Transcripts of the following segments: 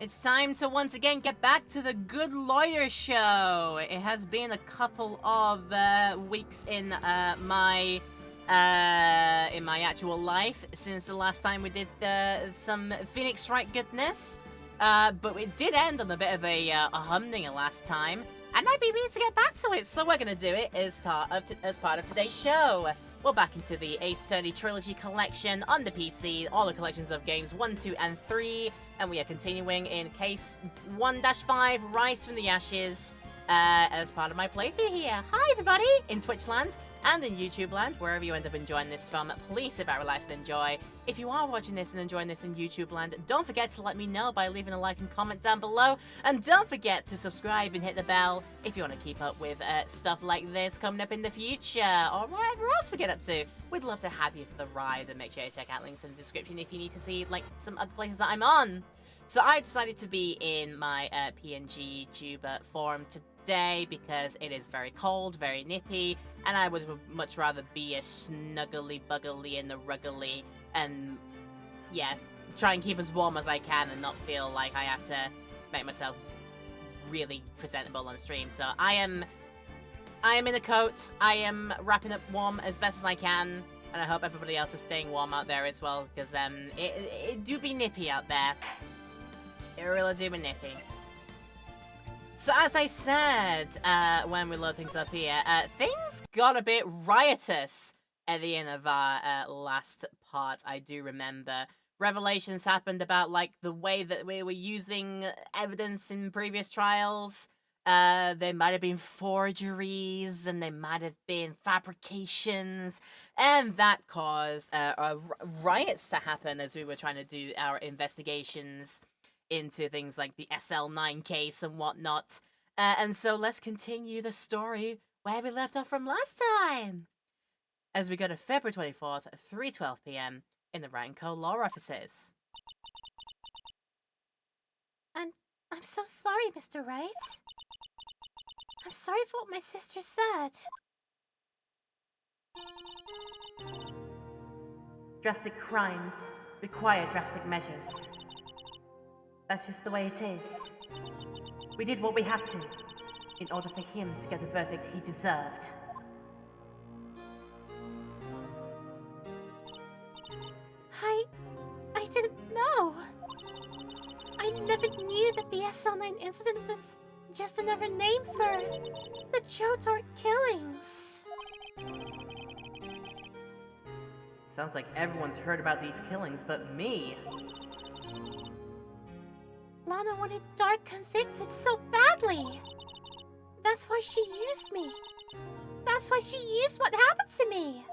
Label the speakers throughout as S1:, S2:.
S1: It's time to once again get back to the Good Lawyer Show. It has been a couple of weeks in my actual life since the last time we did some Phoenix Wright goodness. But it did end on a bit of a humdinger last time, and I'd be meaning to get back to it. So we're gonna do it as part of today's show. We're back into the Ace Attorney Trilogy collection on the PC, all the collections of games 1, 2, and 3, and we are continuing in case 1-5, Rise from the Ashes, as part of my playthrough here. Hi everybody, in Twitch land and in YouTube land, wherever you end up enjoying this from, please sit back, relax, and enjoy. If you are watching this and enjoying this in YouTube land, don't forget to let me know by leaving a like and comment down below, and don't forget to subscribe and hit the bell if you want to keep up with stuff like this coming up in the future, or whatever else we get up to. We'd love to have you for the ride, and make sure you check out links in the description if you need to see like some other places that I'm on. So I decided to be in my PNG tuber form today because it is very cold, very nippy, and I would much rather be a snuggly buggly and a ruggly, and yeah, try and keep as warm as I can and not feel like I have to make myself really presentable on stream. So I am in a coat. I am wrapping up warm as best as I can, and I hope everybody else is staying warm out there as well, because it do be nippy out there. It really do be nippy. So as I said, when we load things up here, things got a bit riotous at the end of our last part. I do remember revelations happened about like the way that we were using evidence in previous trials. There might have been forgeries, and there might have been fabrications, and that caused riots to happen as we were trying to do our investigations into things like the SL9 case and whatnot. And so let's continue the story where we left off from last time, as we go to February 24th, 3:12 p.m. in the Wright & Co. law offices.
S2: I'm so sorry, Mr. Wright. I'm sorry for what my sister said.
S1: Drastic crimes require drastic measures. That's just the way it is. We did what we had to in order for him to get the verdict he deserved.
S2: I didn't know. I never knew that the SL9 incident was just another name for the Joe Dart killings.
S1: Sounds like everyone's heard about these killings but me.
S2: Lana wanted Dart convicted so badly. That's why she used me. That's why she used what happened to me.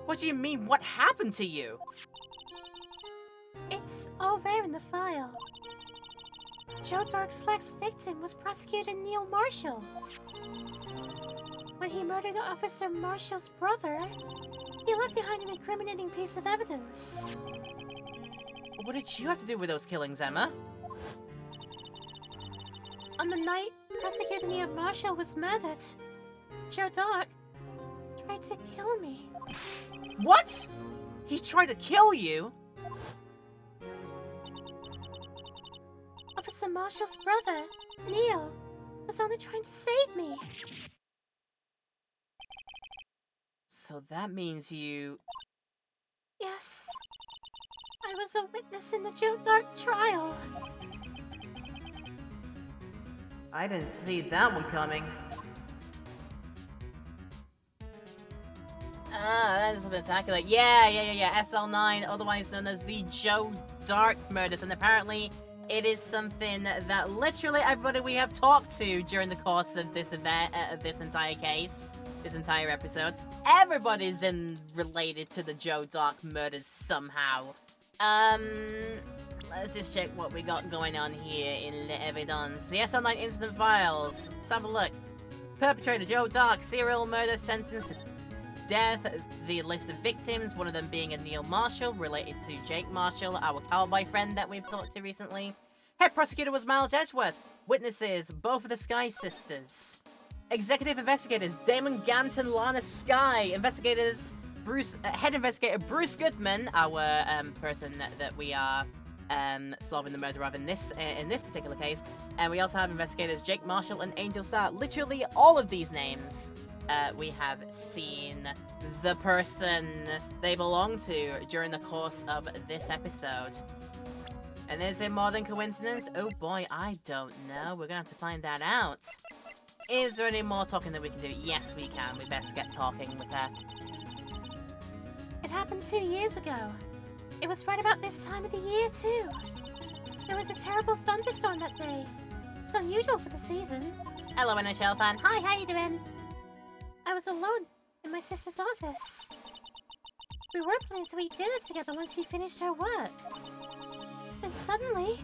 S1: What do you mean, what happened to you?
S2: It's all there in the file. Joe Dark's last victim was Prosecutor Neil Marshall. When he murdered Officer Marshall's brother, he left behind an incriminating piece of evidence.
S1: What did you have to do with those killings, Emma?
S2: On the night Prosecutor Neil Marshall was murdered, Joe Dark tried to kill me.
S1: What? He tried to kill you?
S2: Officer Marshall's brother, Neil, was only trying to save me.
S1: So that means you...
S2: Yes. I was a witness in the Joe Dark trial.
S1: I didn't see that one coming. Ah, that is spectacular. Yeah. SL9, otherwise known as the Joe Dark murders, and apparently it is something that literally everybody we have talked to during the course of this event, of this entire case, this entire episode, everybody's related to the Joe Dark murders somehow. Let's just check what we got going on here in the evidence. The SL9 incident files. Let's have a look. Perpetrator Joe Dark, serial murder, sentenced to death. The list of victims, one of them being a Neil Marshall, related to Jake Marshall, our cowboy friend that we've talked to recently. Head prosecutor was Miles Edgeworth. Witnesses, both of the Sky sisters. Executive investigators, Damon Gant and Lana Sky. Investigators, head investigator Bruce Goodman, our person that we are solving the murder of in this particular case. And we also have investigators Jake Marshall and Angel Star. Literally all of these names we have seen the person they belong to during the course of this episode. And is it more than coincidence? Oh boy, I don't know. We're gonna have to find that out. Is there any more talking that we can do? Yes, we can. We best get talking with her.
S2: It happened 2 years ago. It was right about this time of the year, too. There was a terrible thunderstorm that day. It's unusual for the season.
S1: Hello, NHL fan.
S2: Hi, how you doing? I was alone in my sister's office. We were planning to eat dinner together once she finished her work. Then suddenly,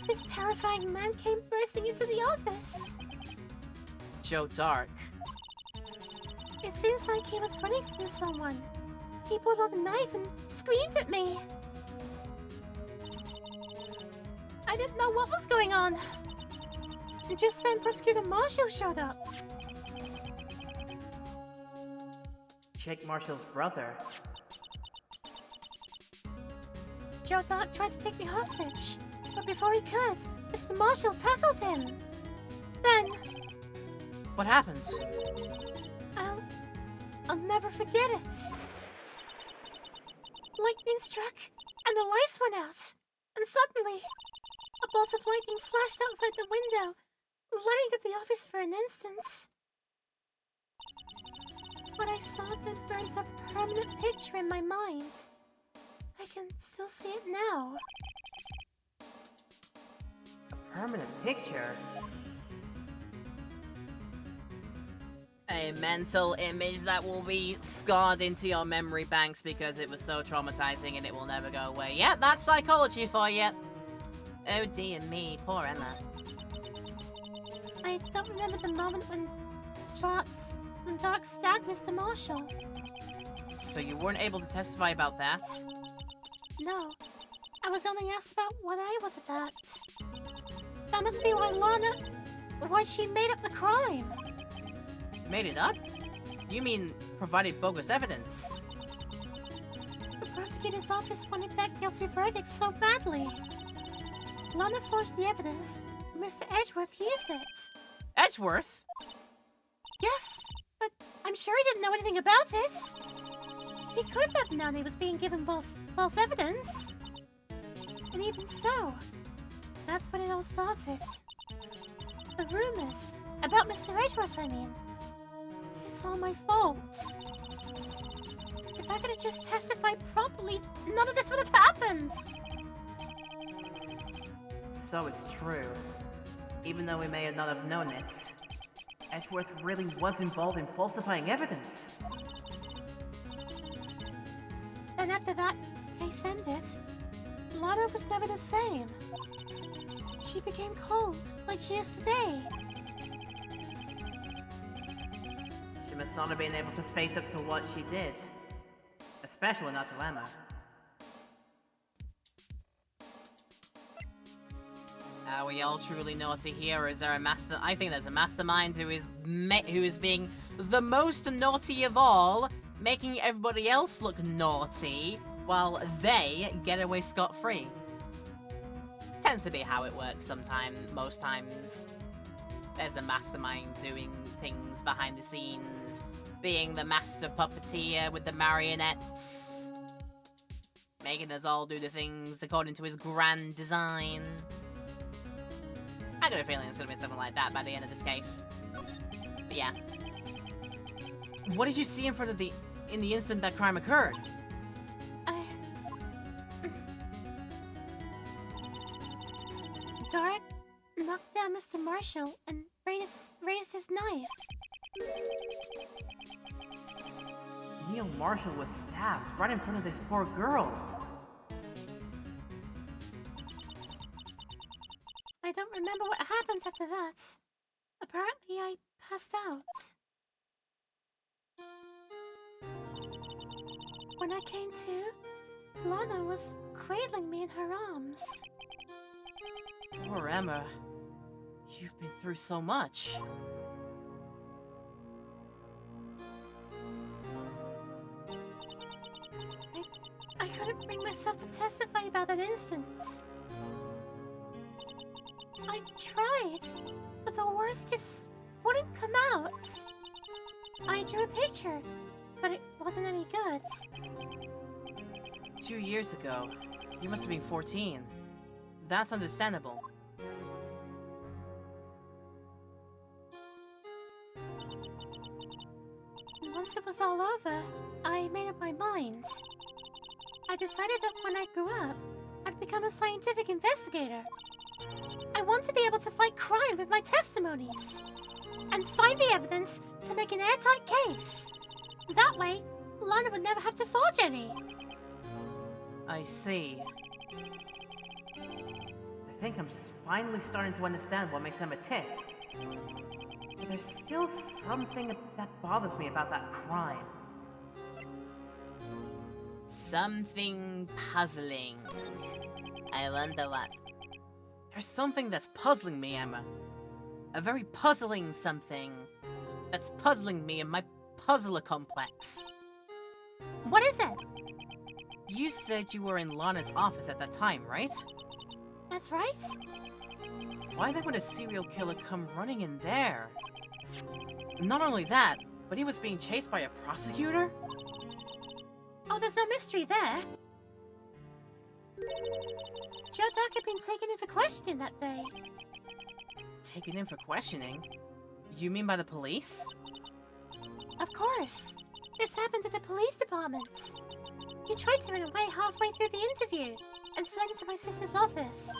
S2: this terrifying man came bursting into the office.
S1: Joe Dark.
S2: It seems like he was running from someone. He pulled out a knife and screamed at me. I didn't know what was going on. And just then, Prosecutor Marshall showed up.
S1: Jake Marshall's brother.
S2: Joe Dark tried to take me hostage, but before he could, Mr. Marshall tackled him. Then...
S1: What happened?
S2: I'll never forget it. Lightning struck, and the lights went out. And suddenly, a bolt of lightning flashed outside the window, lighting up the office for an instant. What I saw then burnt a permanent picture in my mind. I can still see it now.
S1: A permanent picture? A mental image that will be scarred into your memory banks because it was so traumatizing and it will never go away. Yeah, that's psychology for you. Oh dear me, poor Emma.
S2: I don't remember the moment when Dark stabbed Mr. Marshall.
S1: So you weren't able to testify about that?
S2: No, I was only asked about when I was attacked. That must be why she made up the crime.
S1: Made it up? You mean provided bogus evidence?
S2: The prosecutor's office wanted that guilty verdict so badly. Lana forged the evidence, and Mr. Edgeworth used it.
S1: Edgeworth?
S2: Yes, but I'm sure he didn't know anything about it. He could have known he was being given false evidence. And even so, that's when it all started. The rumors about Mr. Edgeworth, I mean. It's all my fault. If I could have just testified properly, none of this would have happened.
S1: So it's true. Even though we may not have known it, Edgeworth really was involved in falsifying evidence.
S2: And after that case ended, Lana was never the same. She became cold, like she is today.
S1: She must not have been able to face up to what she did. Especially not to Emma. Are we all truly naughty here, or is there a master? I think there's a mastermind who is being the most naughty of all, making everybody else look naughty, while they get away scot-free. Tends to be how it works most times. There's a mastermind doing things behind the scenes, being the master puppeteer with the marionettes, making us all do the things according to his grand design. I got a feeling it's gonna be something like that by the end of this case. But yeah. What did you see in the instant that crime occurred?
S2: Dark knocked down Mr. Marshall and raised his knife.
S1: Neil Marshall was stabbed right in front of this poor girl.
S2: I don't remember what happened after that. Apparently, I passed out. When I came to, Lana was cradling me in her arms.
S1: Poor Emma. You've been through so much.
S2: I couldn't bring myself to testify about that incident. I tried, but the words just wouldn't come out. I drew a picture, but it wasn't any good.
S1: 2 years ago, you must have been 14. That's understandable.
S2: Once it was all over, I made up my mind. I decided that when I grew up, I'd become a scientific investigator. I want to be able to fight crime with my testimonies and find the evidence to make an airtight case. That way, Lana would never have to forge any.
S1: I see. I think I'm finally starting to understand what makes Emma tick. But there's still something that bothers me about that crime. Something puzzling. I wonder what. There's something that's puzzling me, Emma. A very puzzling something that's puzzling me in my puzzler complex.
S2: What is it?
S1: You said you were in Lana's office at that time, right?
S2: That's right.
S1: Why then would a serial killer come running in there? Not only that, but he was being chased by a prosecutor?
S2: Oh, there's no mystery there. Joe Doc had been taken in for questioning that day.
S1: Taken in for questioning? You mean by the police?
S2: Of course. This happened at the police department. He tried to run away halfway through the interview and fled into my sister's office.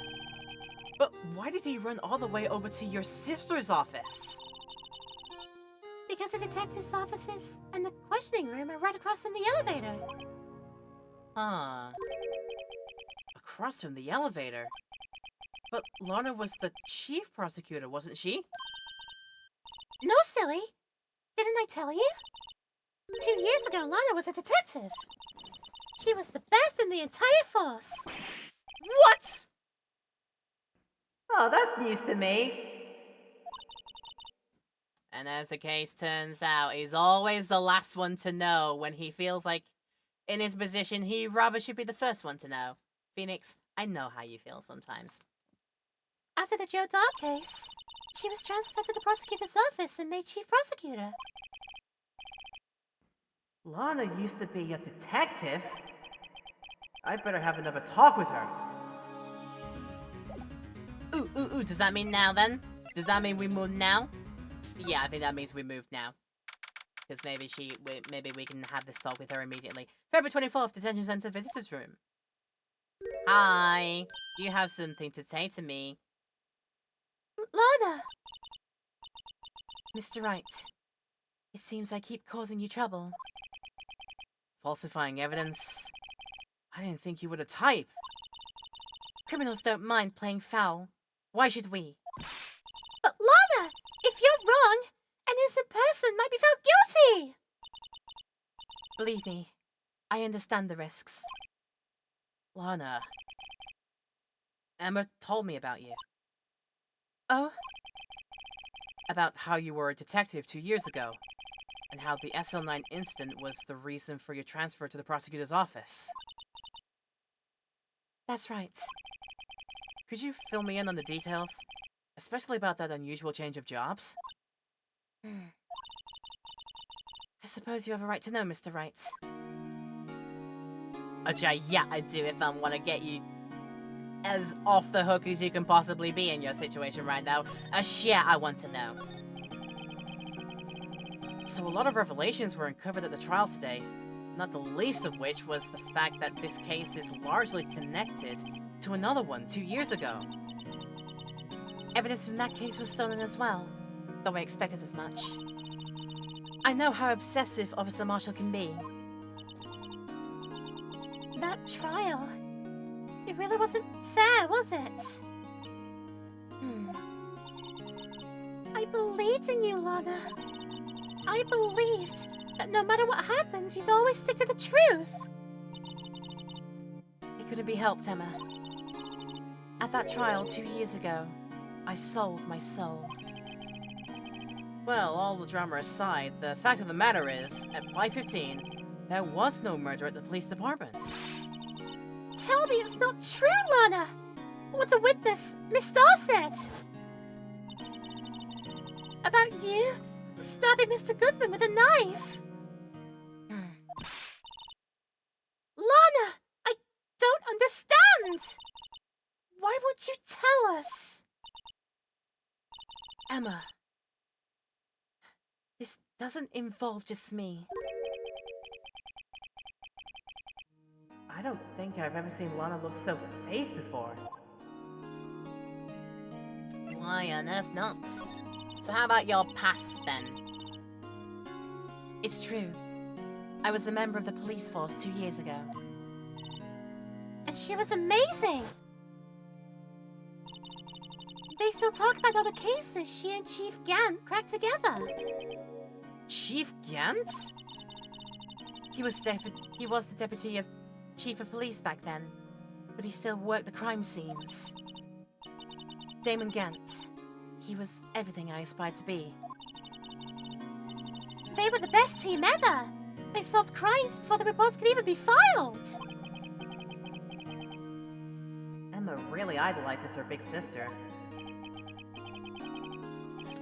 S1: But why did he run all the way over to your sister's office?
S2: Because the detective's offices and the questioning room are right across from the elevator.
S1: Huh. Across from the elevator? But Lana was the chief prosecutor, wasn't she?
S2: No, silly. Didn't I tell you? 2 years ago, Lana was a detective. She was the best in the entire force.
S1: What? Oh, that's news to me. And as the case turns out, he's always the last one to know when he feels like, in his position, he rather should be the first one to know. Phoenix, I know how you feel sometimes.
S2: After the Joe Doc case, she was transferred to the prosecutor's office and made chief prosecutor.
S1: Lana used to be a detective? I better have another talk with her. Ooh, does that mean now then? Does that mean we move now? Yeah, I think that means we move now. Because maybe we can have this talk with her immediately. February 24th, Detention Center Visitors Room. Hi, you have something to say to me.
S2: Lana!
S1: Mr. Wright, it seems I keep causing you trouble. Falsifying evidence? I didn't think you were the type. Criminals don't mind playing foul. Why should we?
S2: But Lana, if you're wrong, an innocent person might be found guilty!
S1: Believe me, I understand the risks. Lana, Emma told me about you.
S2: Oh?
S1: About how you were a detective 2 years ago, and how the SL9 incident was the reason for your transfer to the prosecutor's office.
S2: That's right.
S1: Could you fill me in on the details? Especially about that unusual change of jobs? I suppose you have a right to know, Mr. Wright. Yeah, I do if I want to get you as off the hook as you can possibly be in your situation right now. Yeah, I want to know. So a lot of revelations were uncovered at the trial today, not the least of which was the fact that this case is largely connected to another one 2 years ago. Evidence from that case was stolen as well, though I expected as much. I know how obsessive Officer Marshall can be.
S2: That trial... it really wasn't fair, was it? I believed in you, Lana. I believed that no matter what happened, you'd always stick to the truth.
S1: It couldn't be helped, Emma. At that trial 2 years ago, I sold my soul. Well, all the drama aside, the fact of the matter is, at 5:15, there was no murder at the police department.
S2: Tell me it's not true, Lana! What the witness, Miss Starr, said! About you stabbing Mr. Goodman with a knife! Lana! I don't understand! Why won't you tell us?
S1: Emma. This doesn't involve just me. I don't think I've ever seen Lana look so phased before. Why on earth not? So how about your past, then? It's true. I was a member of the police force 2 years ago.
S2: And she was amazing! They still talk about all the cases she and Chief Gant cracked together.
S1: Chief Gant? He was the deputy of chief of police back then, but he still worked the crime scenes. Damon Gant. He was everything I aspired to be.
S2: They were the best team ever! They solved crimes before the reports could even be filed!
S1: Emma really idolizes her big sister.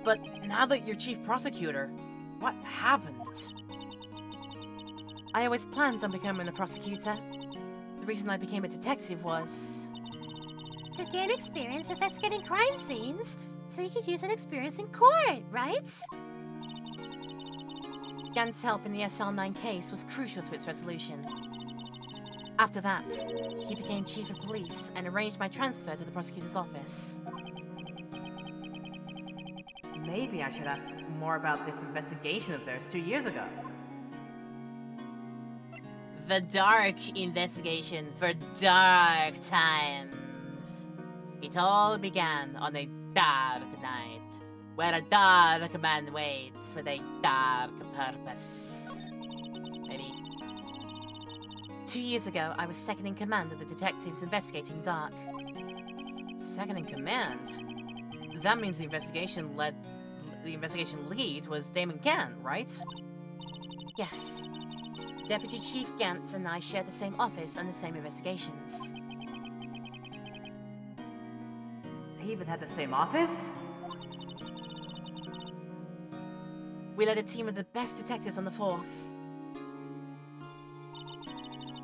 S1: But now that you're chief prosecutor, what happened? I always planned on becoming a prosecutor. The reason I became a detective was...
S2: to gain experience investigating crime scenes, so you could use an experience in court, right?
S1: Gant's help in the SL9 case was crucial to its resolution. After that, he became chief of police and arranged my transfer to the prosecutor's office. Maybe I should ask more about this investigation of theirs 2 years ago. The dark investigation for dark times. It all began on a dark night, where a dark man waits with a dark purpose. Maybe. 2 years ago, I was second in command of the detectives investigating Dark. Second in command? That means the investigation lead was Damon Gant, right? Yes. Deputy Chief Gant and I shared the same office and the same investigations. They even had the same office? We led a team of the best detectives on the force.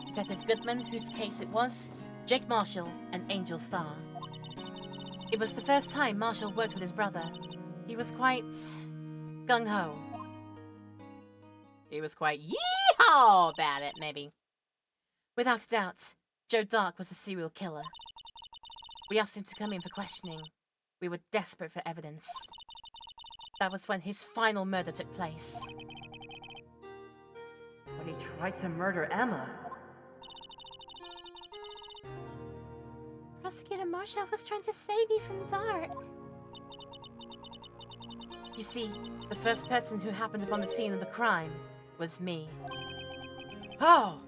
S1: Detective Goodman, whose case it was, Jake Marshall, and Angel Starr. It was the first time Marshall worked with his brother. He was quite... gung-ho. He was quite yee-haw about it, maybe. Without a doubt, Joe Dark was a serial killer. We asked him to come in for questioning. We were desperate for evidence. That was when his final murder took place. When he tried to murder Emma.
S2: Prosecutor Marshall was trying to save me from Dark.
S1: You see, the first person who happened upon the scene of the crime was me. Oh!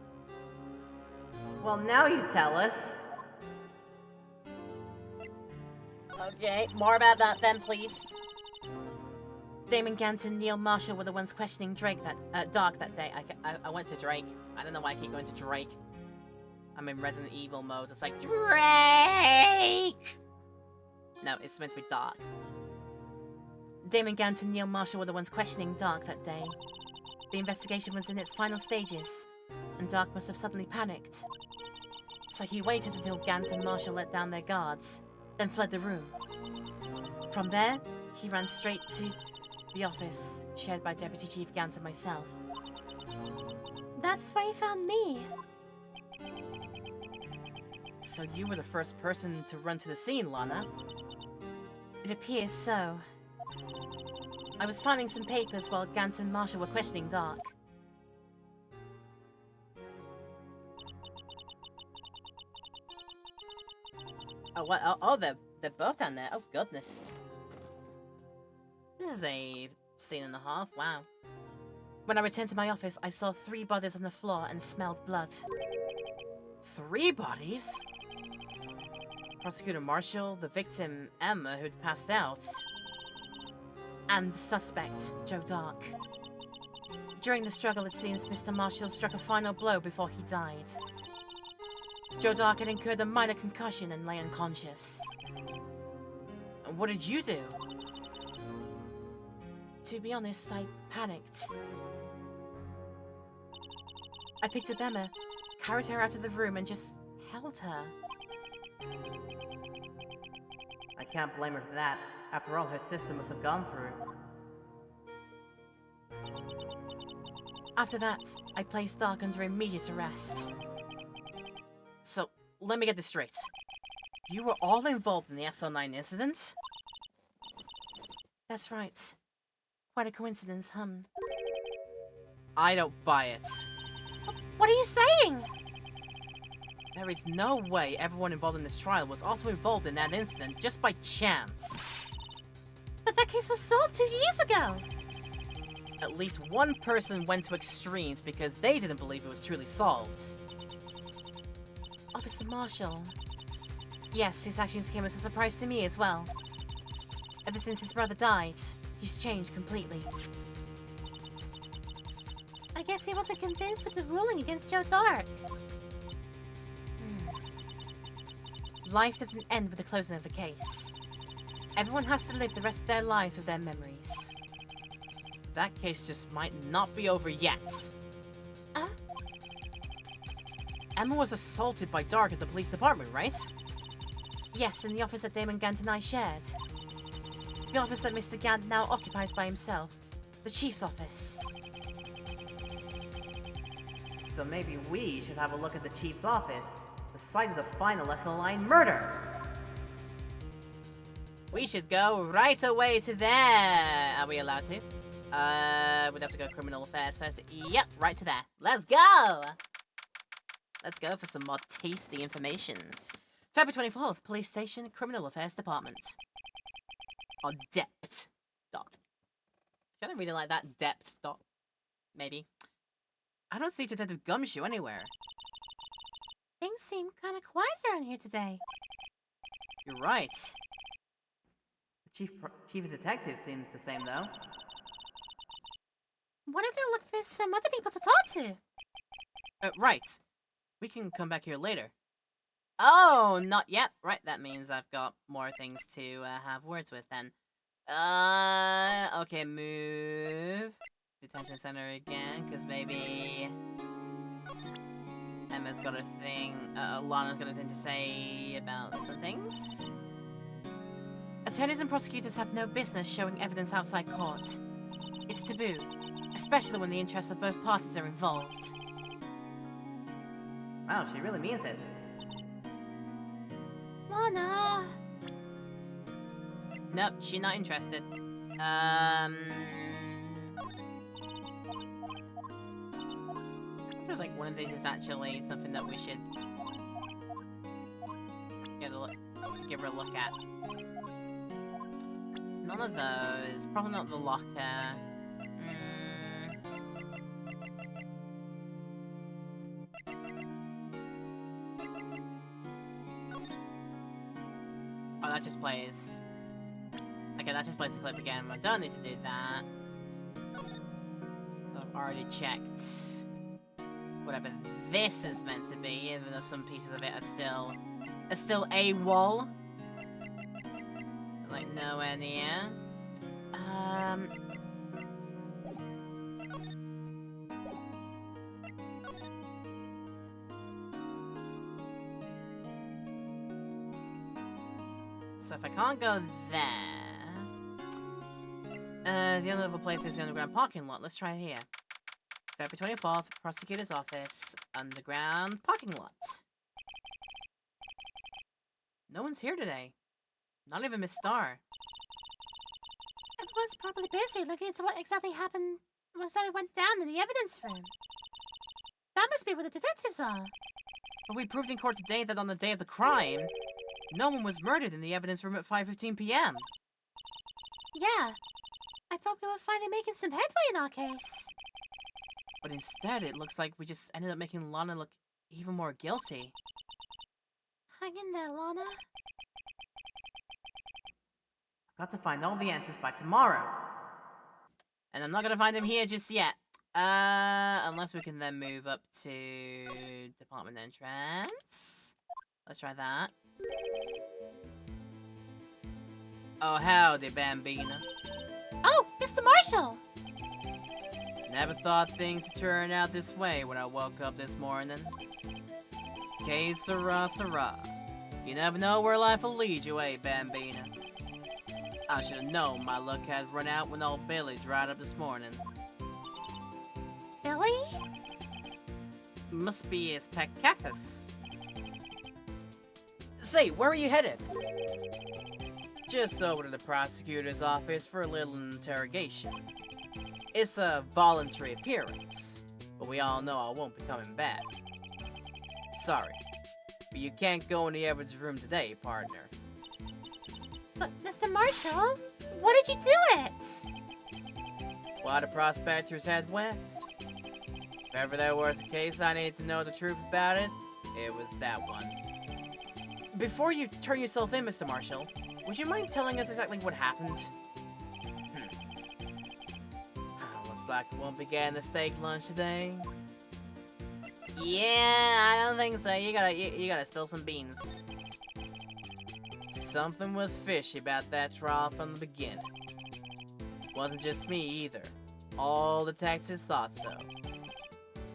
S1: Well, now you tell us. Okay, more about that then, please. Damon Gant and Neil Marshall were the ones questioning Dark that day. I went to Drake. I don't know why I keep going to Drake. I'm in Resident Evil mode. It's like, Drake! No, it's meant to be Dark. Damon Gant and Neil Marshall were the ones questioning Dark that day. The investigation was in its final stages, and Dark must have suddenly panicked. So he waited until Gant and Marshall let down their guards, then fled the room. From there, he ran straight to the office, shared by Deputy Chief Gant and myself.
S2: That's where he found me.
S1: So you were the first person to run to the scene, Lana? It appears so. I was finding some papers while Gant and Marshall were questioning Dark. Oh, what? Oh, they're both down there. Oh, goodness. This is a scene and a half. Wow. When I returned to my office, I saw 3 bodies on the floor and smelled blood. 3 bodies? Prosecutor Marshall, the victim, Emma, who'd passed out, and the suspect, Joe Dark. During the struggle, it seems Mr. Marshall struck a final blow before he died. Joe Dark had incurred a minor concussion and lay unconscious. And what did you do? To be honest, I panicked. I picked up Emma, carried her out of the room, and just held her. I can't blame her for that. After all, her sister must have gone through. After that, I placed Dark under immediate arrest. So, let me get this straight. You were all involved in the SO9 incident? That's right. Quite a coincidence, I don't buy it.
S2: What are you saying?
S1: There is no way everyone involved in this trial was also involved in that incident just by chance.
S2: But that case was solved 2 years ago.
S1: At least one person went to extremes because they didn't believe it was truly solved. Officer Marshall. Yes, his actions came as a surprise to me as well. Ever since his brother died, he's changed completely.
S2: I guess he wasn't convinced with the ruling against Joe Dark.
S1: Life doesn't end with the closing of a case. Everyone has to live the rest of their lives with their memories. That case just might not be over yet. Emma was assaulted by Dark at the police department, right? Yes, in the office that Damon Gant and I shared. The office that Mr. Gant now occupies by himself. The chief's office. So maybe we should have a look at the chief's office. The site of the final SO9 murder. We should go right away to there. Are we allowed to? We'd have to go criminal affairs first. Yep, right to there. Let's go! Let's go for some more tasty informations. February 24th, Police Station, Criminal Affairs Department. Or Dept. Dot. Kind of really like that. Dept. Dot. Maybe. I don't see Detective Gumshoe anywhere.
S2: Things seem kind of quiet around here today.
S1: You're right. The chief of detectives seems the same, though.
S2: Why don't I look for some other people to talk to?
S1: Right. We can come back here later. Oh, not yet. Right, that means I've got more things to have words with then. Okay, move. Detention center again, because maybe Emma's got a thing, Lana's got a thing to say about some things. Attorneys and prosecutors have no business showing evidence outside court. It's taboo, especially when the interests of both parties are involved. Wow, she really means it.
S2: Lana!
S1: Nope, she's not interested. I feel like one of these is actually something that we should give her a look at. None of those. Probably not the locker. Oh, that just plays. Okay, that just plays the clip again. I don't need to do that. So I've already checked whatever this is meant to be, even though some pieces of it are still AWOL. Like nowhere near. So if I can't go there, the only other place is the underground parking lot. Let's try it here. February 24th, prosecutor's office, underground parking lot. No one's here today. Not even Miss Star.
S2: Everyone's probably busy looking into what exactly happened, what exactly went down in the evidence room. That must be where the detectives are.
S1: But we proved in court today that on the day of the crime, no one was murdered in the evidence room at 5:15 p.m.
S2: Yeah. I thought we were finally making some headway in our case.
S1: But instead, it looks like we just ended up making Lana look even more guilty.
S2: Hang in there, Lana.
S1: I've got to find all the answers by tomorrow. And I'm not gonna find them here just yet. Unless we can then move up to department entrance. Let's try that. Oh, howdy, Bambina.
S2: Oh, Mr. Marshall!
S1: Never thought things would turn out this way when I woke up this morning. Que sera, sera. You never know where life will lead you, eh, Bambina? I should have known my luck had run out when old Billy dried up this morning.
S2: Billy?
S1: Must be his pet cactus. Say, where are you headed? Just over to the prosecutor's office for a little interrogation. It's a voluntary appearance, but we all know I won't be coming back. Sorry, but you can't go in the evidence room today, partner.
S2: But, Mr. Marshall, what did you do it?
S1: Why the prospectors head west? If ever there was a case I needed to know the truth about it, it was that one. Before you turn yourself in, Mr. Marshall, would you mind telling us exactly what happened? Looks like we won't be getting the steak lunch today. Yeah, I don't think so. You gotta spill some beans. Something was fishy about that trial from the beginning. Wasn't just me either. All detectives thought so.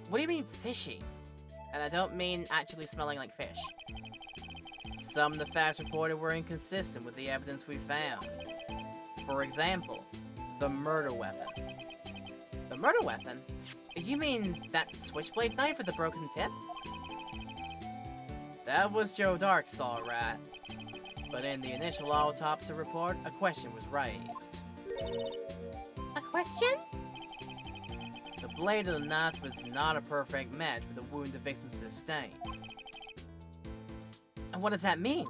S1: What do you mean fishy? And I don't mean actually smelling like fish. Some of the facts reported were inconsistent with the evidence we found. For example, the murder weapon. The murder weapon? You mean that switchblade knife with the broken tip? That was Joe Dark's all right. But in the initial autopsy report, a question was raised.
S2: A question?
S1: The blade of the knife was not a perfect match for the wound the victim sustained. And what does that mean?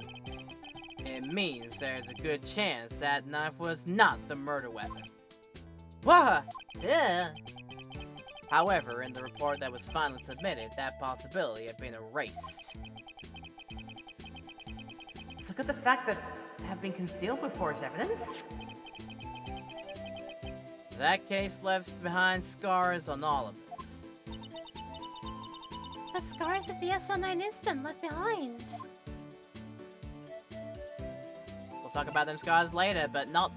S1: It means there's a good chance that knife was not the murder weapon. What? Yeah. However, in the report that was finally submitted, that possibility had been erased. So could the fact that have been concealed with forged evidence? That case left behind scars on all of us.
S2: The scars of the SO9 incident left behind.
S1: We'll talk about them scars later, but not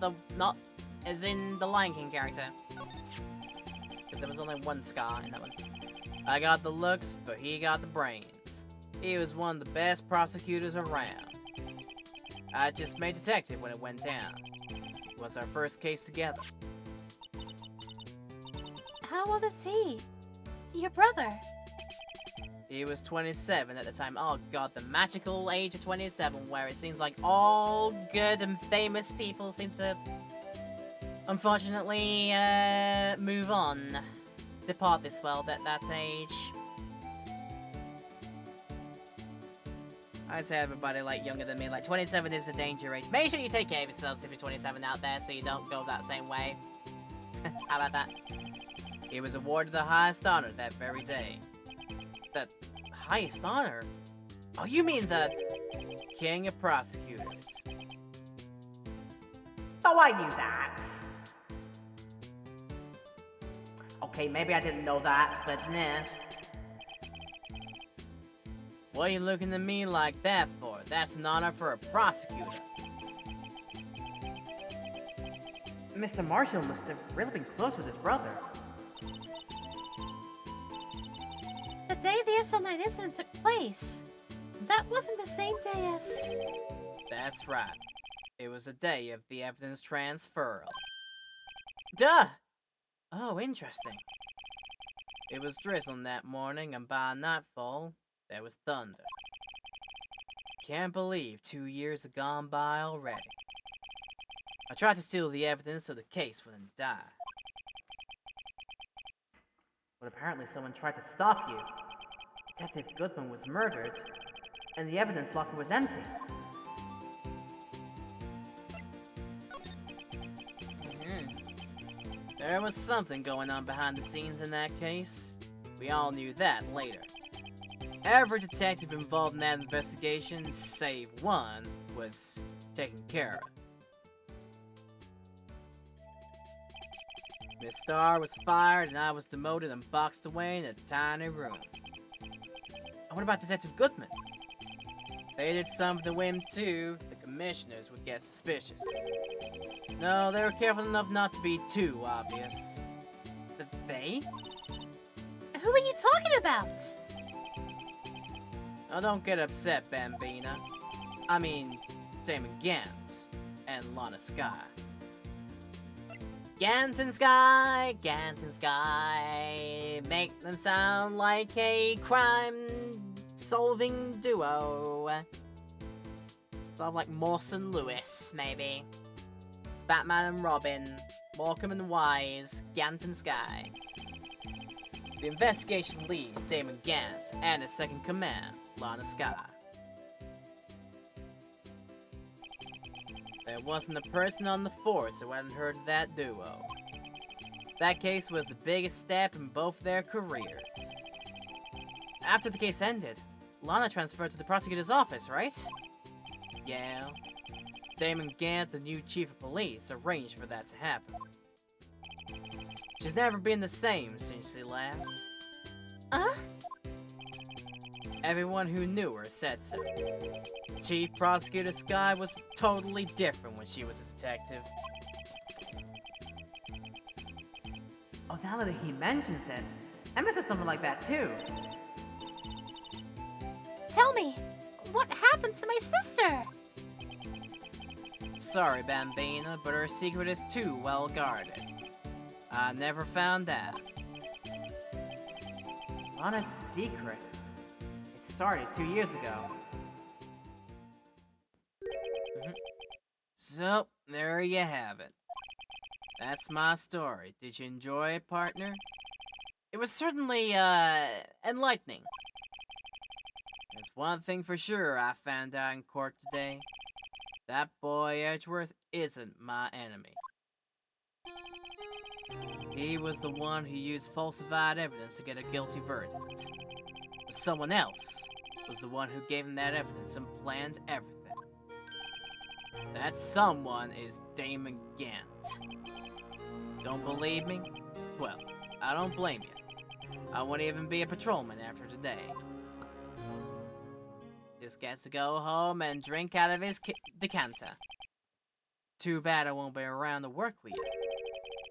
S1: as in the Lion King character. Because there was only one scar in that one. I got the looks, but he got the brains. He was one of the best prosecutors around. I just made detective when it went down. It was our first case together.
S2: How old is he? Your brother?
S1: He was 27 at the time. Oh god, the magical age of 27, where it seems like all good and famous people seem to, unfortunately, move on. Depart this world at that age. I say everybody like younger than me, like 27 is the danger age. Make sure you take care of yourselves if you're 27 out there so you don't go that same way. How about that? He was awarded the highest honor that very day. The highest honor? Oh, you mean the King of Prosecutors.
S3: Oh, I knew that. Okay, maybe I didn't know that, but nah.
S1: What are you looking at me like that for? That's an honor for a prosecutor.
S3: Mr. Marshall must have really been close with his brother.
S2: The day the SO9 incident took place. That wasn't the same day as...
S1: That's right. It was the day of the evidence transfer. Duh! Oh, interesting. It was drizzling that morning, and by nightfall, there was thunder. Can't believe 2 years have gone by already. I tried to steal the evidence so the case wouldn't die.
S3: But apparently someone tried to stop you. Detective Goodman was murdered, and the evidence locker was empty.
S1: There was something going on behind the scenes in that case. We all knew that later. Every detective involved in that investigation, save one, was taken care of. Miss Starr was fired and I was demoted and boxed away in a tiny room.
S3: And what about Detective Goodman? They did something to him too, the commissioners would get suspicious. No, they were careful enough not to be too obvious. They?
S2: Who are you talking about?
S3: Now don't get upset, Bambina. I mean, Damon Gant and Lana Sky. Gant and Sky, make them sound like a crime-solving duo. Sort of like Morse and Lewis, maybe. Batman and Robin, Morecambe and Wise, Gant and Sky. The investigation lead, Damon Gant, and his second command, Lana Sky. There wasn't a person on the force who hadn't heard of that duo. That case was the biggest step in both their careers. After the case ended, Lana transferred to the prosecutor's office, right? Yeah. Damon Gant, the new chief of police, arranged for that to happen. She's never been the same since she left. Everyone who knew her said so. Chief Prosecutor Sky was totally different when she was a detective. Oh, now that he mentions it, Emma said something like that too.
S2: Tell me, what happened to my sister?
S3: Sorry, Bambina, but her secret is too well guarded. I never found out. Lana's secret? It started 2 years ago. So, there you have it. That's my story. Did you enjoy it, partner? It was certainly, enlightening. There's one thing for sure I found out in court today. That boy Edgeworth isn't my enemy. He was the one who used falsified evidence to get a guilty verdict. But someone else was the one who gave him that evidence and planned everything. That someone is Damon Gant. Don't believe me? Well, I don't blame you. I won't even be a patrolman after today. Just gets to go home and drink out of his decanter. Too bad I won't be around to work with you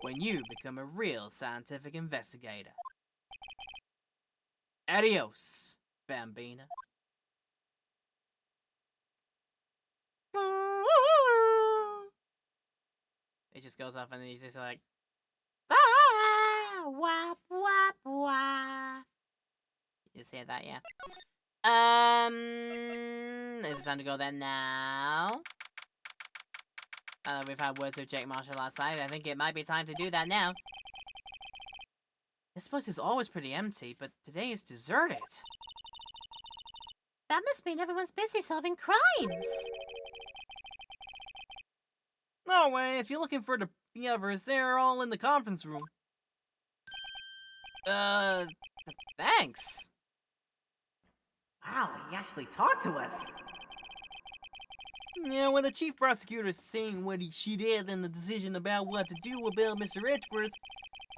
S3: when you become a real scientific investigator. Adios, Bambina. It just goes off and he's just like,
S2: Ah, wap, wap, wap.
S3: you just hear that, yeah? Is it time to go then now? We've had words with Jake Marshall last night. I think it might be time to do that now. This place is always pretty empty, but today is deserted.
S2: That must mean everyone's busy solving crimes.
S3: No way, if you're looking for the others, they're all in the conference room. Thanks. Wow, he actually talked to us. Yeah, when the chief prosecutor is saying what she did and the decision about what to do about Mr. Edgeworth,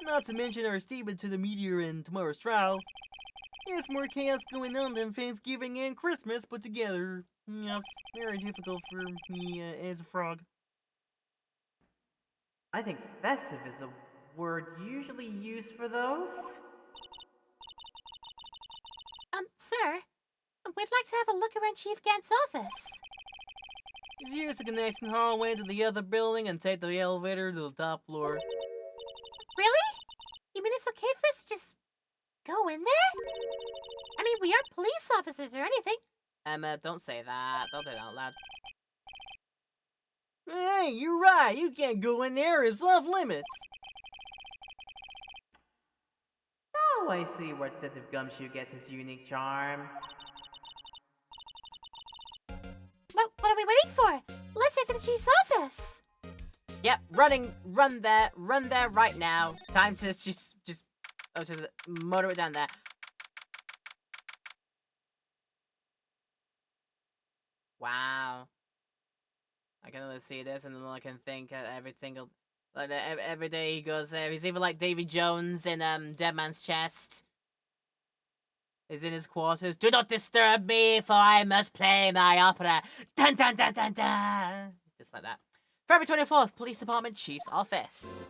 S3: not to mention our statement to the media in tomorrow's trial, there's more chaos going on than Thanksgiving and Christmas put together. Yes, very difficult for me as a frog. I think festive is a word usually used for those.
S2: Sir, we'd like to have a look around Chief Gant's office.
S3: Just use the connecting hallway to the other building and take the elevator to the top floor.
S2: Really? You mean it's okay for us to just go in there? I mean, we aren't police officers or anything.
S3: Emma, don't say that. Don't say that out loud. Hey, you're right. You can't go in there. It's off limits. Oh, I see where Detective Gumshoe gets his unique charm.
S2: Well, what are we waiting for? Let's head to the chief's office.
S3: Yep, run there right now. Time to just motor it down there. Wow. I can only see this and then I can think every single, like every day he goes there. He's even like Davy Jones in Dead Man's Chest. is in his quarters. Do not disturb me, for I must play my opera. Dun dun dun dun dun! Just like that. February 24th, Police Department Chief's Office.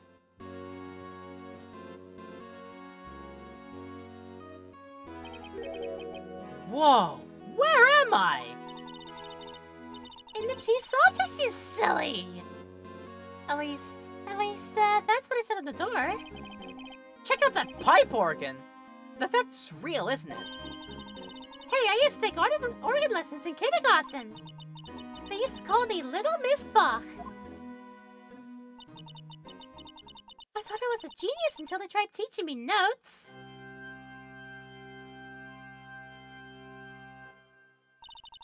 S3: Whoa! Where am I?
S2: In the chief's office, you silly! At least, that's what it said on the door.
S3: Check out that pipe organ! That's real, isn't it?
S2: Hey, I used to take organ lessons in kindergarten. They used to call me Little Miss Bach. I thought I was a genius until they tried teaching me notes.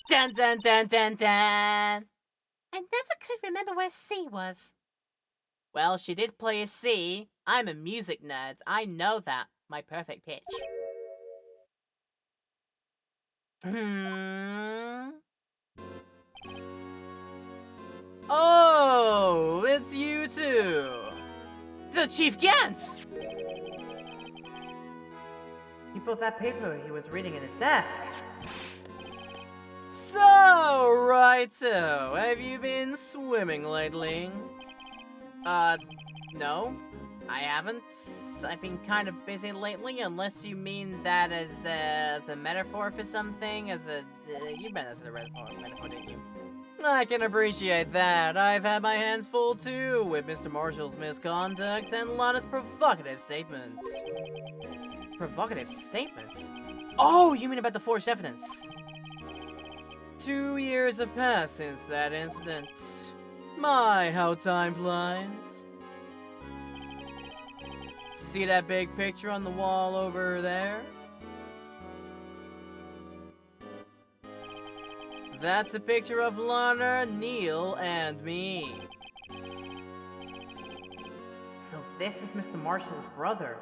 S3: Dun dun dun dun dun!
S2: I never could remember where C was.
S3: Well, she did play a C. I'm a music nerd. I know that. My perfect pitch. Oh, it's you two. The Chief Gant! He put that paper he was reading in his desk. So, righto, have you been swimming lately? No, I haven't. I've been kind of busy lately, unless you mean that as a metaphor for something, you meant that as a metaphor, didn't you? I can appreciate that. I've had my hands full too, with Mr. Marshall's misconduct and Lana's provocative statements. Provocative statements? Oh, you mean about the forged evidence? 2 years have passed since that incident. My, how time flies. See that big picture on the wall over there? That's a picture of Lana, Neil, and me. So this is Mr. Marshall's brother,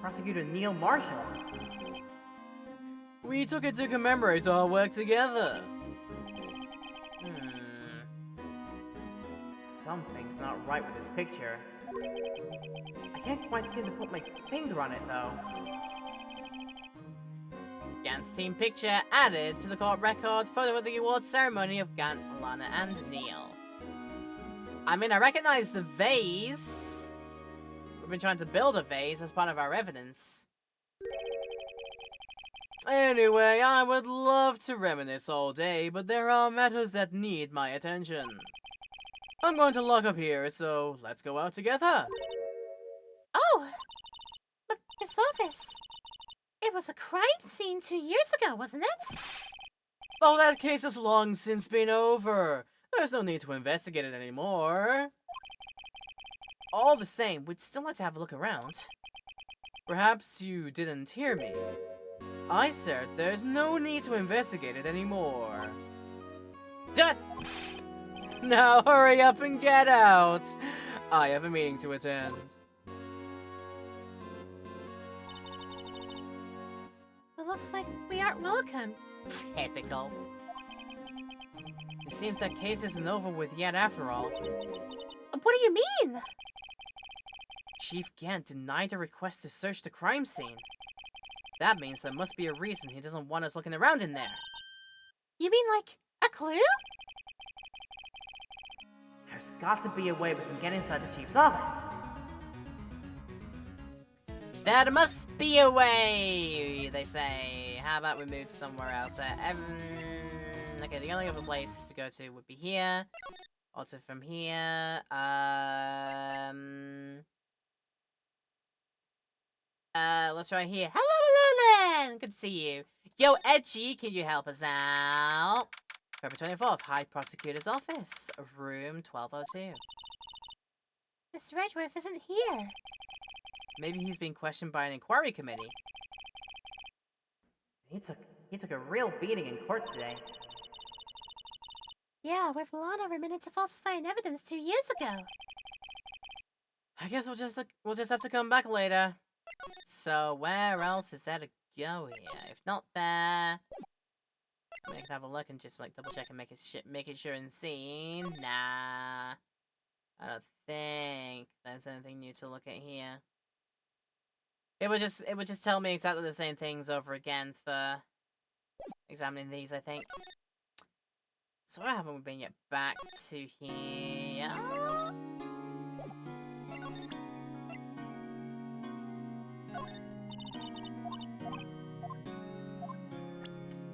S3: Prosecutor Neil Marshall. We took it to commemorate our work together. Something's not right with this picture. I can't quite seem to put my finger on it, though. Gant's team picture added to the court record photo of the award ceremony of Gant, Lana, and Neil. I mean, I recognize the vase. We've been trying to build a vase as part of our evidence. Anyway, I would love to reminisce all day, but there are matters that need my attention. I'm going to lock up here, so let's go out together.
S2: Oh! But this office... It was a crime scene 2 years ago, wasn't it?
S3: Oh, that case has long since been over. There's no need to investigate it anymore. All the same, we'd still like to have a look around. Perhaps you didn't hear me. I said there's no need to investigate it anymore. Done! Now hurry up and get out. I have a meeting to attend.
S2: It looks like we aren't welcome.
S3: Typical. It seems that case isn't over with yet after all.
S2: What do you mean?
S3: Chief Gant denied a request to search the crime scene. That means there must be a reason he doesn't want us looking around in there.
S2: You mean like a clue?
S3: There's got to be a way we can get inside the chief's office. There must be a way, they say. How about we move to somewhere else? Okay, the only other place to go to would be here. Also from here. Let's try here. Hello, Lulin! Good to see you. Yo, Edgy, can you help us out? February 24th, High Prosecutor's Office, room 1202.
S2: Mr. Edgeworth isn't here.
S3: Maybe he's being questioned by an inquiry committee. He took a real beating in court today.
S2: Yeah, with Lana admitted to falsifying evidence 2 years ago.
S3: I guess we'll just have to come back later. So where else is there to go here? If not there, I can have a look and just like double check and make it sure and see. Nah, I don't think there's anything new to look at here. It would just tell me exactly the same things over again for examining these, I think. So why haven't we been yet back to here?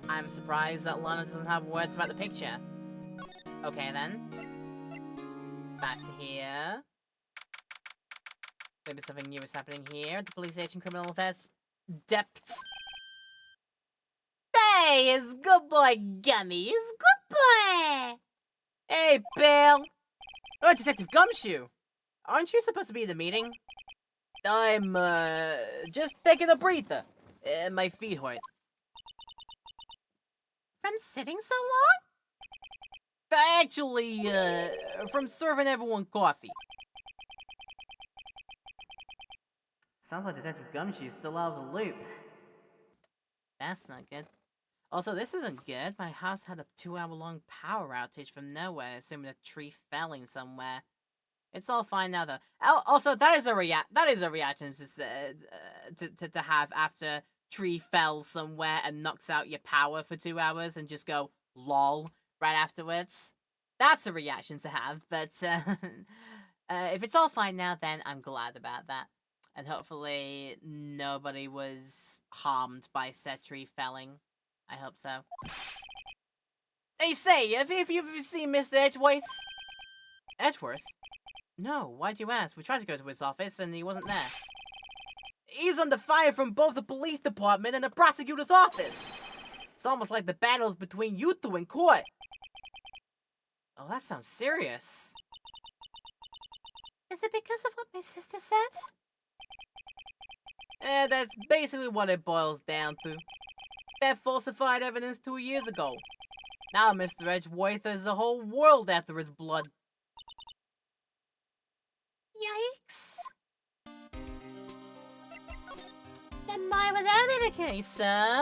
S3: I'm surprised that Lana doesn't have words about the picture. Okay then. Back to here. Maybe something new is happening here. The police agent criminal affairs depth.
S1: Hey, it's good boy Gummies. Good boy.
S3: Hey, Bill! Oh, Detective Gumshoe! Aren't you supposed to be in the meeting? I'm, just taking a breather. My feet hurt.
S2: From sitting so long?
S3: Actually, from serving everyone coffee. Sounds like Detective Gumshoe's still out of the loop. That's not good. Also, this isn't good. My house had a 2-hour-long power outage from nowhere, assuming a tree felling somewhere. It's all fine now, though. Also, that is a reaction to have after tree fells somewhere and knocks out your power for 2 hours and just go lol right afterwards. That's a reaction to have, but if it's all fine now, then I'm glad about that. And hopefully nobody was harmed by said tree felling. I hope so. Hey, say, have you ever seen Mr. Edgeworth? Edgeworth? No, why'd you ask? We tried to go to his office and he wasn't there. He's under fire from both the police department and the prosecutor's office. It's almost like the battle's between you two in court. Oh, that sounds serious.
S2: Is it because of what my sister said?
S3: That's basically what it boils down to. That falsified evidence 2 years ago. Now Mr. Edgeworth has a whole world after his blood.
S2: Yikes.
S1: And why would that be the case,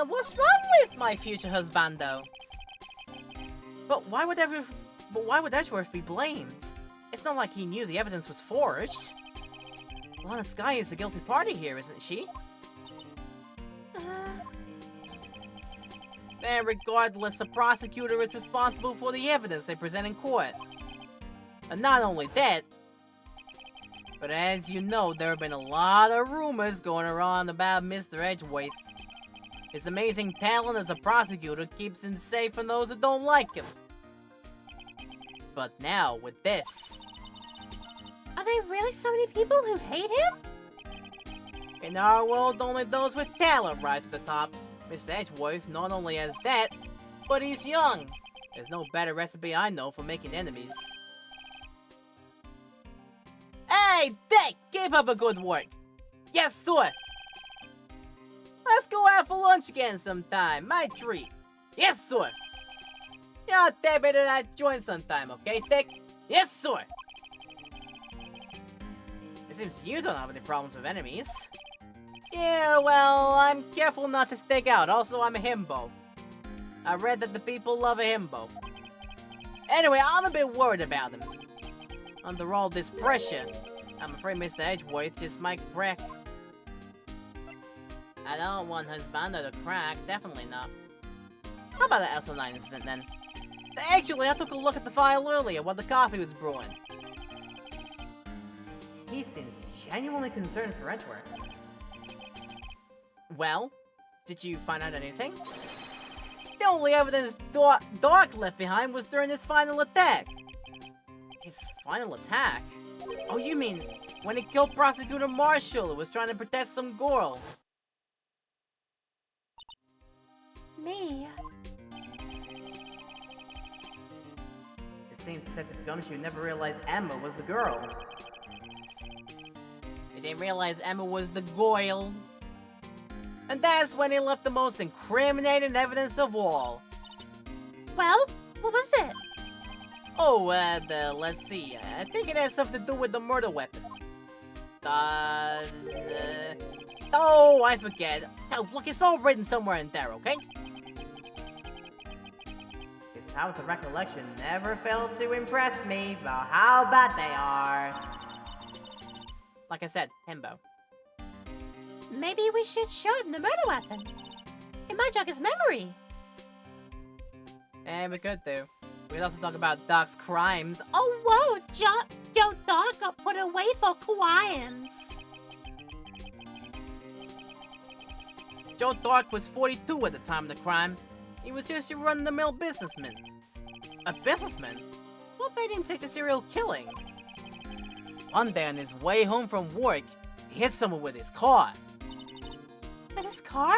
S1: what's wrong with my future husbando?
S3: But why would Edgeworth be blamed? It's not like he knew the evidence was forged. Lana Skye is the guilty party here, isn't she? And regardless, the prosecutor is responsible for the evidence they present in court. And not only that, but as you know, there have been a lot of rumors going around about Mr. Edgeworth. His amazing talent as a prosecutor keeps him safe from those who don't like him. But now, with this...
S2: Are there really so many people who hate him?
S3: In our world, only those with talent rise to the top. Mr. Edgeworth not only has that, but he's young. There's no better recipe I know for making enemies. Hey, Dick! Keep up a good work! Yes, sir! Let's go out for lunch again sometime, my treat! Yes, sir! I'll take me to that joint sometime, okay, Dick? Yes, sir! It seems you don't have any problems with enemies. Yeah, well, I'm careful not to stick out. Also, I'm a himbo. I read that the people love a himbo. Anyway, I'm a bit worried about him. Under all this pressure, I'm afraid Mr. Edgeworth just might crack. I don't want husbando to crack, definitely not. How about the SO9 incident then? Actually, I took a look at the file earlier while the coffee was brewing. He seems genuinely concerned for Edgeworth. Well, did you find out anything? The only evidence Doc left behind was during his final attack. His final attack? Oh, you mean when he killed Prosecutor Marshall who was trying to protect some girl?
S2: Me?
S3: It seems Detective Gumshoe never realized Emma was the girl. He didn't realize Emma was the girl. And that's when he left the most incriminating evidence of all.
S2: Well, what was it?
S3: Oh, let's see. I think it has something to do with the murder weapon. Oh, I forget. Oh, look, it's all written somewhere in there, okay? His powers of recollection never fail to impress me about how bad they are. Like I said, himbo.
S2: maybe we should show him the murder weapon. It might jog his memory.
S3: And we could do. We could also talk about Doc's crimes.
S2: Oh, whoa, Joe Doc got put away for crimes.
S3: Joe Dark was 42 at the time of the crime. He was just a run-of-the-mill businessman. A businessman? What made him take to serial killing? One day on his way home from work, he hit someone with his car.
S2: With his car?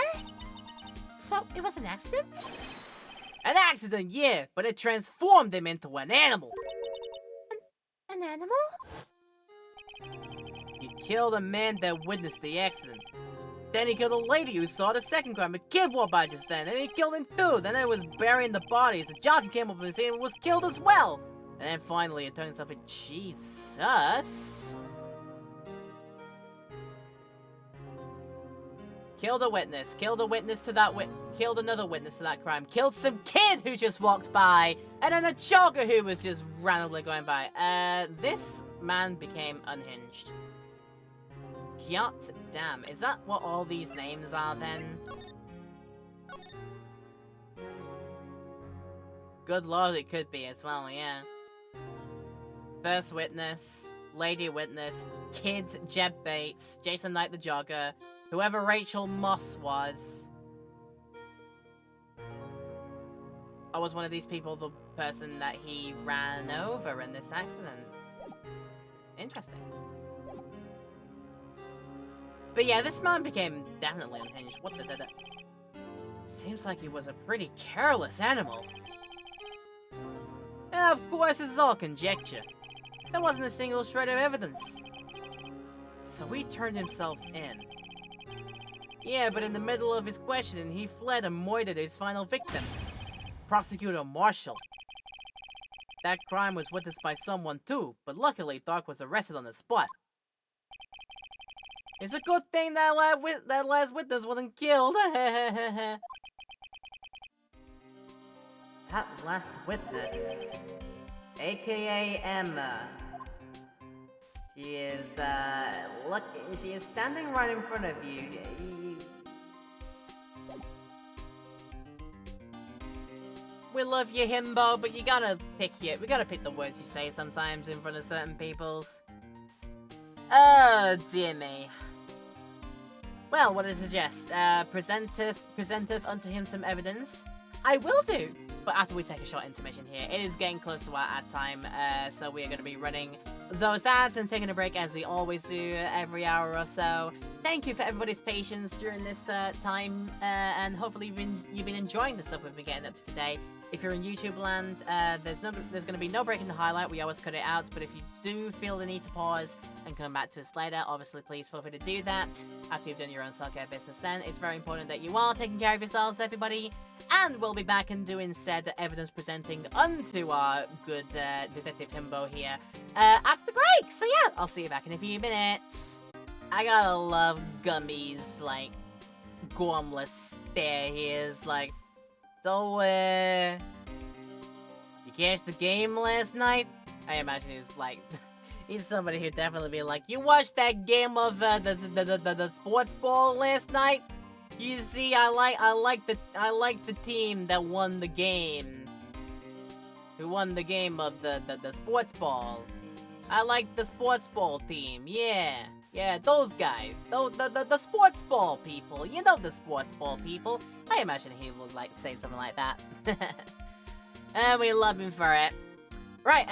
S2: So, it was an accident?
S3: An accident, yeah, but it transformed him into an animal.
S2: An animal?
S3: He killed a man that witnessed the accident. Then he killed a lady who saw the second crime. A kid walked by just then, and he killed him too. Then it was burying the bodies. A jockey came up on the scene and was killed as well. And then finally, it turned itself into Jesus. Killed a witness. Killed a witness to that killed another witness to that crime. Killed some kid who just walked by. And then a jogger who was just randomly going by. This man became unhinged. God damn, is that what all these names are then? Good lord, it could be as well, yeah. First witness, lady witness, kid Jeb Bates, Jason Knight the jogger, whoever Rachel Moss was. I was one of these people, the person that he ran over in this accident. Interesting. But yeah, this man became definitely unhinged. What the? Seems like he was a pretty careless animal. And of course, this is all conjecture. There wasn't a single shred of evidence. So he turned himself in. Yeah, but in the middle of his questioning, he fled and murdered his final victim. Prosecutor Marshall. That crime was witnessed by someone too, but luckily Doc was arrested on the spot. It's a good thing that last witness wasn't killed. That last witness, aka Emma. She is she is standing right in front of you. We love you, himbo, but you gotta pick the words you say sometimes in front of certain peoples. Oh, dear me. Well, what I suggest, presenteth unto him some evidence. I will do, but after we take a short intermission here. It is getting close to our ad time, so we are going to be running those ads and taking a break as we always do every hour or so. Thank you for everybody's patience during this time, and hopefully you've been enjoying the stuff we've been getting up to today. If you're in YouTube land, there's going to be no break in the highlight. We always cut it out, but if you do feel the need to pause and come back to us later, obviously please feel free to do that after you've done your own self-care business. Then it's very important that you are taking care of yourselves, everybody, and we'll be back and doing said evidence presenting unto our good Detective Himbo here after the break. So yeah, I'll see you back in a few minutes. I gotta love Gummy's like gormless stare. He is like, so you catch the game last night? I imagine he's like, he's somebody who'd definitely be like, you watched that game of the sports ball last night? You see, I like the team that won the game. Who won the game of the sports ball? I like the sports ball team. Yeah, those guys. The sports ball people. You know the sports ball people. I imagine he would like to say something like that. And we love him for it. Right,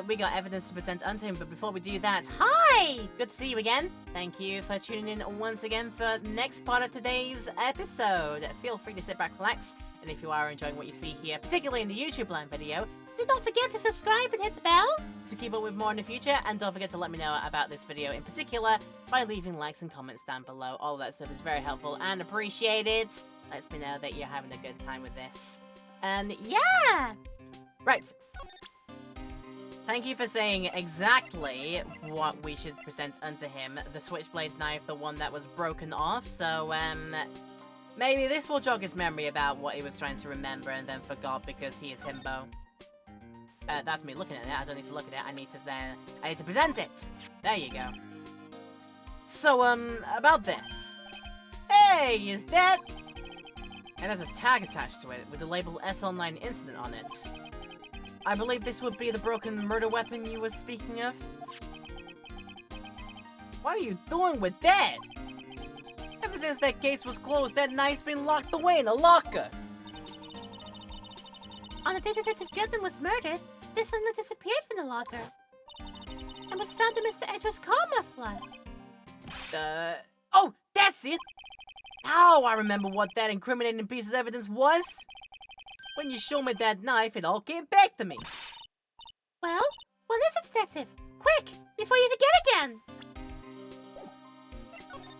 S3: we got evidence to present unto him, but before we do that, hi! Good to see you again. Thank you for tuning in once again for the next part of today's episode. Feel free to sit back, relax, and if you are enjoying what you see here, particularly in the YouTube Land video,
S2: do not forget to subscribe and hit the bell
S3: to keep up with more in the future, and don't forget to let me know about this video in particular by leaving likes and comments down below. All of that stuff is very helpful and appreciated. Lets me know that you're having a good time with this. And yeah! Right. Thank you for saying exactly what we should present unto him. The switchblade knife, the one that was broken off, so, maybe this will jog his memory about what he was trying to remember and then forgot because he is himbo. That's me looking at it. I don't need to look at it. I need to present it. There you go. So, about this.
S1: Hey, is that... And there's a tag attached to it with the label SL9 Incident on it. I believe this would be the broken murder weapon you were speaking of. What are you doing with that? Ever since that case was closed, that knife's been locked away in a locker.
S2: On the day Detective Goodman was murdered, this suddenly disappeared from the locker. And was found in Mr. Edgeworth's car muffler.
S1: Oh, that's it! Now I remember what that incriminating piece of evidence was. When you showed me that knife, it all came back to me.
S2: Well, what is it, Detective? Quick, before you forget again!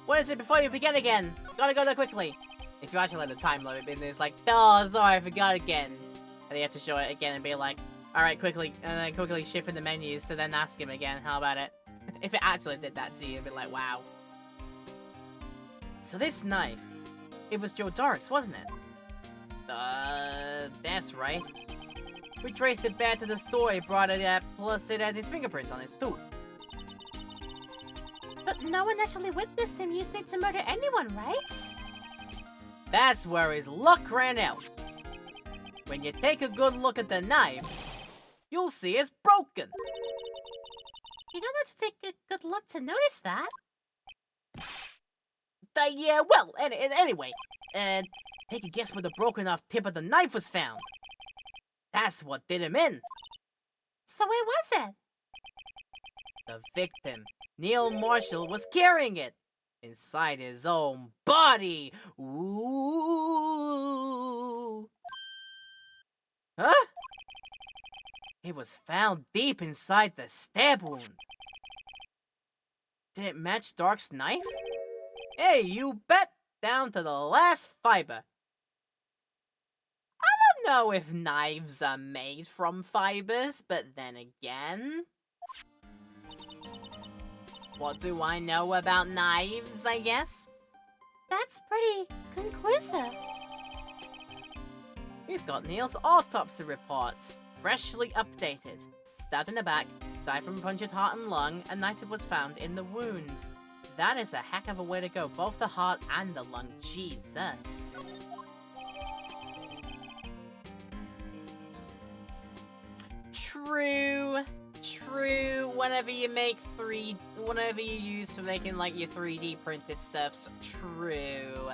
S1: What is it before you forget again? Gotta go there quickly. If you actually let the time limit in, it's like, oh, sorry, I forgot again. And you have to show it again and be like, alright, quickly, and then quickly shift in the menus to then ask him again, how about it? If it actually did that to you, it'd be like, wow. So this knife, it was Joe Dark's, wasn't it? That's right. We traced it back to the store he brought it at, plus it had his fingerprints on it too.
S2: But no one actually witnessed him using it to murder anyone, right?
S1: That's where his luck ran out. When you take a good look at the knife, you'll see it's broken.
S2: You don't have to take a good look to notice that.
S1: Yeah, well, anyway, take a guess where the broken off tip of the knife was found. That's what did him in.
S2: So where was it?
S1: The victim, Neil Marshall, was carrying it inside his own body. Ooh. Huh? It was found deep inside the stab wound. Did it match Dark's knife? Hey, you bet! Down to the last fiber. I don't know if knives are made from fibers, but then again... What do I know about knives, I guess?
S2: That's pretty conclusive.
S1: We've got Neil's autopsy report, freshly updated. Stabbed in the back, died from a punctured heart and lung, a knife was found in the wound. That is a heck of a way to go, both the heart and the lung, Jesus. True, whenever you use for making like your 3D printed stuff's true.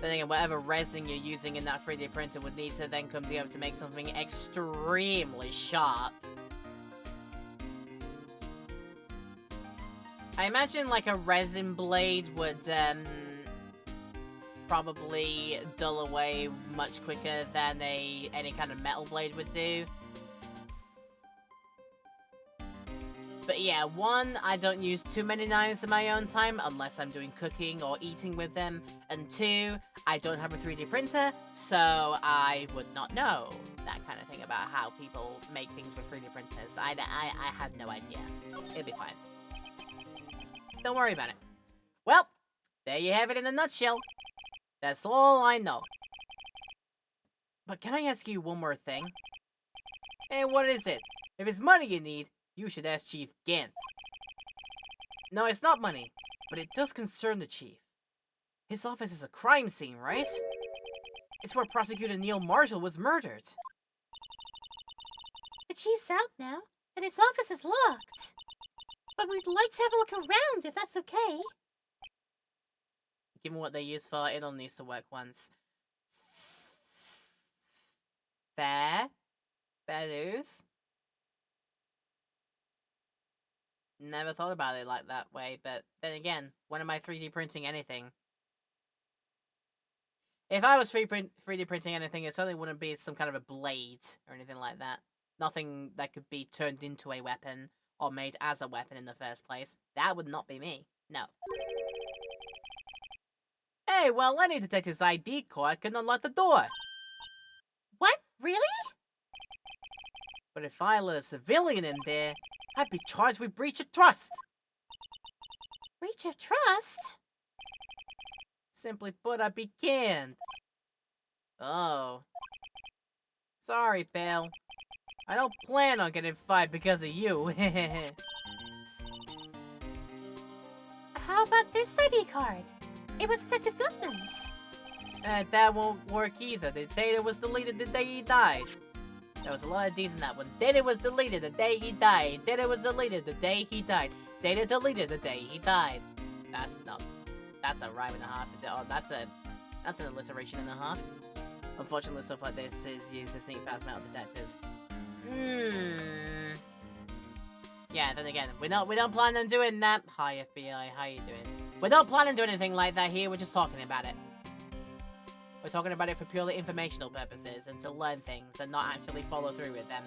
S1: Then again, whatever resin you're using in that 3D printer would need to then come together to make something extremely sharp. I imagine like a resin blade would probably dull away much quicker than any kind of metal blade would do. But yeah, one, I don't use too many knives in my own time unless I'm doing cooking or eating with them. And two, I don't have a 3D printer, so I would not know that kind of thing about how people make things with 3D printers. I had no idea. It'll be fine. Don't worry about it. Well, there you have it in a nutshell. That's all I know. But can I ask you one more thing? Hey, what is it? If it's money you need, you should ask Chief Gant. No, it's not money, but it does concern the Chief. His office is a crime scene, right? It's where Prosecutor Neil Marshall was murdered.
S2: The Chief's out now, and his office is locked. But we'd like to have a look around, if that's okay.
S1: Given what they use for, it'll need to work once. Fair dues. Never thought about it like that way, but then again, when am I 3D printing anything? If I was 3D printing anything, it certainly wouldn't be some kind of a blade or anything like that. Nothing that could be turned into a weapon or made as a weapon in the first place. That would not be me. No. Hey, well, any detective's ID card can unlock the door.
S2: What? Really?
S1: But if I let a civilian in there, I'd be charged with breach of trust.
S2: Breach of trust?
S1: Simply put, I'd be canned. Oh. Sorry, pal. I don't plan on getting fired because of you.
S2: how about this ID card? It was Detective Gutman's.
S3: That won't work either. The data was deleted the day he died. There was a lot of D's in that one. Data was deleted the day he died. Data was deleted the day he died. Data deleted the day he died. That's a rhyme and a half. Oh, that's an alliteration and a half. Unfortunately, stuff like this is used to sneak past metal detectors. Yeah, then again, we don't plan on doing that. Hi FBI, how you doing? We don't plan on doing anything like that here. We're just talking about it. We're talking about it for purely informational purposes and to learn things and not actually follow through with them.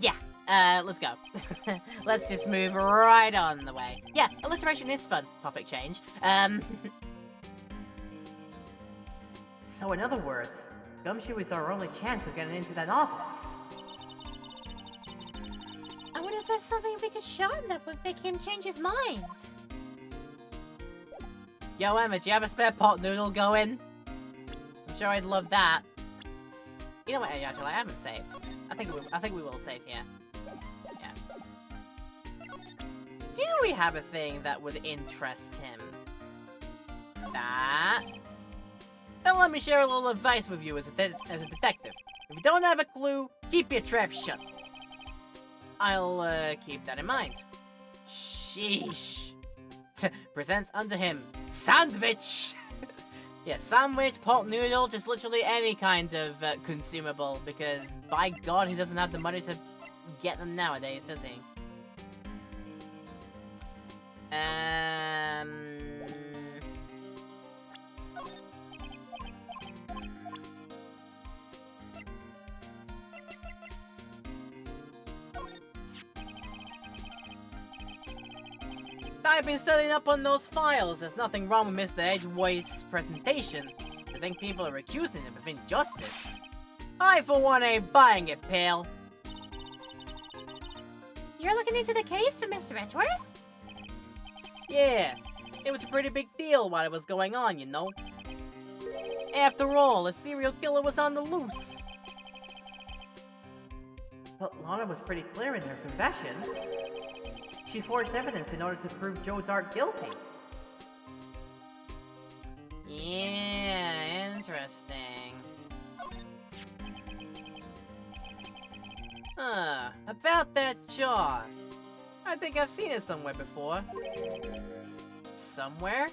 S3: Yeah, let's go. Let's just move right on the way. Yeah, alliteration is fun. Topic change. So in other words, Gumshoe is our only chance of getting into that office.
S2: I wonder if there's something we could show him that would make him change his mind.
S3: Yo, Emma, do you have a spare pot noodle going? I'm sure I'd love that. You know what, actually, I haven't saved. I think we will save here. Yeah. Do we have a thing that would interest him? That? Then let me share a little advice with you as a detective. If you don't have a clue, keep your trap shut. I'll keep that in mind. Sheesh. Presents unto him sandwich. Yeah, sandwich, pot noodle, just literally any kind of consumable, because by God, he doesn't have the money to get them nowadays, does he? I've been studying up on those files. There's nothing wrong with Mr. Edgeworth's presentation. I think people are accusing him of injustice. I, for one, ain't buying it, pal.
S2: You're looking into the case for Mr. Edgeworth?
S3: Yeah, it was a pretty big deal while it was going on, you know. After all, a serial killer was on the loose. But Lana was pretty clear in her confession. She forged evidence in order to prove Joe Dart guilty. Yeah, interesting. About that jaw. I think I've seen it somewhere before. Somewhere?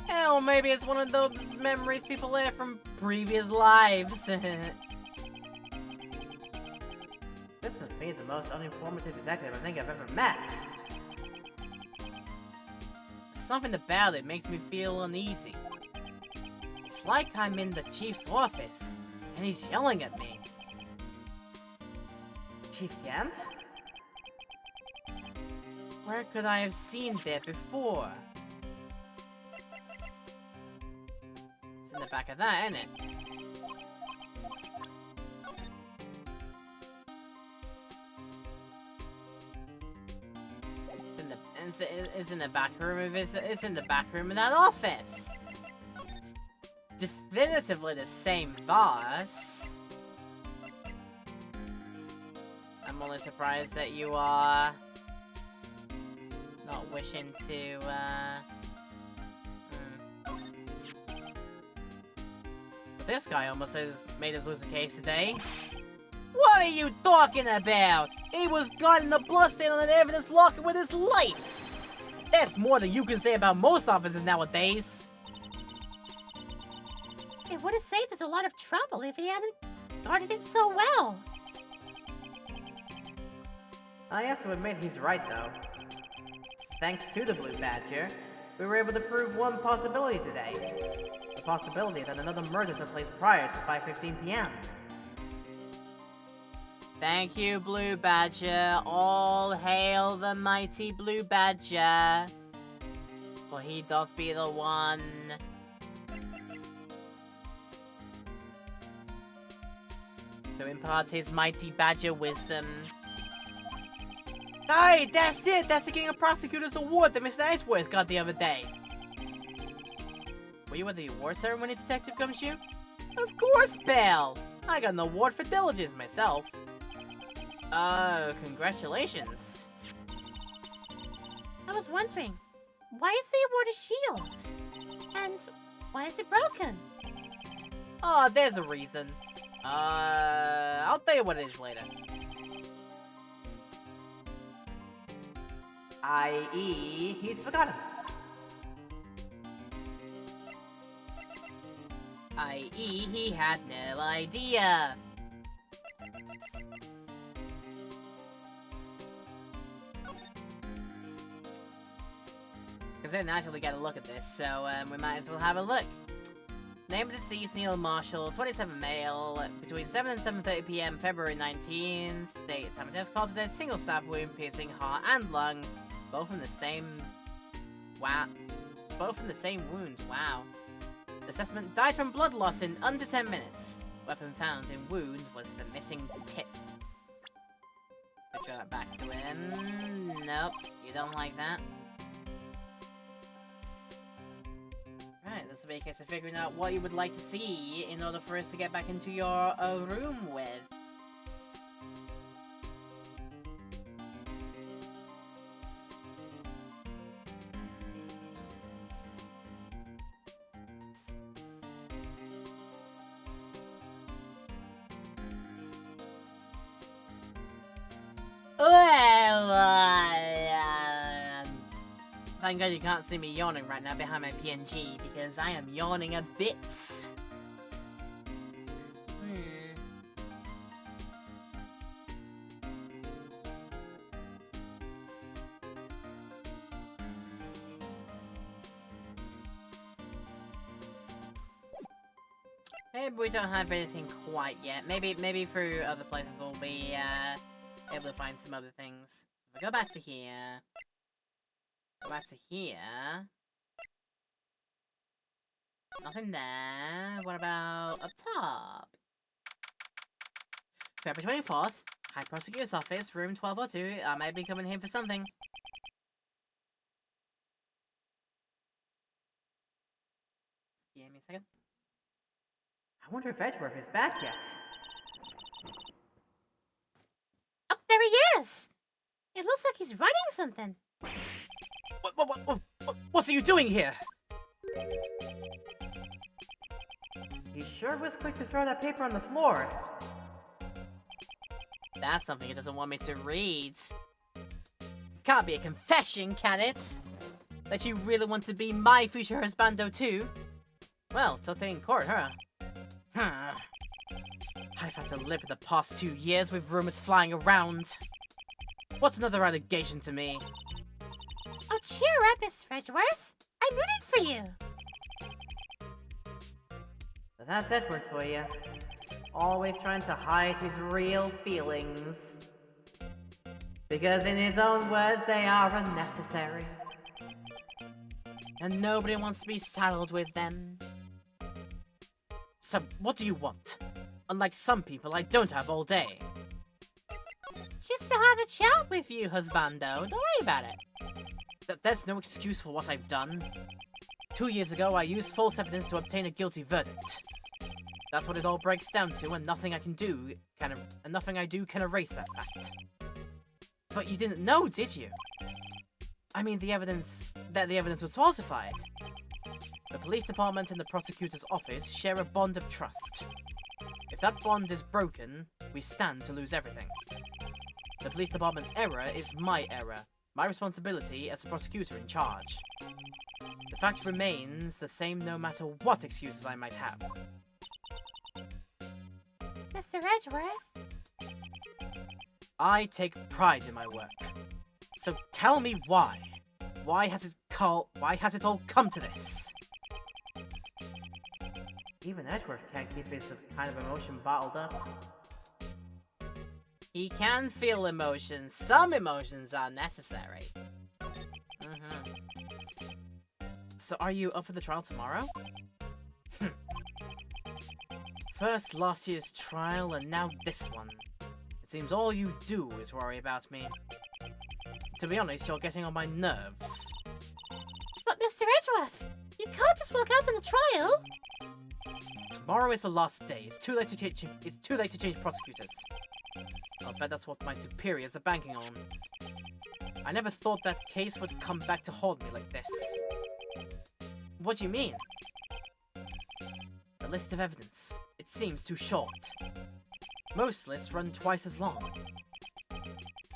S3: Hell, maybe it's one of those memories people have from previous lives. This must be the most uninformative detective I think I've ever met. Something about it makes me feel uneasy. It's like I'm in the chief's office, and he's yelling at me. Chief Gant? Where could I have seen that before? It's in the back of that, isn't it? It's in the back room. It's in the back room of that office. It's definitively the same vase. I'm only surprised that you are not wishing to. But this guy almost made us lose a case today. What are you talking about? He was guarding the bloodstain on an evidence locker with his life! That's more than you can say about most officers nowadays.
S2: It would have saved us a lot of trouble if he hadn't guarded it so well.
S3: I have to admit he's right, though. Thanks to the Blue Badger, we were able to prove one possibility today. The possibility that another murder took place prior to 5:15 p.m. Thank you, Blue Badger. All hail the mighty Blue Badger. For he doth be the one. To impart his mighty badger wisdom. Hey, that's it! That's the King of Prosecutors Award that Mr. Edgeworth got the other day. Were you at the award ceremony, Detective Gumshoe? Of course, pal! I got an award for diligence myself. Oh, congratulations.
S2: I was wondering, why is the award a shield? And why is it broken?
S3: Oh, there's a reason. I'll tell you what it is later. I.e., he's forgotten. I.e., he had no idea. Because I didn't actually get a look at this, so we might as well have a look. Name of deceased, Neil Marshall, 27 male, between 7 and 7:30 p.m., February 19th. Date, time of death, cause of death, single stab wound, piercing heart and lung, both from the same... Wow. Both from the same wound, wow. Assessment, died from blood loss in under 10 minutes. Weapon found in wound was the missing tip. Could show that back to him. Nope, you don't like that. Right, this will be a case of figuring out what you would like to see in order for us to get back into your room with. Thank God you can't see me yawning right now behind my PNG, because I am yawning a bit. Maybe we don't have anything quite yet. Maybe through other places we'll be able to find some other things. If we go back to here. Go back to here. Nothing there. What about up top? February 24th, High Prosecutor's Office, room 1202. I might be coming here for something. Give me a second. I wonder if Edgeworth is back yet.
S2: Oh, there he is! It looks like he's writing something.
S3: What are you doing here? He sure was quick to throw that paper on the floor. That's something he doesn't want me to read. Can't be a confession, can it? That you really want to be my future husbando too? Well, till in court, huh? I've had to live for the past 2 years with rumors flying around. What's another allegation to me?
S2: Oh, cheer up, Miss Edgeworth. I'm rooting for you.
S3: But that's Edgeworth for you. Always trying to hide his real feelings. Because in his own words, they are unnecessary. And nobody wants to be saddled with them. So, what do you want? Unlike some people, I don't have all day.
S2: Just to have a chat
S3: With you, husbando. Don't worry about it. There's no excuse for what I've done. 2 years ago, I used false evidence to obtain a guilty verdict. That's what it all breaks down to, and nothing I do can erase that fact. But you didn't know, did you? I mean, the evidence was falsified. The police department and the prosecutor's office share a bond of trust. If that bond is broken, we stand to lose everything. The police department's error is my error. My responsibility as a prosecutor in charge. The fact remains the same no matter what excuses I might have.
S2: Mr. Edgeworth?
S3: I take pride in my work. So tell me why. Why has it all come to this? Even Edgeworth can't keep his kind of emotion bottled up. He can feel emotions. Some emotions are necessary. So are you up for the trial tomorrow? First last year's trial and now this one. It seems all you do is worry about me. To be honest, you're getting on my nerves.
S2: But Mr. Edgeworth, you can't just walk out on the trial.
S3: Tomorrow is the last day. It's too late to change prosecutors. I'll bet that's what my superiors are banking on. I never thought that case would come back to haunt me like this. What do you mean? The list of evidence. It seems too short. Most lists run twice as long.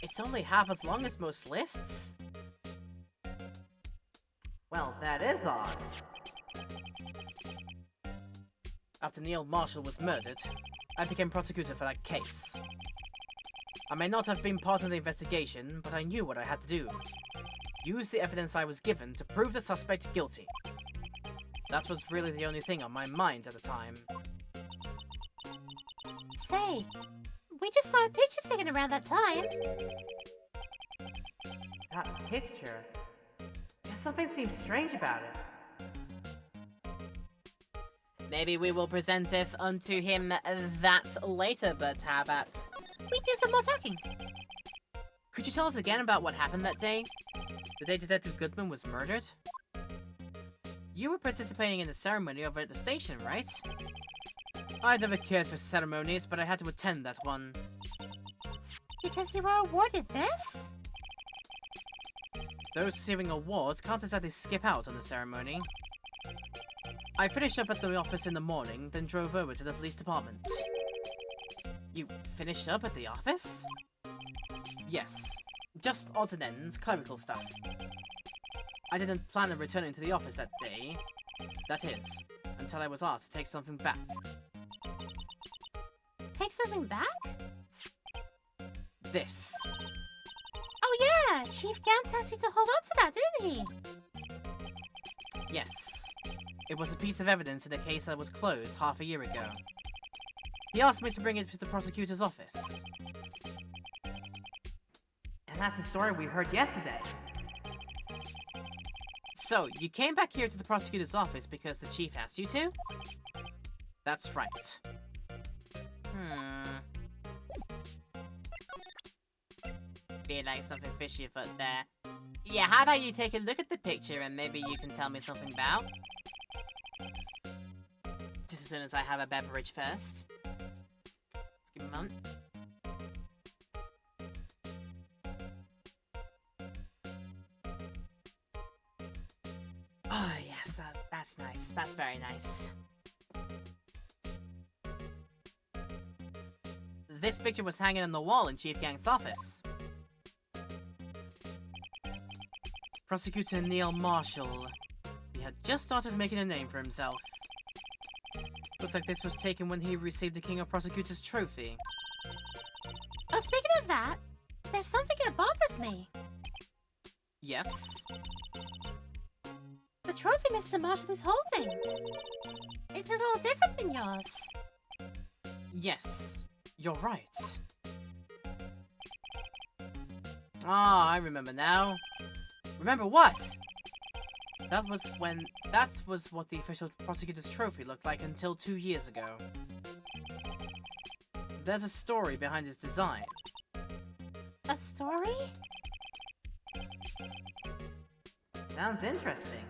S3: It's only half as long as most lists? Well, that is odd. After Neil Marshall was murdered, I became prosecutor for that case. I may not have been part of the investigation, but I knew what I had to do. Use the evidence I was given to prove the suspect guilty. That was really the only thing on my mind at the time.
S2: Say, we just saw a picture taken around that time.
S3: That picture? Something seems strange about it. Maybe we will present it unto him that later, but how about...
S2: We do some more talking.
S3: Could you tell us again about what happened that day? The day Detective Goodman was murdered? You were participating in the ceremony over at the station, right? I'd never cared for ceremonies, but I had to attend that one.
S2: Because you were awarded this?
S3: Those receiving awards can't exactly skip out on the ceremony. I finished up at the office in the morning, then drove over to the police department. You finished up at the office? Yes. Just odds and ends, clerical stuff. I didn't plan on returning to the office that day. That is, until I was asked to take something back.
S2: Take something back?
S3: This.
S2: Oh yeah! Chief Gantz asked you to hold on to that, didn't he?
S3: Yes. It was a piece of evidence in a case that was closed half a year ago. He asked me to bring it to the prosecutor's office. And that's the story we heard yesterday. So, you came back here to the prosecutor's office because the chief asked you to? That's right. Feel like something fishy afoot there. Yeah, how about you take a look at the picture and maybe you can tell me something about? Just as soon as I have a beverage first. Let's give me a moment. Oh, yes, that's nice. That's very nice. This picture was hanging on the wall in Chief Gang's office. Prosecutor Neil Marshall. He had just started making a name for himself. Looks like this was taken when he received the King of Prosecutors trophy.
S2: Oh, speaking of that, there's something that bothers me.
S3: Yes?
S2: The trophy Mr. Marshall is holding. It's a little different than yours.
S3: Yes, you're right. Ah, I remember now. Remember what? That was what the official prosecutor's trophy looked like until 2 years ago. There's a story behind its design.
S2: A story?
S3: Sounds interesting.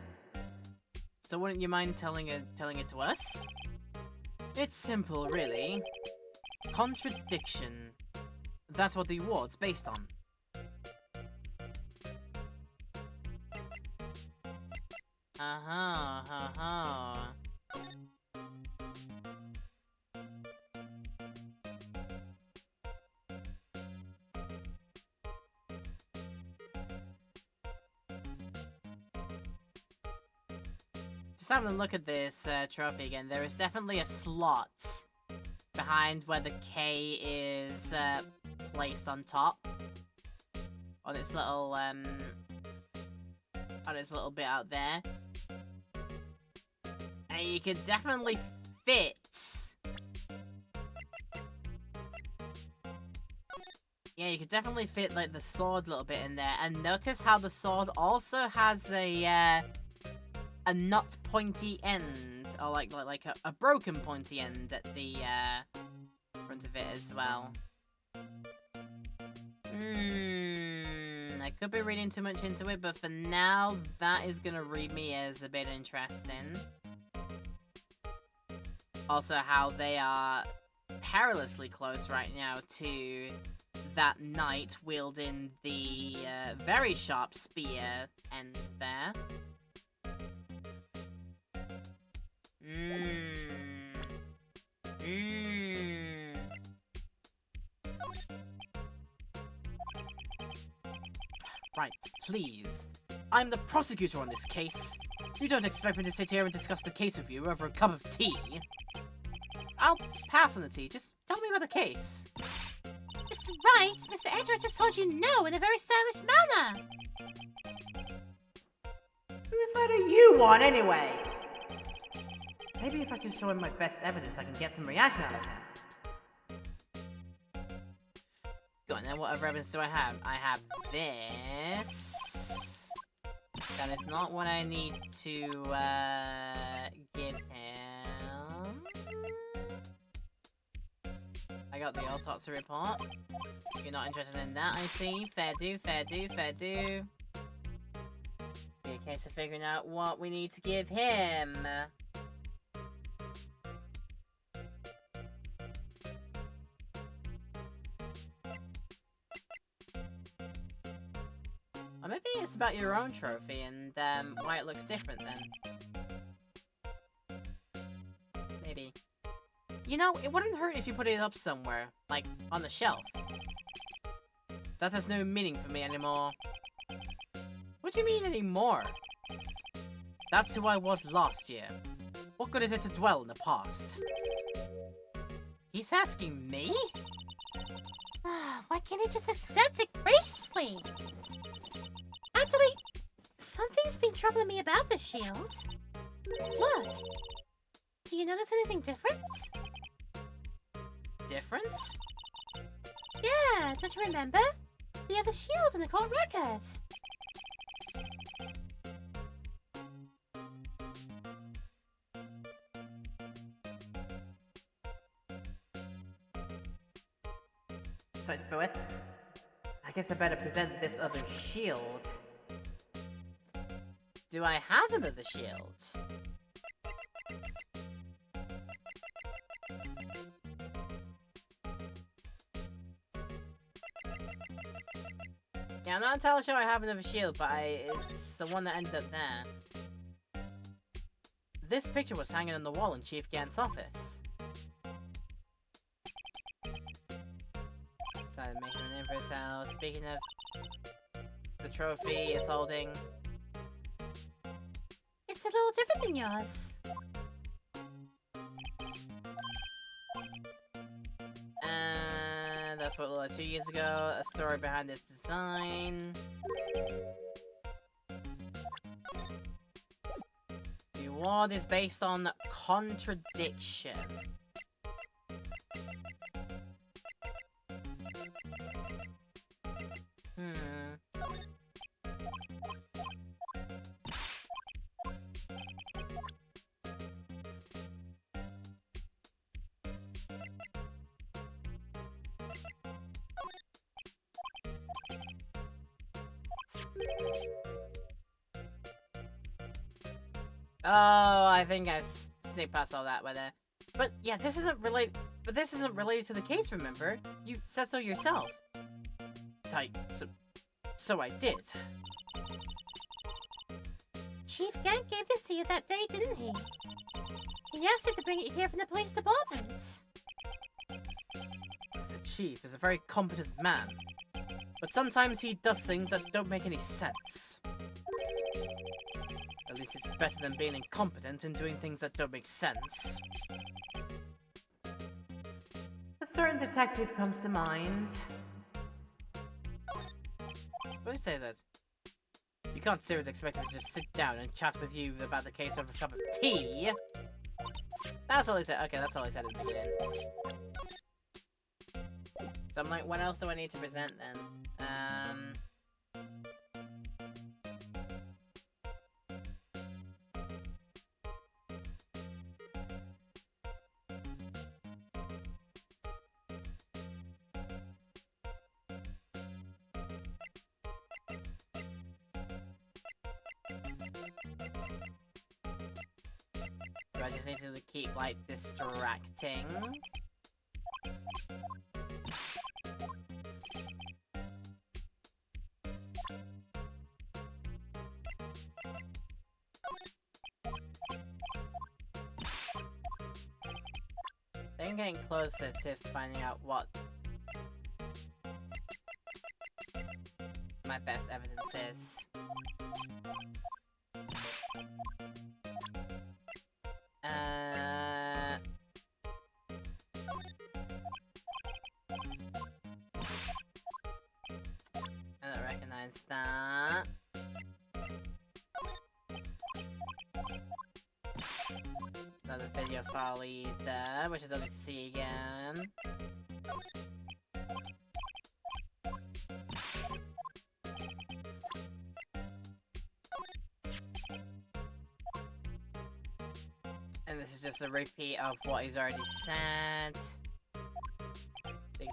S3: So wouldn't you mind telling it to us? It's simple, really. Contradiction. That's what the award's based on. Just having a look at this trophy again, there is definitely a slot behind where the K is placed on top. On its little bit out there. And you could definitely fit. Yeah, you could definitely fit like the sword a little bit in there. And notice how the sword also has a not pointy end, or like a broken pointy end at the front of it as well. I could be reading too much into it, but for now, that is gonna read me as a bit interesting. Also, how they are
S1: perilously close right now to that knight wielding the very sharp spear end there. Right, please. I'm the prosecutor on this case. You don't expect me to sit here and discuss the case with you over a cup of tea. I'll pass on the tea. Just tell me about the case.
S2: Mr. Wright, Mr. Edward just told you no in a very stylish manner.
S1: Whose side are you on, anyway? Maybe if I just show him my best evidence, I can get some reaction out of him. Go on then, what other evidence do I have? I have this. That is not what I need to, give him. I got the autopsy report. You're not interested in that, I see. Fair do, fair do, fair do. Be a case of figuring out what we need to give him. Or maybe it's about your own trophy and why it looks different then. Maybe. You know, it wouldn't hurt if you put it up somewhere, like on the shelf. That has no meaning for me anymore. What do you mean anymore? That's who I was last year. What good is it to dwell in the past? He's asking me?
S2: Why can't he just accept it graciously? Actually, something's been troubling me about this shield. Look. Do you notice anything different?
S1: Different?
S2: Yeah, don't you remember? The other shield in the court record.
S1: So to with? I guess I better present this other shield. Do I have another shield? Yeah, I'm not entirely sure I have another shield, but it's the one that ended up there. This picture was hanging on the wall in Chief Gant's office. Decided to make him an inverse out. Speaking of the trophy is holding.
S2: It's a little different than yours.
S1: And that's what it looked like 2 years ago. A story behind this design. The award is based on contradiction. Oh, I think I sneaked past all that, but yeah, this isn't related. But this isn't related to the case. Remember, you said so yourself. So I did.
S2: Chief Gant gave this to you that day, didn't he? He asked you to bring it here from the police department.
S1: The chief is a very competent man, but sometimes he does things that don't make any sense. At least it's better than being incompetent and doing things that don't make sense. A certain detective comes to mind. What do you say this? You can't seriously expect me to just sit down and chat with you about the case over a cup of tea. That's all he said. Okay, that's all he said at the beginning. So I'm like, what else do I need to present then? Do I just need to keep, like, distracting?
S3: I'm getting closer to finding out what my best evidence is. I don't recognize that. Another video file either, which I don't need to see again. And this is just a repeat of what he's already said. So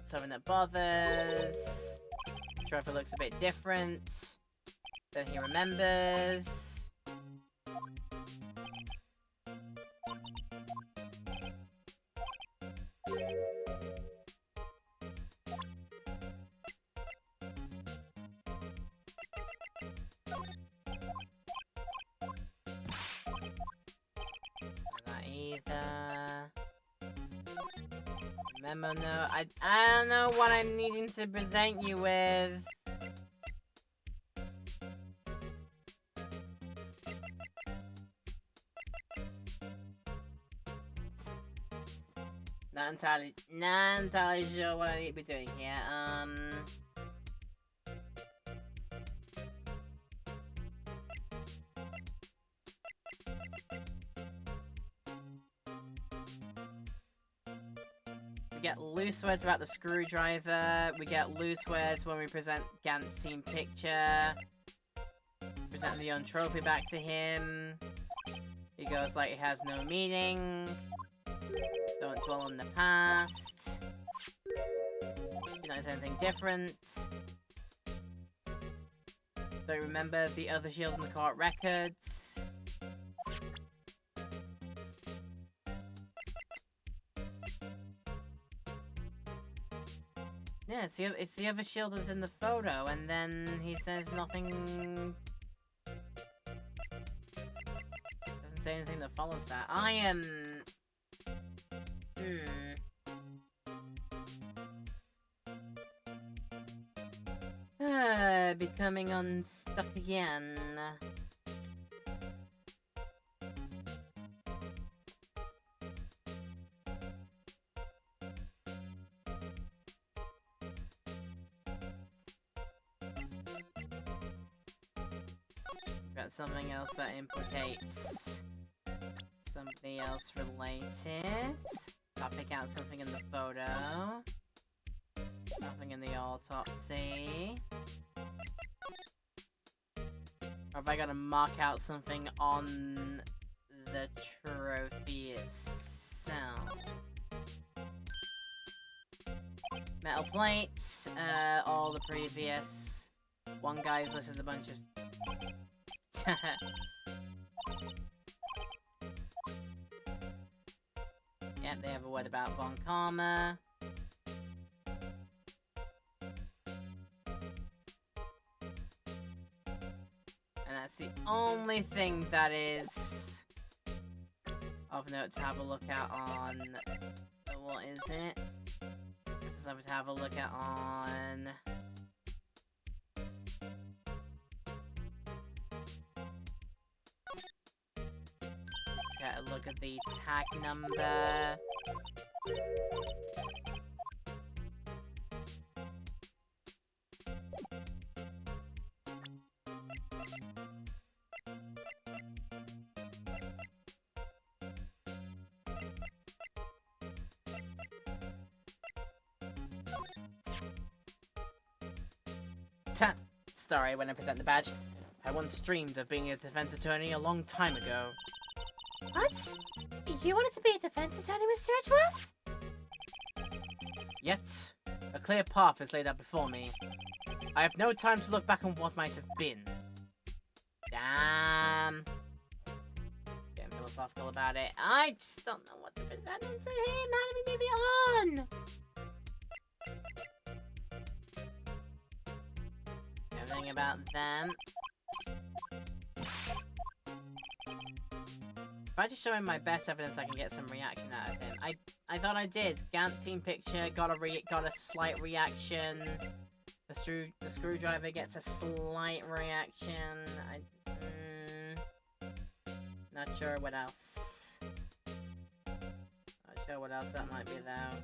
S3: something that bothers. Trevor looks a bit different. Then he remembers. Not either. Memo note. I don't know what I'm needing to present you with. Not entirely sure what I need to be doing here. We get loose words about the screwdriver. We get loose words when we present Gant's team picture. Present the young trophy back to him. He goes like it has no meaning. Don't dwell on the past. You notice anything different. Don't remember the other shield in the court records. Yeah, it's the other shield that's in the photo, and then he says nothing. Doesn't say anything that follows that. I am. Becoming unstuck again. Got something else that implicates something else related. I'll pick out something in the photo. Nothing in the autopsy. Or have I got to mark out something on the trophy itself? Metal plates, all the previous. One guy's listed a bunch of... Yep, they have a word about Von Karma. And that's the only thing that is of note to have a look at on... What is it? This is something to have a look at on... Let's get a look at the tag number. Sorry, when I present the badge. I once dreamed of being a defense attorney a long time ago.
S2: What? You wanted to be a defense attorney, Mr. Edgeworth?
S3: Yet, a clear path is laid out before me. I have no time to look back on what might have been. Damn. Getting philosophical about it. I just don't know what to present him to him. How do we move it on? Everything about them. If I just show him my best evidence, I can get some reaction out of him.
S1: I thought I did. Gant team picture got a slight reaction. The screwdriver gets a slight reaction. Not sure what else. Not sure what else that might be though.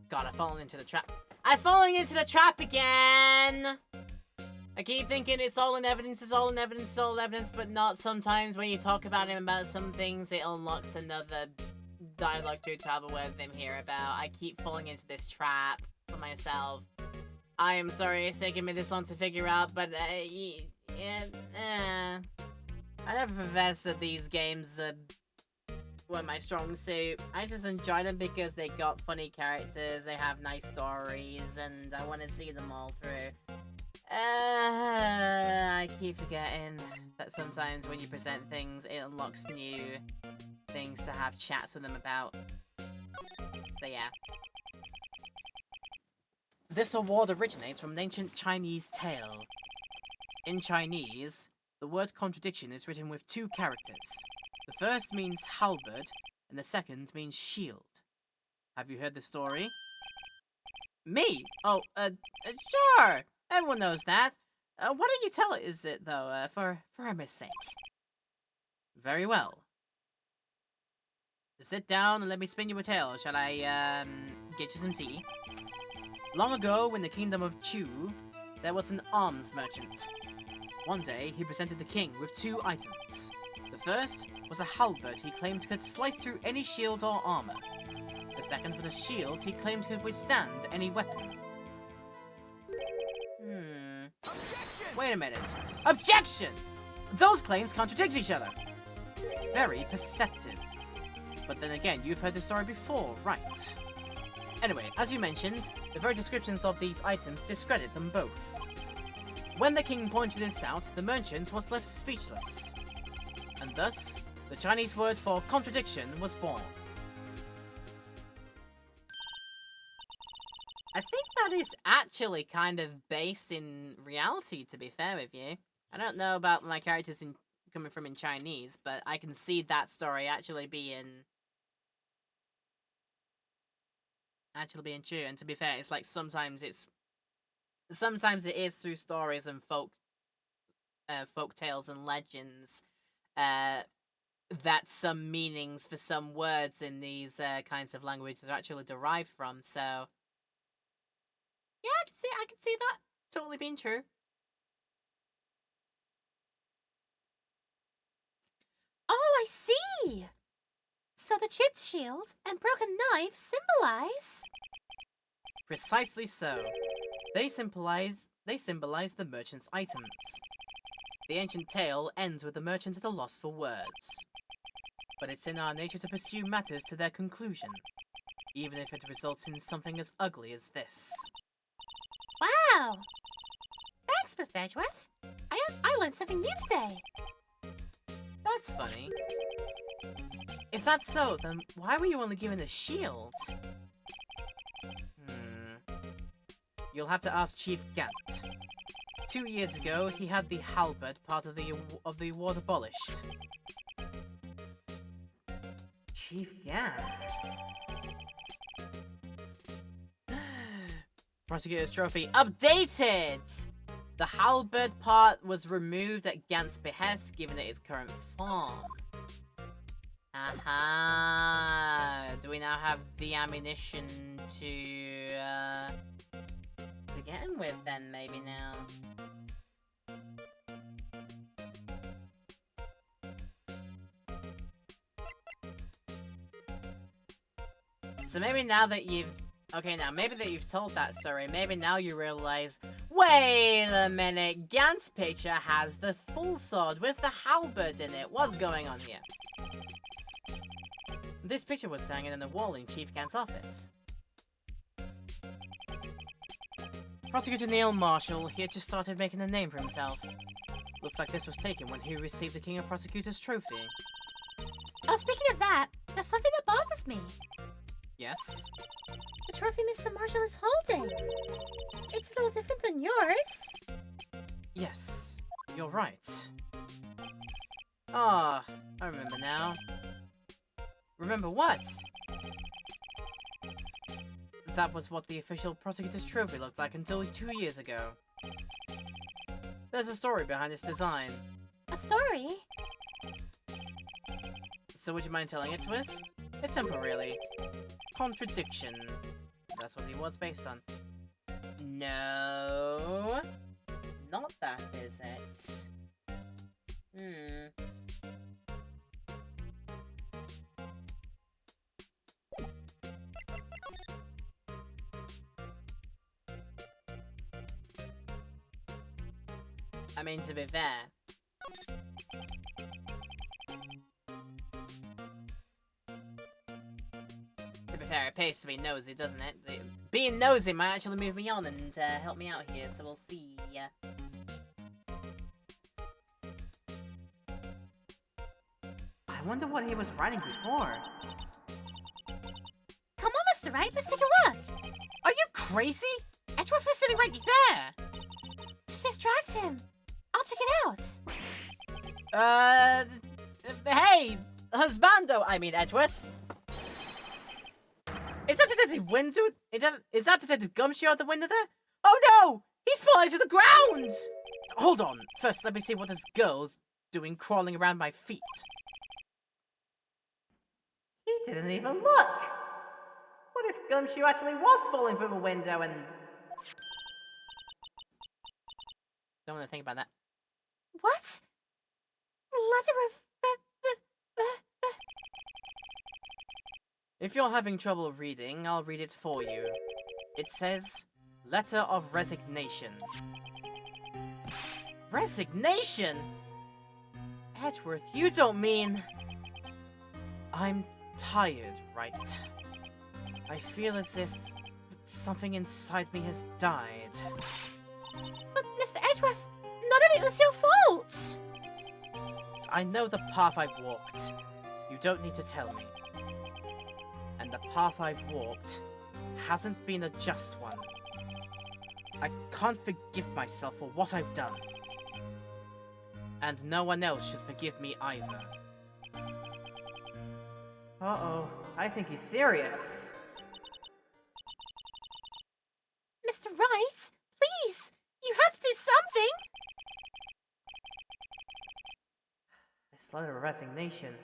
S1: God, I've fallen into the trap. I've fallen into the trap again! I keep thinking it's all in evidence, it's all in evidence, it's all in evidence, but not sometimes when you talk about him about some things, it unlocks another dialogue to travel with him here about. I keep falling into this trap for myself. I am sorry it's taken me this long to figure out, but I never professed that these games were my strong suit. I just enjoy them because they got funny characters, they have nice stories, and I want to see them all through. I keep forgetting that sometimes when you present things, it unlocks new things to have chats with them about. So yeah. This award originates from an ancient Chinese tale. In Chinese, the word contradiction is written with two characters. The first means halberd, and the second means shield. Have you heard the story? Me? Oh, sure! Everyone knows that. Why don't you tell it, is it, though, for our mistake? Very well. Sit down and let me spin you a tale. Shall I, get you some tea? Long ago, in the kingdom of Chu, there was an arms merchant. One day, he presented the king with two items. The first was a halberd he claimed could slice through any shield or armor. The second was a shield he claimed could withstand any weapon. Wait a minute. Objection! Those claims contradict each other. Very perceptive. But then again, you've heard this story before, right? Anyway, as you mentioned, the very descriptions of these items discredit them both. When the king pointed this out, the merchant was left speechless. And thus, the Chinese word for contradiction was born. I think that is actually kind of based in reality, to be fair with you. I don't know about my characters coming from in Chinese, but I can see that story actually being true. And to be fair, it's like sometimes it is through stories and folk tales and legends that some meanings for some words in these kinds of languages are actually derived from. So yeah, I can see that totally being true.
S2: Oh, I see! So the chipped shield and broken knife symbolize?
S1: Precisely so. They symbolize the merchant's items. The ancient tale ends with the merchant at a loss for words. But it's in our nature to pursue matters to their conclusion, even if it results in something as ugly as this.
S2: Wow! Thanks, Mr. Edgeworth. I learned something new today.
S1: That's funny. If that's so, then why were you only given a shield? You'll have to ask Chief Gant. 2 years ago, he had the halberd part of the award abolished. Chief Gant? Prosecutor's trophy updated! The halberd part was removed at Gant's behest, given it its current form. Aha! Do we now have the ammunition to get him with then, maybe now? So maybe now that you've... Okay, now, maybe that you've told that story, maybe now you realize Wait a minute, Gant's picture has the full sword with the halberd in it. What's going on here? This picture was hanging on the wall in Chief Gant's office. Prosecutor Neil Marshall, he had just started making a name for himself. Looks like this was taken when he received the King of Prosecutors trophy.
S2: Oh, speaking of that, there's something that bothers me.
S1: Yes?
S2: The trophy Mr. Marshall is holding. It's a little different than yours.
S1: Yes, you're right. Ah, I remember now. Remember what? That was what the official prosecutor's trophy looked like until 2 years ago. There's a story behind its design.
S2: A story?
S1: So would you mind telling it to us? It's simple, really. Contradiction. That's what the award's based on. No. Not that, is it? I mean, to be fair. To be fair, it pays to be nosy, doesn't it? Being nosy might actually move me on and help me out here, so we'll see. I wonder what he was writing before.
S2: Come on, Mr. Wright, let's take a look.
S1: Are you crazy?
S2: Edgeworth was sitting right there. Just distract him. I'll check it out.
S1: Hey, husbando, I mean Edgeworth. Is that Detective Window? Is that Detective Gumshoe out the window there? Oh no! He's falling to the ground! Hold on. First, let me see what this girl's doing crawling around my feet. He didn't even look! What if Gumshoe actually was falling from a window and... Don't want to think about that.
S2: What? Letter of...
S1: If you're having trouble reading, I'll read it for you. It says, Letter of Resignation. Resignation? Edgeworth, you don't mean... I'm tired, Wright. I feel as if something inside me has died.
S2: But, Mr. Edgeworth, none of it was your fault!
S1: I know the path I've walked. You don't need to tell me. And the path I've walked hasn't been a just one. I can't forgive myself for what I've done. And no one else should forgive me either. Uh-oh, I think he's serious.
S2: Mr. Wright, please! You have to do something!
S1: This letter of resignation.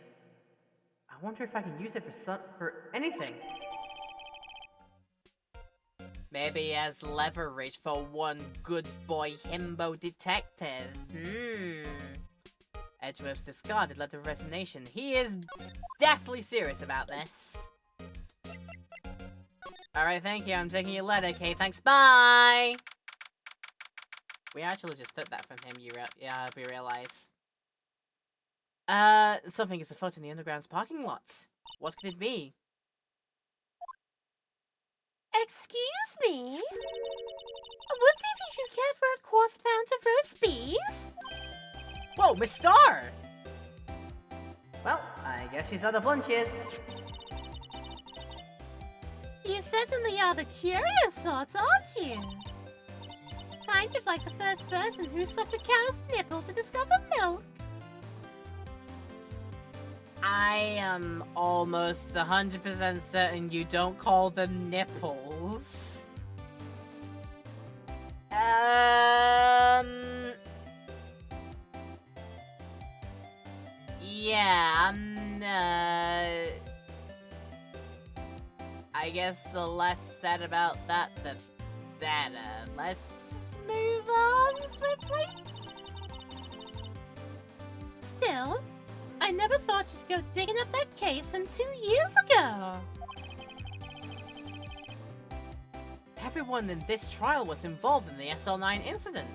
S1: I wonder if I can use it for anything. Maybe as leverage for one good boy himbo detective. Edgeworth's discarded letter of resignation. He is deathly serious about this. Alright, thank you. I'm taking your letter, okay? Thanks, bye! We actually just took that from him, we realize. Something is afoot in the Underground's parking lot. What could it be?
S2: Excuse me? Would if you care for a quarter pound of roast beef?
S1: Whoa, Miss Star! Well, I guess she's out of lunches.
S2: You certainly are the curious sort, aren't you? Kind of like the first person who sucked a cow's nipple to discover milk.
S1: I am almost 100% certain you don't call them nipples. Yeah, I guess the less said about that, the better. Let's move on swiftly.
S2: Still, I never thought you'd go digging up that case from 2 years ago.
S3: Everyone in this trial was involved in the SL9 incident.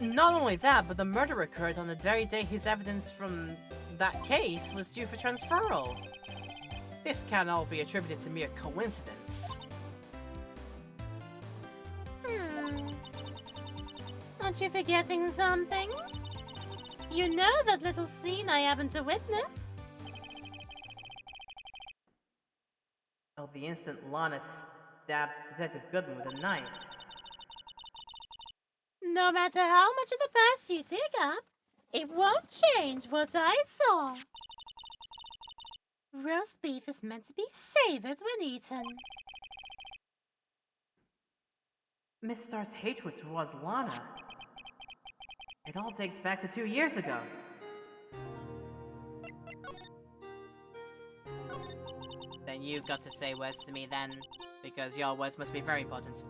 S3: Not only that, but the murder occurred on the very day his evidence from that case was due for transferal. This can't all be attributed to mere coincidence.
S2: Aren't you forgetting something? You know that little scene I happened to witness?
S3: Oh, the instant Lana stabbed Detective Goodman with a knife.
S2: No matter how much of the past you dig up, it won't change what I saw. Roast beef is meant to be savored when eaten.
S3: Miss Star's hatred towards Lana. It all dates back to 2 years ago. Then you've got to say words to me then, because your words must be very important.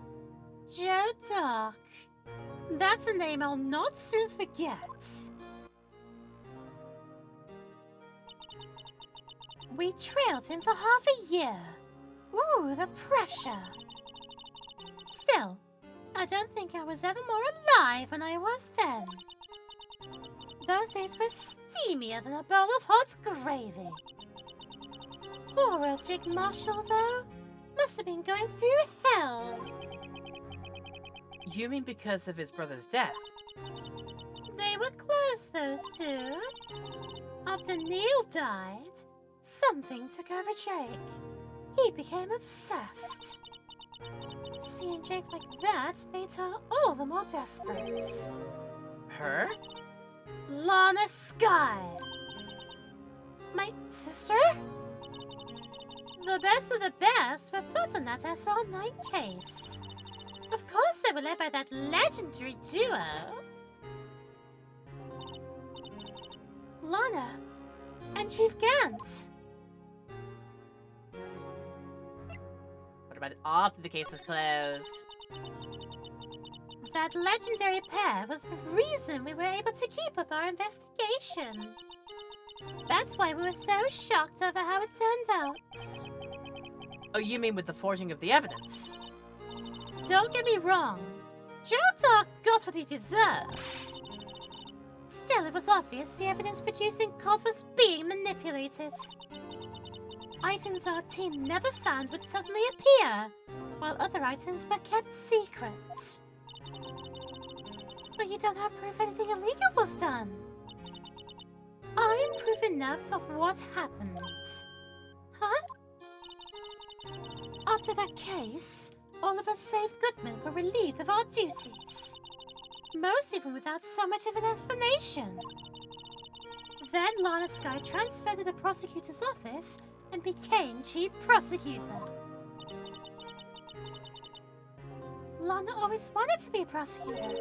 S2: Joe Dark. That's a name I'll not soon forget. We trailed him for half a year. Ooh, the pressure. Still, I don't think I was ever more alive than I was then. Those days were steamier than a bowl of hot gravy. Poor old Jake Marshall, though, must have been going through hell.
S3: You mean because of his brother's death?
S2: They were close, those two. After Neil died, something took over Jake. He became obsessed. Seeing Jake like that made her all the more desperate.
S3: Her?
S2: Lana Skye. My sister? The best of the best were put on that SR9 case. Of course they were led by that legendary duo. Lana and Chief Gant.
S3: What about after the case was closed?
S2: That legendary pair was the reason we were able to keep up our investigation. That's why we were so shocked over how it turned out.
S3: Oh, you mean with the forging of the evidence?
S2: Don't get me wrong. Joe Dark got what he deserved. Still, it was obvious the evidence produced in court was being manipulated. Items our team never found would suddenly appear, while other items were kept secret. But you don't have proof anything illegal was done. I'm proof enough of what happened. Huh? After that case, all of us save Goodman were relieved of our duties. Most even without so much of an explanation. Then Lana Skye transferred to the prosecutor's office and became chief prosecutor. Lana always wanted to be a prosecutor.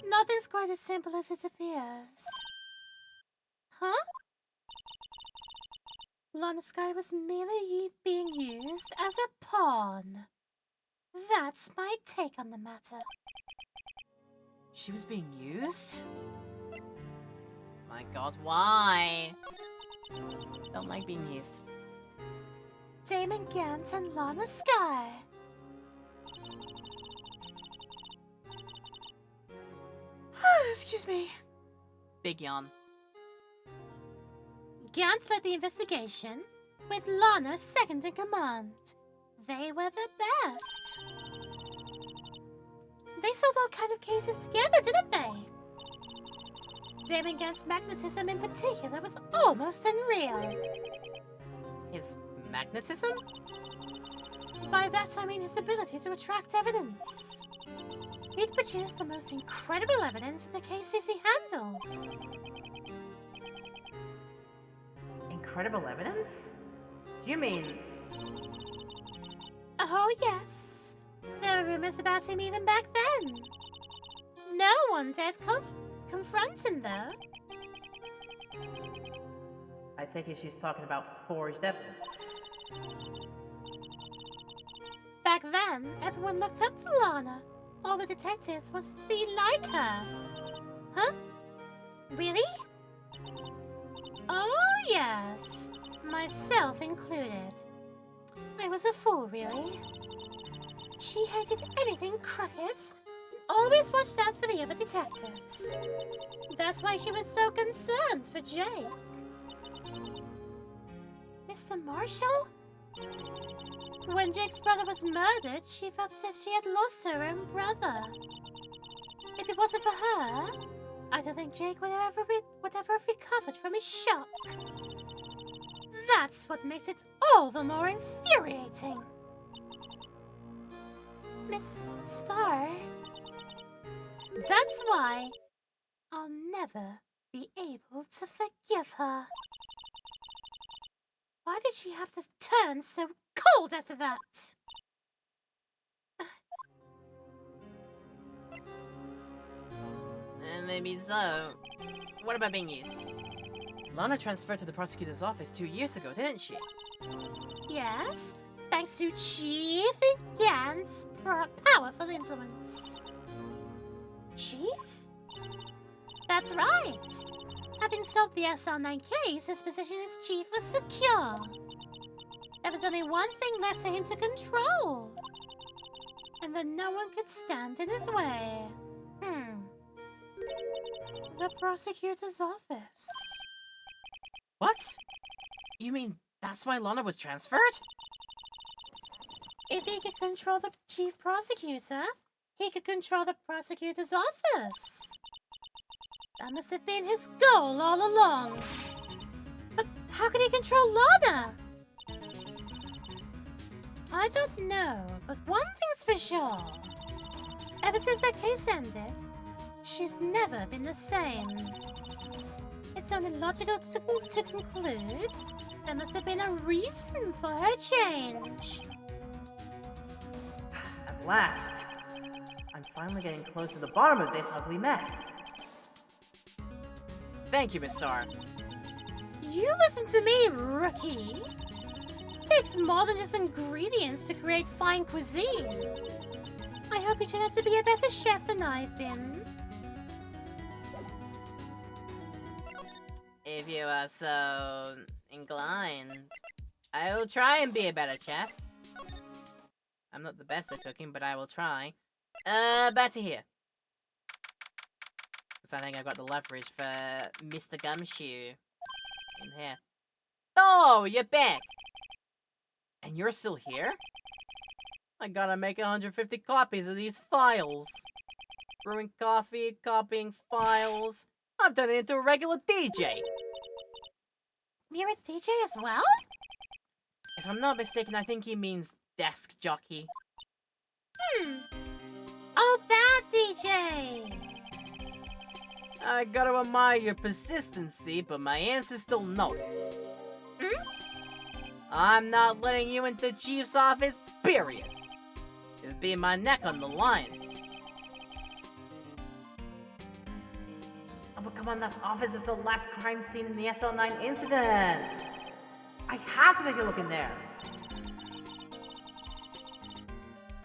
S2: Nothing's quite as simple as it appears. Huh? Lana Skye was merely being used as a pawn. That's my take on the matter.
S3: She was being used? My god, why? Don't like being used.
S2: Damon Gant and Lana Skye. Excuse me.
S3: Big yawn.
S2: Gant led the investigation, with Lana second in command. They were the best. They solved all kind of cases together, didn't they? Damon Gant's magnetism in particular was almost unreal.
S3: His magnetism?
S2: By that I mean his ability to attract evidence. He'd produced the most incredible evidence in the cases he handled.
S3: Incredible evidence? You mean...
S2: Oh yes, there were rumors about him even back then. No one dared confront him though.
S3: I take it she's talking about forged evidence.
S2: Back then, everyone looked up to Lana. All the detectives wanted to be like her. Huh? Really? Oh yes, myself included. I was a fool, really. She hated anything crooked and always watched out for the other detectives. That's why she was so concerned for Jake. Mr. Marshall? When Jake's brother was murdered, she felt as if she had lost her own brother. If it wasn't for her, I don't think Jake would ever have recovered from his shock. That's what makes it all the more infuriating. Miss Star. That's why I'll never be able to forgive her. Why did she have to turn so cold after that?
S1: Maybe so. What about being used? Lana transferred to the prosecutor's office 2 years ago, didn't she?
S2: Yes, thanks to Chief Gant's powerful influence. Chief? That's right. Having solved the SR9 case, his position as chief was secure. There was only one thing left for him to control. And then no one could stand in his way. The prosecutor's office.
S1: What? You mean that's why Lana was transferred?
S2: If he could control the chief prosecutor, he could control the prosecutor's office. That must have been his goal all along. But how could he control Lana? I don't know, but one thing's for sure. Ever since that case ended, she's never been the same. It's only logical to conclude there must have been a reason for her change.
S3: At last! I'm finally getting close to the bottom of this ugly mess.
S1: Thank you, Miss Star.
S2: You listen to me, rookie. It takes more than just ingredients to create fine cuisine. I hope you turn out to be a better chef than I've been.
S1: If you are so inclined, I will try and be a better chef. I'm not the best at cooking, but I will try. Back to here. Because I think I've got the leverage for Mr. Gumshoe in here. Oh, you're back! And you're still here? I gotta make 150 copies of these files. Brewing coffee, copying files. I've turned it into a regular DJ.
S2: You're a DJ as well?
S1: If I'm not mistaken, I think he means desk jockey.
S2: Oh, that DJ!
S1: I gotta admire your persistency, but my answer's still no. I'm not letting you into the chief's office, period. It'd be my neck on the line.
S3: Oh, but come on, that office is the last crime scene in the SL9 incident! I have to take a look in there!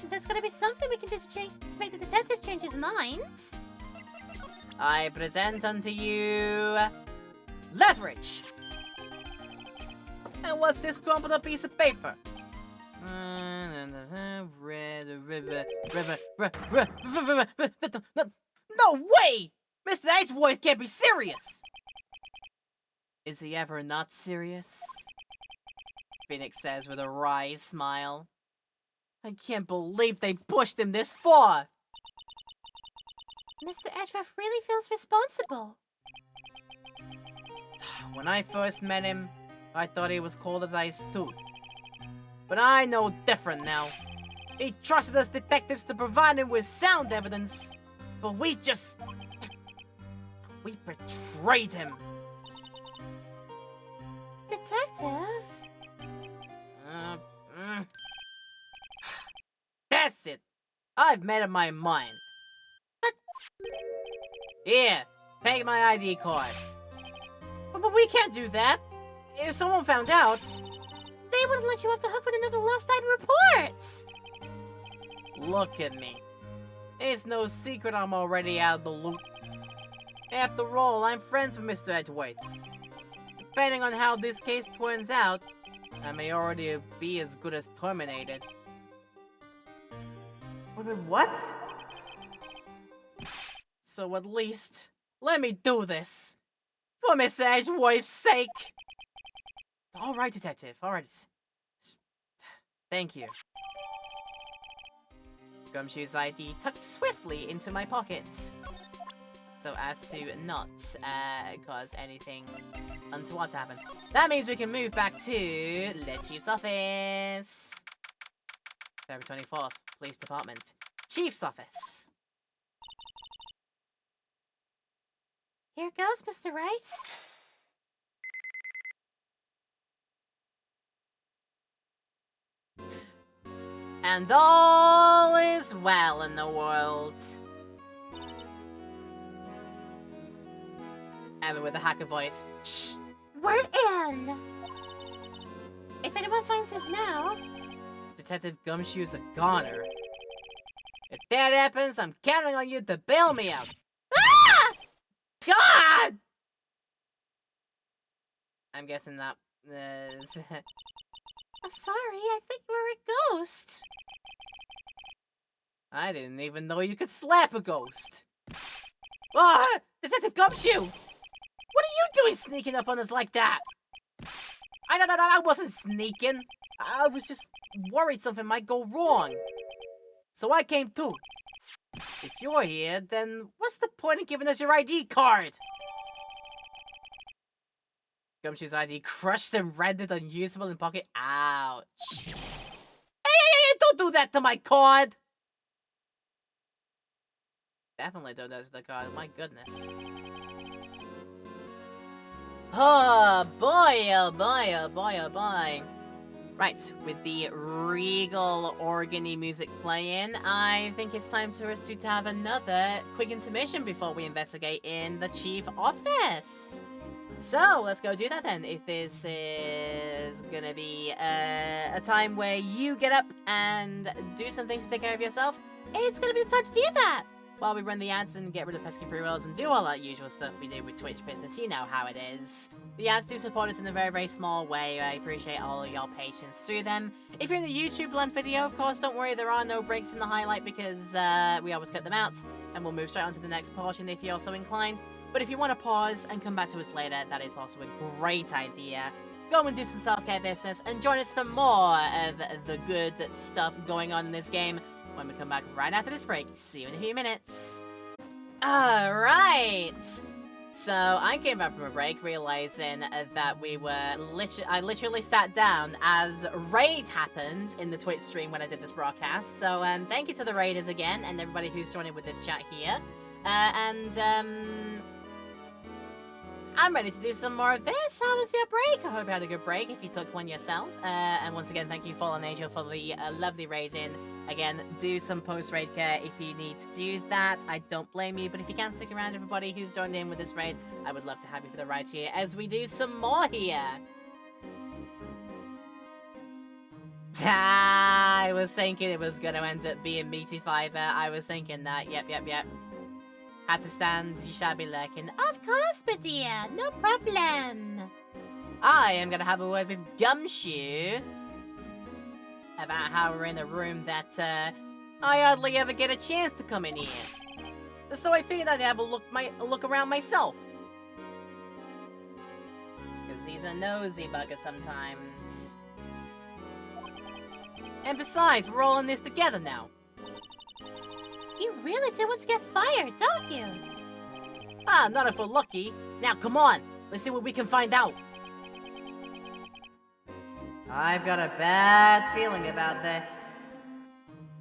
S2: There's gotta be something we can do to make the detective change his mind.
S1: I present unto you... leverage! And what's this crumpled up piece of paper? No way! Mr. Icewood can't be serious! Is he ever not serious? Phoenix says with a wry smile. I can't believe they pushed him this far!
S2: Mr. Edgeworth really feels responsible.
S1: When I first met him, I thought he was cold as ice too. But I know different now. He trusted us detectives to provide him with sound evidence, but we betrayed him.
S2: Detective?
S1: That's it. I've made up my mind.
S2: But...
S1: Here, take my ID card. But we can't do that. If someone found out...
S2: They wouldn't let you off the hook with another lost item report!
S1: Look at me. It's no secret I'm already out of the loop. After all, I'm friends with Mr. Edgeworth. Depending on how this case turns out,
S3: I may already be as good as terminated. Wait, what? So at least, let me do this. For Mr. Edgewife's sake! Alright, Detective, alright. Thank you. Gumshoes ID tucked swiftly into my pocket, so as to not cause anything untoward to happen. That means we can move back to the Chief's office. February 24th, Police Department. Chief's office.
S2: Here goes, Mr. Wright.
S3: And all is well in the world. And with a hacker voice, shh!
S2: We're in! If anyone finds us now...
S3: Detective Gumshoe's a goner. If that happens, I'm counting on you to bail me out.
S2: Ah!
S3: God! I'm guessing that...
S2: I'm sorry, I think we're a ghost.
S3: I didn't even know you could slap a ghost. Ah! Detective Gumshoe! What are you doing sneaking up on us like that? I wasn't sneaking. I was just worried something might go wrong. So I came too. If you're here, then what's the point in giving us your ID card? Gumshoe's ID crushed and rendered unusable in pocket. Ouch. Hey, don't do that to my card! Definitely don't do that to the card, my goodness. Oh boy, oh boy, oh boy, oh boy. Right, with the regal organy music playing, I think it's time for us to have another quick intermission before we investigate in the chief office. So, let's go do that then. If this is gonna be a time where you get up and do some things to take care of yourself,
S2: It's gonna be the time to do that.
S3: while we run the ads and get rid of pesky pre-rolls and do all that usual stuff we do with Twitch business, you know how it is. The ads do support us in a very, very small way. I appreciate all of your patience through them. If you're in the YouTube length video, of course, don't worry, there are no breaks in the highlight because we always cut them out, and we'll move straight on to the next portion if you're so inclined. But if you want to pause and come back to us later, that is also a great idea. Go and do some self-care business and join us for more of the good stuff going on in this game when we come back right after this break. See you in a few minutes. Alright! So, I came back from a break realizing that we were I literally sat down as raid happened in the Twitch stream when I did this broadcast. So, thank you to the raiders again and everybody who's joining with this chat here. I'm ready to do some more of this. How was your break? I hope you had a good break if you took one yourself. And once again, thank you, Fallen Angel, for the lovely raiding. Again, do some post-raid care if you need to do that. I don't blame you, but if you can stick around, everybody who's joined in with this raid, I would love to have you for the ride here as we do some more here. I was thinking it was going to end up being Meaty Fiber. I was thinking that. Yep. Had to stand, you shall be lurking.
S2: Of course, my dear. No problem.
S3: I am going to have a word with Gumshoe about how we're in a room that I hardly ever get a chance to come in here. So I figured I'd have a look around myself. Because he's a nosy bugger sometimes. And besides, we're all in this together now.
S2: You really do want to get fired, don't you?
S3: Ah, not if we're lucky. Now, come on. Let's see what we can find out. I've got a bad feeling about this.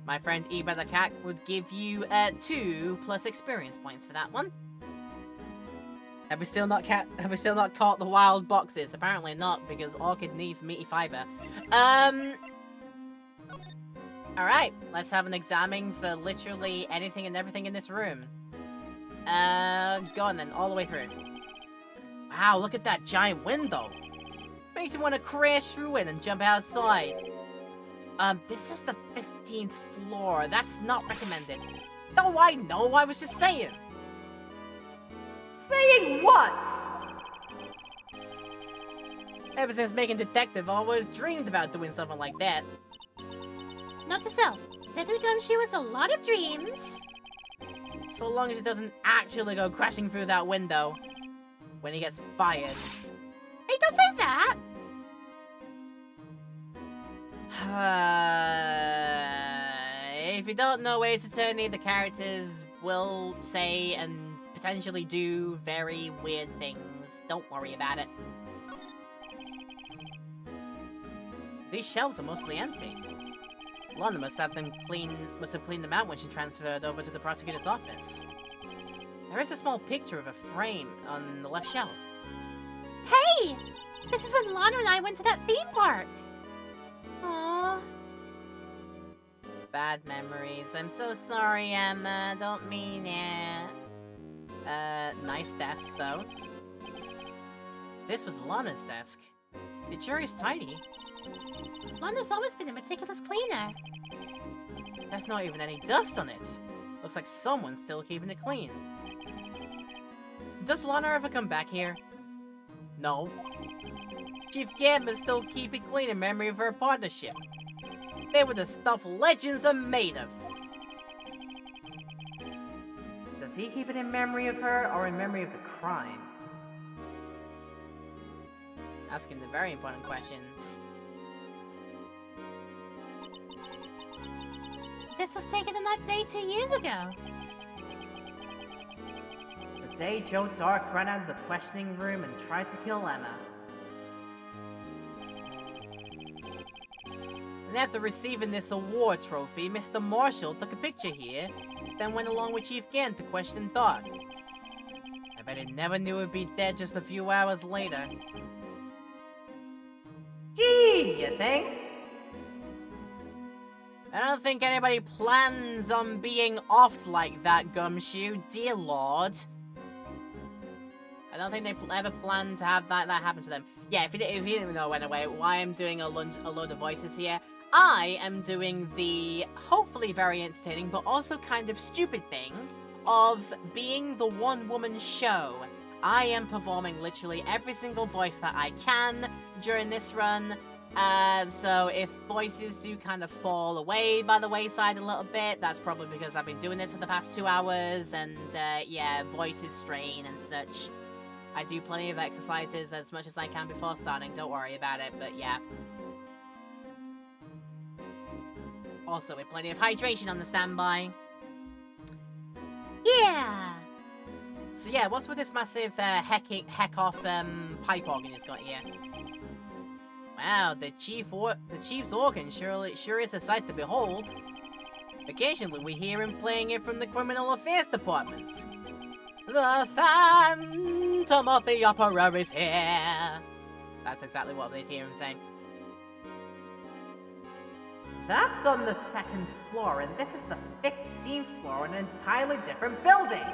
S3: My friend Eba the Cat would give you 2+ experience points for that one. Have we still not caught the wild boxes? Apparently not, because Orchid needs Meaty Fiber. Alright, let's have an examine for literally anything and everything in this room. Go on then, all the way through. Wow, look at that giant window. Makes you want to crash through it and jump outside. This is the 15th floor. That's not recommended. No, I know, I was just saying. Saying what? Ever since making detective, I always dreamed about doing something like that.
S2: Note to self, Detective Gumshoe has a lot of dreams.
S3: So long as he doesn't actually go crashing through that window when he gets fired.
S2: Hey, don't say that!
S3: If you don't know Ace Attorney, the characters will say and potentially do very weird things. Don't worry about it. These shelves are mostly empty. Lana must have cleaned them out when she transferred over to the prosecutor's office. There is a small picture of a frame on the left shelf.
S2: Hey! This is when Lana and I went to that theme park. Aww.
S3: Bad memories. I'm so sorry, Emma. Don't mean it. Nice desk, though. This was Lana's desk. It sure is tidy.
S2: Lana's always been a meticulous cleaner.
S3: There's not even any dust on it. Looks like someone's still keeping it clean. Does Lana ever come back here? No. Chief Gambler's still keep it clean in memory of her partnership. They were the stuff legends are made of. Does he keep it in memory of her or in memory of the crime? Asking the very important questions.
S2: This was taken on that day 2 years ago.
S3: The day Joe Dark ran out of the questioning room and tried to kill Emma. And after receiving this award trophy, Mr. Marshall took a picture here, then went along with Chief Gant to question Dark. I bet he never knew he'd be dead just a few hours later. Gee, you think? I don't think anybody plans on being offed like that, Gumshoe, dear lord. I don't think they ever plan to have that happen to them. Yeah, if you didn't know, anyway, why I'm doing a load of voices here, I am doing the hopefully very entertaining but also kind of stupid thing of being the one-woman show. I am performing literally every single voice that I can during this run. So if voices do kind of fall away by the wayside a little bit, that's probably because I've been doing this for the past 2 hours, and yeah, voices strain and such. I do plenty of exercises as much as I can before starting, don't worry about it, but yeah. Also, with plenty of hydration on the standby.
S2: Yeah!
S3: So yeah, what's with this massive heck-off pipe organ he's got here? Wow, the chief's organ sure is a sight to behold. Occasionally we hear him playing it from the Criminal Affairs Department. The Phantom of the Opera is here. That's exactly what they hear him saying. That's on the 2nd floor, and this is the 15th floor in an entirely different building.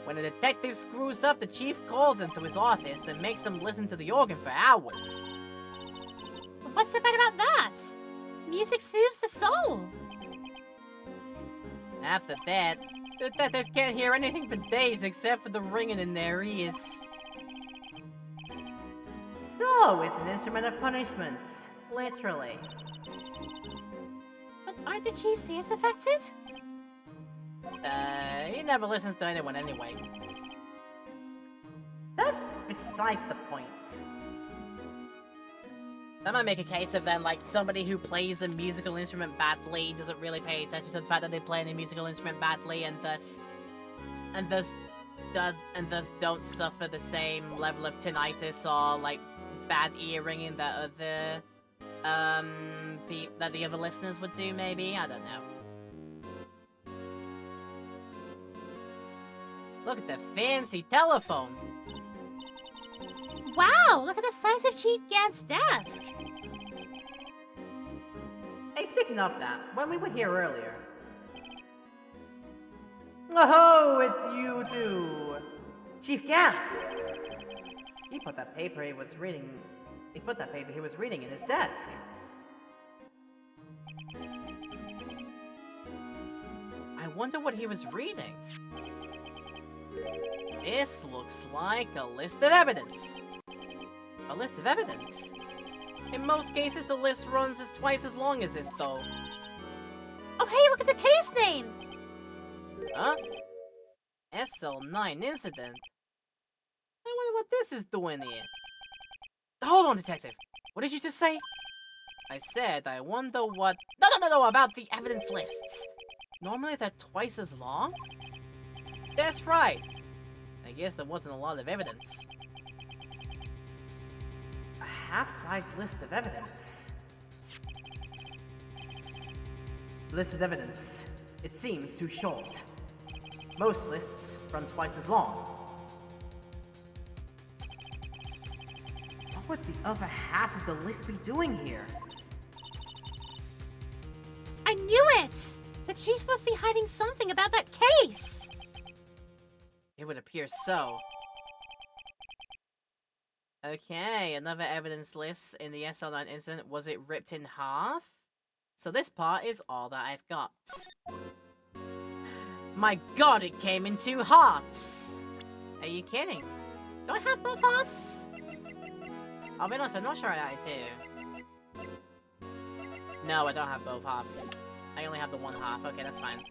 S3: When a detective screws up, the chief calls him to his office and makes him listen to the organ for hours.
S2: What's so bad about that? Music soothes the soul.
S3: After that, the detective can't hear anything for days except for the ringing in their ears. So, it's an instrument of punishment. Literally.
S2: But aren't the chief's ears affected?
S3: He never listens to anyone anyway. That's beside the point. That might make a case of then, like, somebody who plays a musical instrument badly doesn't really pay attention to the fact that they play a musical instrument badly, and thus don't suffer the same level of tinnitus or, like, bad ear ringing that the other listeners would do, maybe? I don't know. Look at the fancy telephone!
S2: Wow, look at the size of Chief Gant's desk!
S3: Hey, speaking of that, when we were here earlier... Oh, it's you two! Chief Gant! He put that paper he was reading in his desk. I wonder what he was reading. This looks like a list of evidence. A list of evidence? In most cases, the list runs as twice as long as this, though.
S2: Oh, hey, look at the case name!
S3: Huh? SL9 incident? I wonder what this is doing here. Hold on, detective. What did you just say? I said I wonder what... No, about the evidence lists. Normally they're twice as long? That's right. I guess there wasn't a lot of evidence. A half-size list of evidence. List of evidence. It seems too short. Most lists run twice as long. What would the other half of the list be doing here?
S2: I knew it! The chief must be hiding something about that case!
S3: It would appear so. Okay, another evidence list in the SL9 incident. Was it ripped in half? So this part is all that I've got. My god, it came in 2 halves! Are you kidding?
S2: Do I have both halves?
S3: I'll be honest, I'm not sure I do. No, I don't have both halves. I only have the 1 half. Okay, that's fine.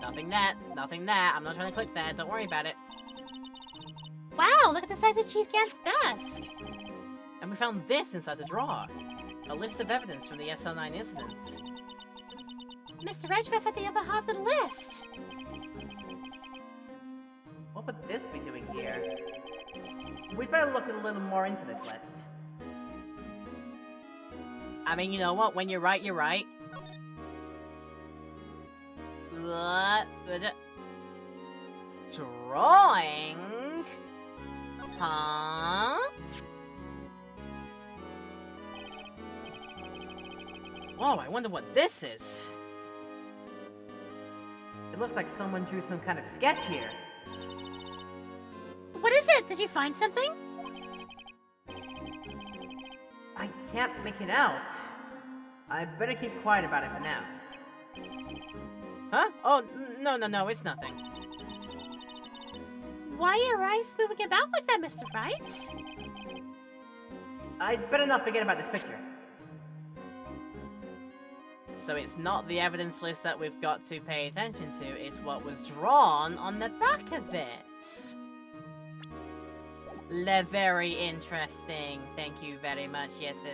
S3: Nothing that. I'm not trying to click that. Don't worry about it.
S2: Wow, look at the size of Chief Gant's desk!
S3: And we found this inside the drawer. A list of evidence from the SL9 incident.
S2: Mr. Edgeworth had the other half of the list!
S3: What would this be doing here? We'd better look a little more into this list. I mean, you know what? When you're right, you're right. Drawing? Huh? Whoa, I wonder what this is. It looks like someone drew some kind of sketch here.
S2: What is it? Did you find something?
S3: I can't make it out. I better keep quiet about it for now. Huh? Oh, no, it's nothing.
S2: Why are your eyes moving about like that, Mr. Wright?
S3: I'd better not forget about this picture. So it's not the evidence list that we've got to pay attention to, it's what was drawn on the back of it. Very interesting. Thank you very much. Yes.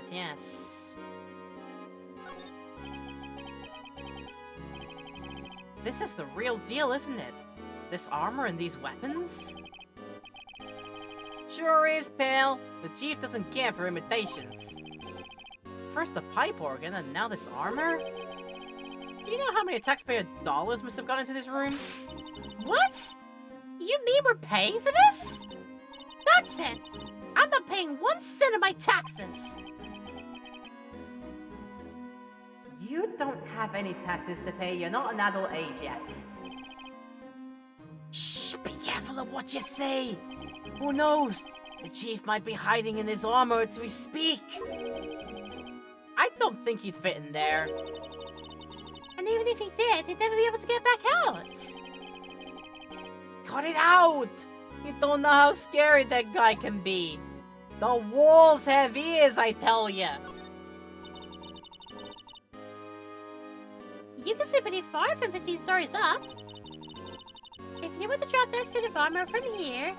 S3: This is the real deal, isn't it? This armor and these weapons? Sure is, pal. The chief doesn't care for imitations. First the pipe organ, and now this armor? Do you know how many taxpayer dollars must have gone into this room?
S2: What? You mean we're paying for this? That's it! I'm not paying 1 cent of my taxes!
S3: You don't have any taxes to pay. You're not an adult age yet. Shh! Be careful of what you say! Who knows? The chief might be hiding in his armor as we speak. I don't think he'd fit in there.
S2: And even if he did, he'd never be able to get back out.
S3: Cut it out! You don't know how scary that guy can be. The walls have ears, I tell ya.
S2: You can see pretty far from 15 stories up. If you were to drop that suit of armor from here...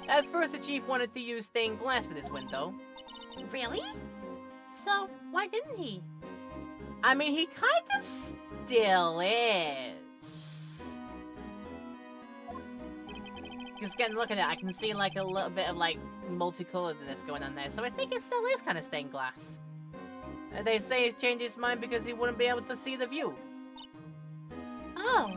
S3: At first, the chief wanted to use stained glass for this window.
S2: Really? So, why didn't he?
S3: I mean, he kind of still is. Because again, look at it, I can see like a little bit of like multicoloredness going on there, so I think it still is kind of stained glass. They say he's changed his mind because he wouldn't be able to see the view.
S2: Oh.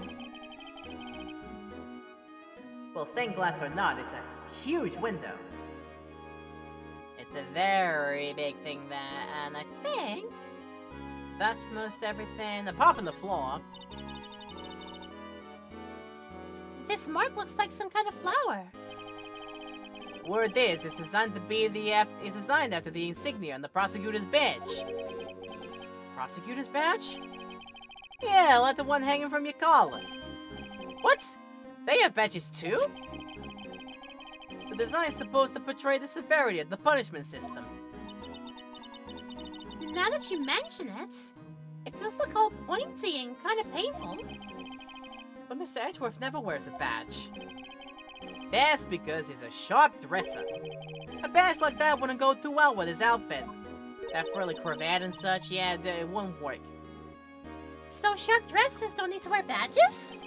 S3: Well, stained glass or not, it's a huge window. It's a very big thing there, and I think that's most everything, apart from the floor.
S2: This mark looks like some kind of flower.
S3: Word is, it's designed to be it's designed after the insignia on the prosecutor's badge. Prosecutor's badge? Yeah, like the one hanging from your collar. What? They have badges too? The design is supposed to portray the severity of the punishment system.
S2: Now that you mention it, it does look all pointy and kind of painful.
S3: But Mr. Edgeworth never wears a badge. That's because he's a sharp dresser. A badge like that wouldn't go too well with his outfit. That frilly cravat and such, yeah, it wouldn't work.
S2: So sharp dressers don't need to wear badges?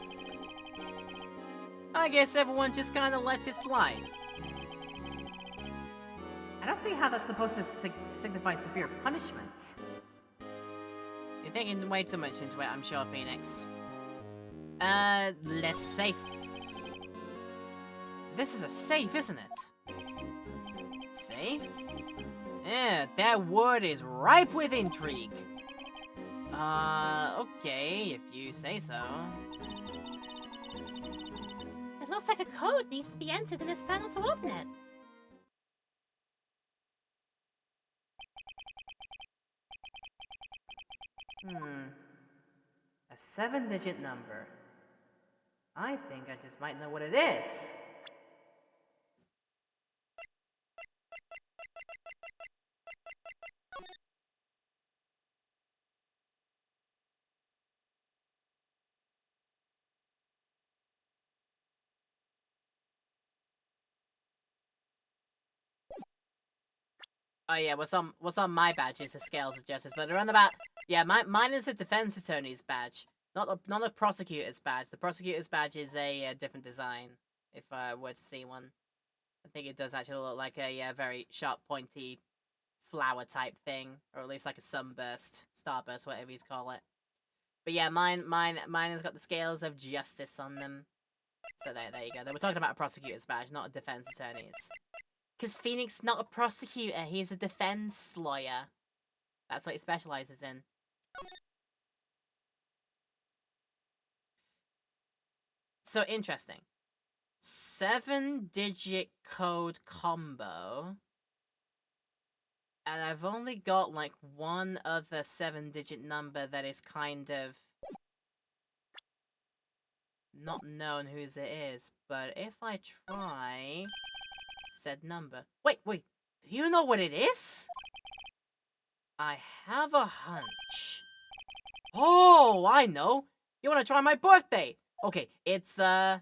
S3: I guess everyone just kinda lets it slide.
S1: I don't see how that's supposed to signify severe punishment.
S3: You're thinking way too much into it, I'm sure, Phoenix. Less safe. This is a safe, isn't it? Safe? Yeah, that word is ripe with intrigue. Okay, if you say so.
S2: It looks like a code needs to be entered in this panel to open it.
S3: A 7-digit number. I think I just might know what it is. Oh yeah, what's on my badge is the scales of justice, but around about mine is a defense attorney's badge, not a prosecutor's badge. The prosecutor's badge is a different design. If I were to see one, I think it does actually look like a very sharp, pointy flower type thing, or at least like a sunburst, starburst, whatever you'd call it. But yeah, mine has got the scales of justice on them. So there you go. They were talking about a prosecutor's badge, not a defense attorney's. Because Phoenix not a prosecutor, he's a defense lawyer. That's what he specializes in. So interesting. 7-digit code combo. And I've only got like one other 7-digit number that is kind of not known whose it is. But if I try said number. Wait, do you know what it is? I have a hunch. Oh, I know. You want to try my birthday? Okay, it's Yeah,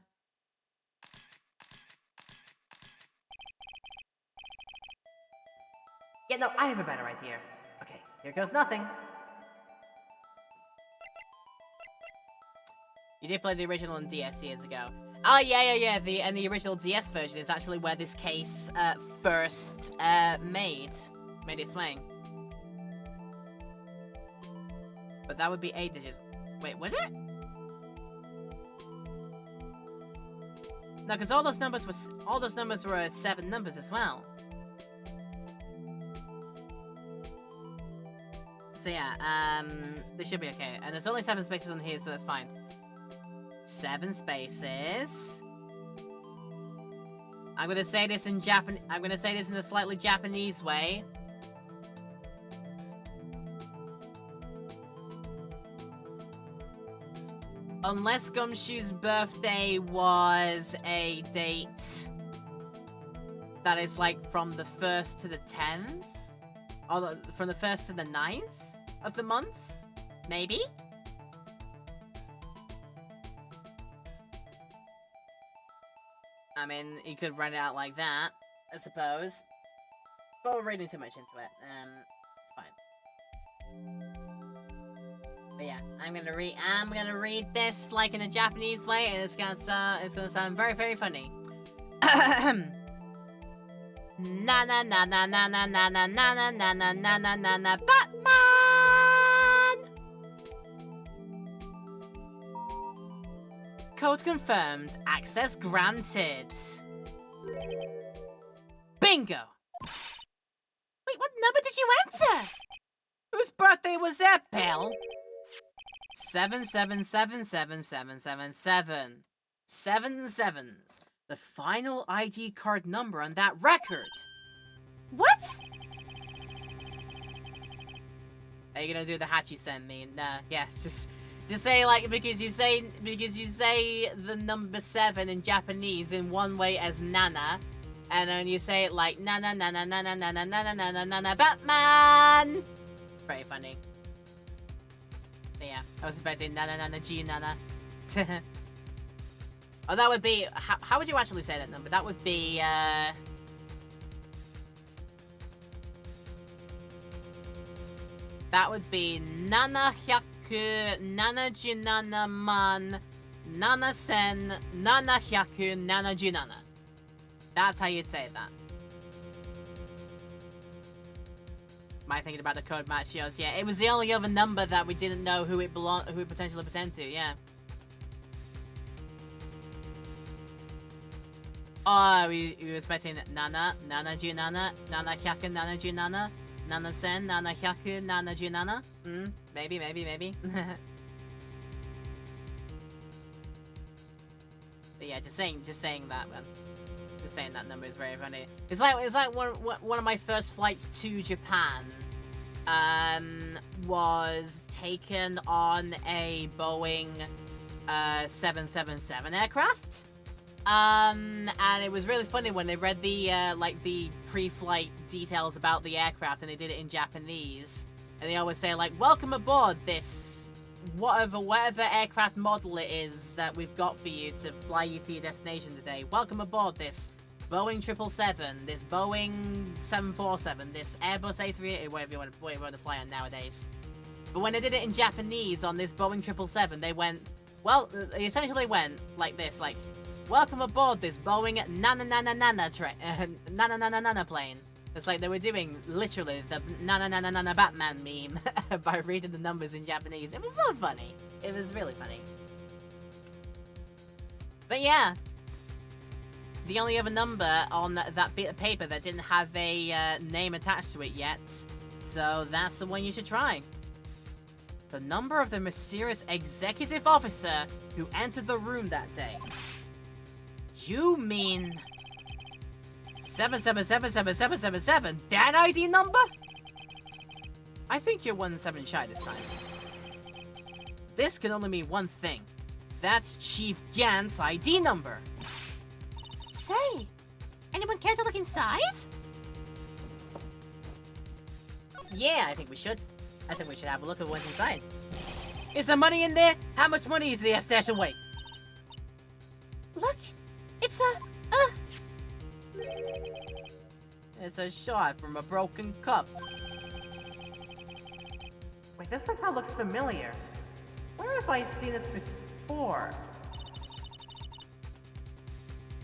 S3: no, I have a better idea. Okay, here goes nothing. You did play the original on DS years ago. Oh, yeah. The original DS version is actually where this case first made its way. But that would be 8 digits. Wait, would it? No, because all those numbers were 7 numbers as well. So yeah, this should be okay. And there's only 7 spaces on here, so that's fine. 7 spaces. I'm gonna say this in Japan. I'm gonna say this in a slightly Japanese way. Unless Gumshoe's birthday was a date that is like from the 1st to the 10th, or from the 1st to the 9th of the month, maybe. I mean, you could run it out like that, I suppose. But we're reading too much into it. It's fine. But yeah, I'm gonna read this like in a Japanese way, and it's gonna sound very, very funny. Na na na na na na na na na na na na na na na na Batman! Code confirmed. Access granted. Bingo!
S2: Wait, what number did you enter?
S3: Whose birthday was that, pal? 7777777. 7 sevens. The final ID card number on that record.
S2: What?
S3: Are you gonna do the Hachi-sen meme? Nah, yes, just say like because you say the number 7 in Japanese in one way as Nana,
S1: And then you say it like Nana Nana Nana Nana Nana Nana Nana Batman. It's very funny. But yeah, I was expecting Nana Nana G Nana. Oh, that would be how would you actually say that number? That would be that would be Nana Hyaku Nana Junana Man Nana Sen Nana Hyaku Nana Junana. That's how you'd say that. Am I thinking about the code match shows? Yeah, it was the only other number that we didn't know who it potentially pretend to. Yeah. Oh, we were expecting Nana Junana, Nana Hyaku Nana Junana, Nana Sen, Nana Hyaku Nana Junana. Maybe. But yeah, just saying that, man. Just saying that number is very funny. It's like one of my first flights to Japan. Was taken on a Boeing 777 aircraft. And it was really funny when they read the like the pre-flight details about the aircraft, and they did it in Japanese. And they always say like, "Welcome aboard this whatever aircraft model it is that we've got for you to fly you to your destination today. Welcome aboard this Boeing 777, this Boeing 747, this Airbus A380, whatever you want to fly on nowadays." But when they did it in Japanese on this Boeing 777, they went, well, they essentially went like this, like, "Welcome aboard this Boeing Nana plane." It's like they were doing literally the Nana Batman meme by reading the numbers in Japanese. It was so funny. It was really funny. But yeah, the only other number on that bit of paper that didn't have a name attached to it yet, so that's the one you should try. The number of the mysterious executive officer who entered the room that day. You mean 7777777, that ID number? I think you're 1-7 shy this time. This can only mean one thing. That's Chief Gant's ID number.
S2: Say, anyone care to look inside?
S1: Yeah, I think we should. I think we should have a look at what's inside. Is there money in there? How much money does he have stashed away?
S2: Look, it's
S1: It's a shot from a broken cup. Wait, this somehow looks familiar. Where have I seen this before?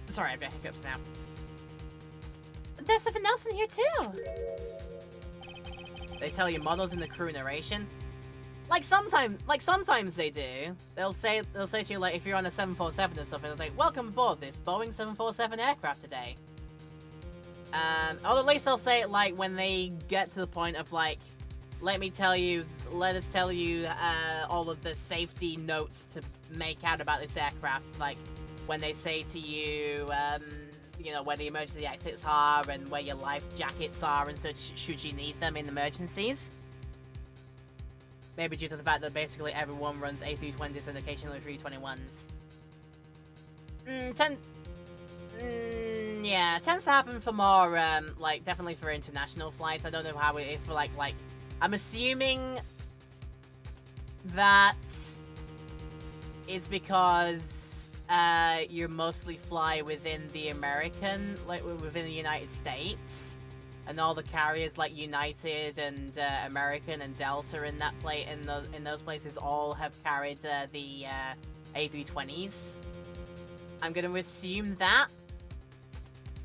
S1: Sorry, I've got hiccups now.
S2: There's something else in here too.
S1: They tell you models in the crew narration. Like sometimes they do. They'll say to you, like, if you're on a 747 or something, they'll say, "Welcome aboard this Boeing 747 aircraft today." Or at least they'll say it like when they get to the point of like, let us tell you all of the safety notes to make out about this aircraft. Like when they say to you, you know, where the emergency exits are and where your life jackets are and such, should you need them in emergencies. Maybe due to the fact that basically everyone runs A320s and occasionally 321s. Yeah, tends to happen for more, like, definitely for international flights. I don't know how it is for, like, I'm assuming that it's because, you mostly fly within the American, like, within the United States. And all the carriers like United and American and Delta in that in those places all have carried the A320s. I'm gonna assume that.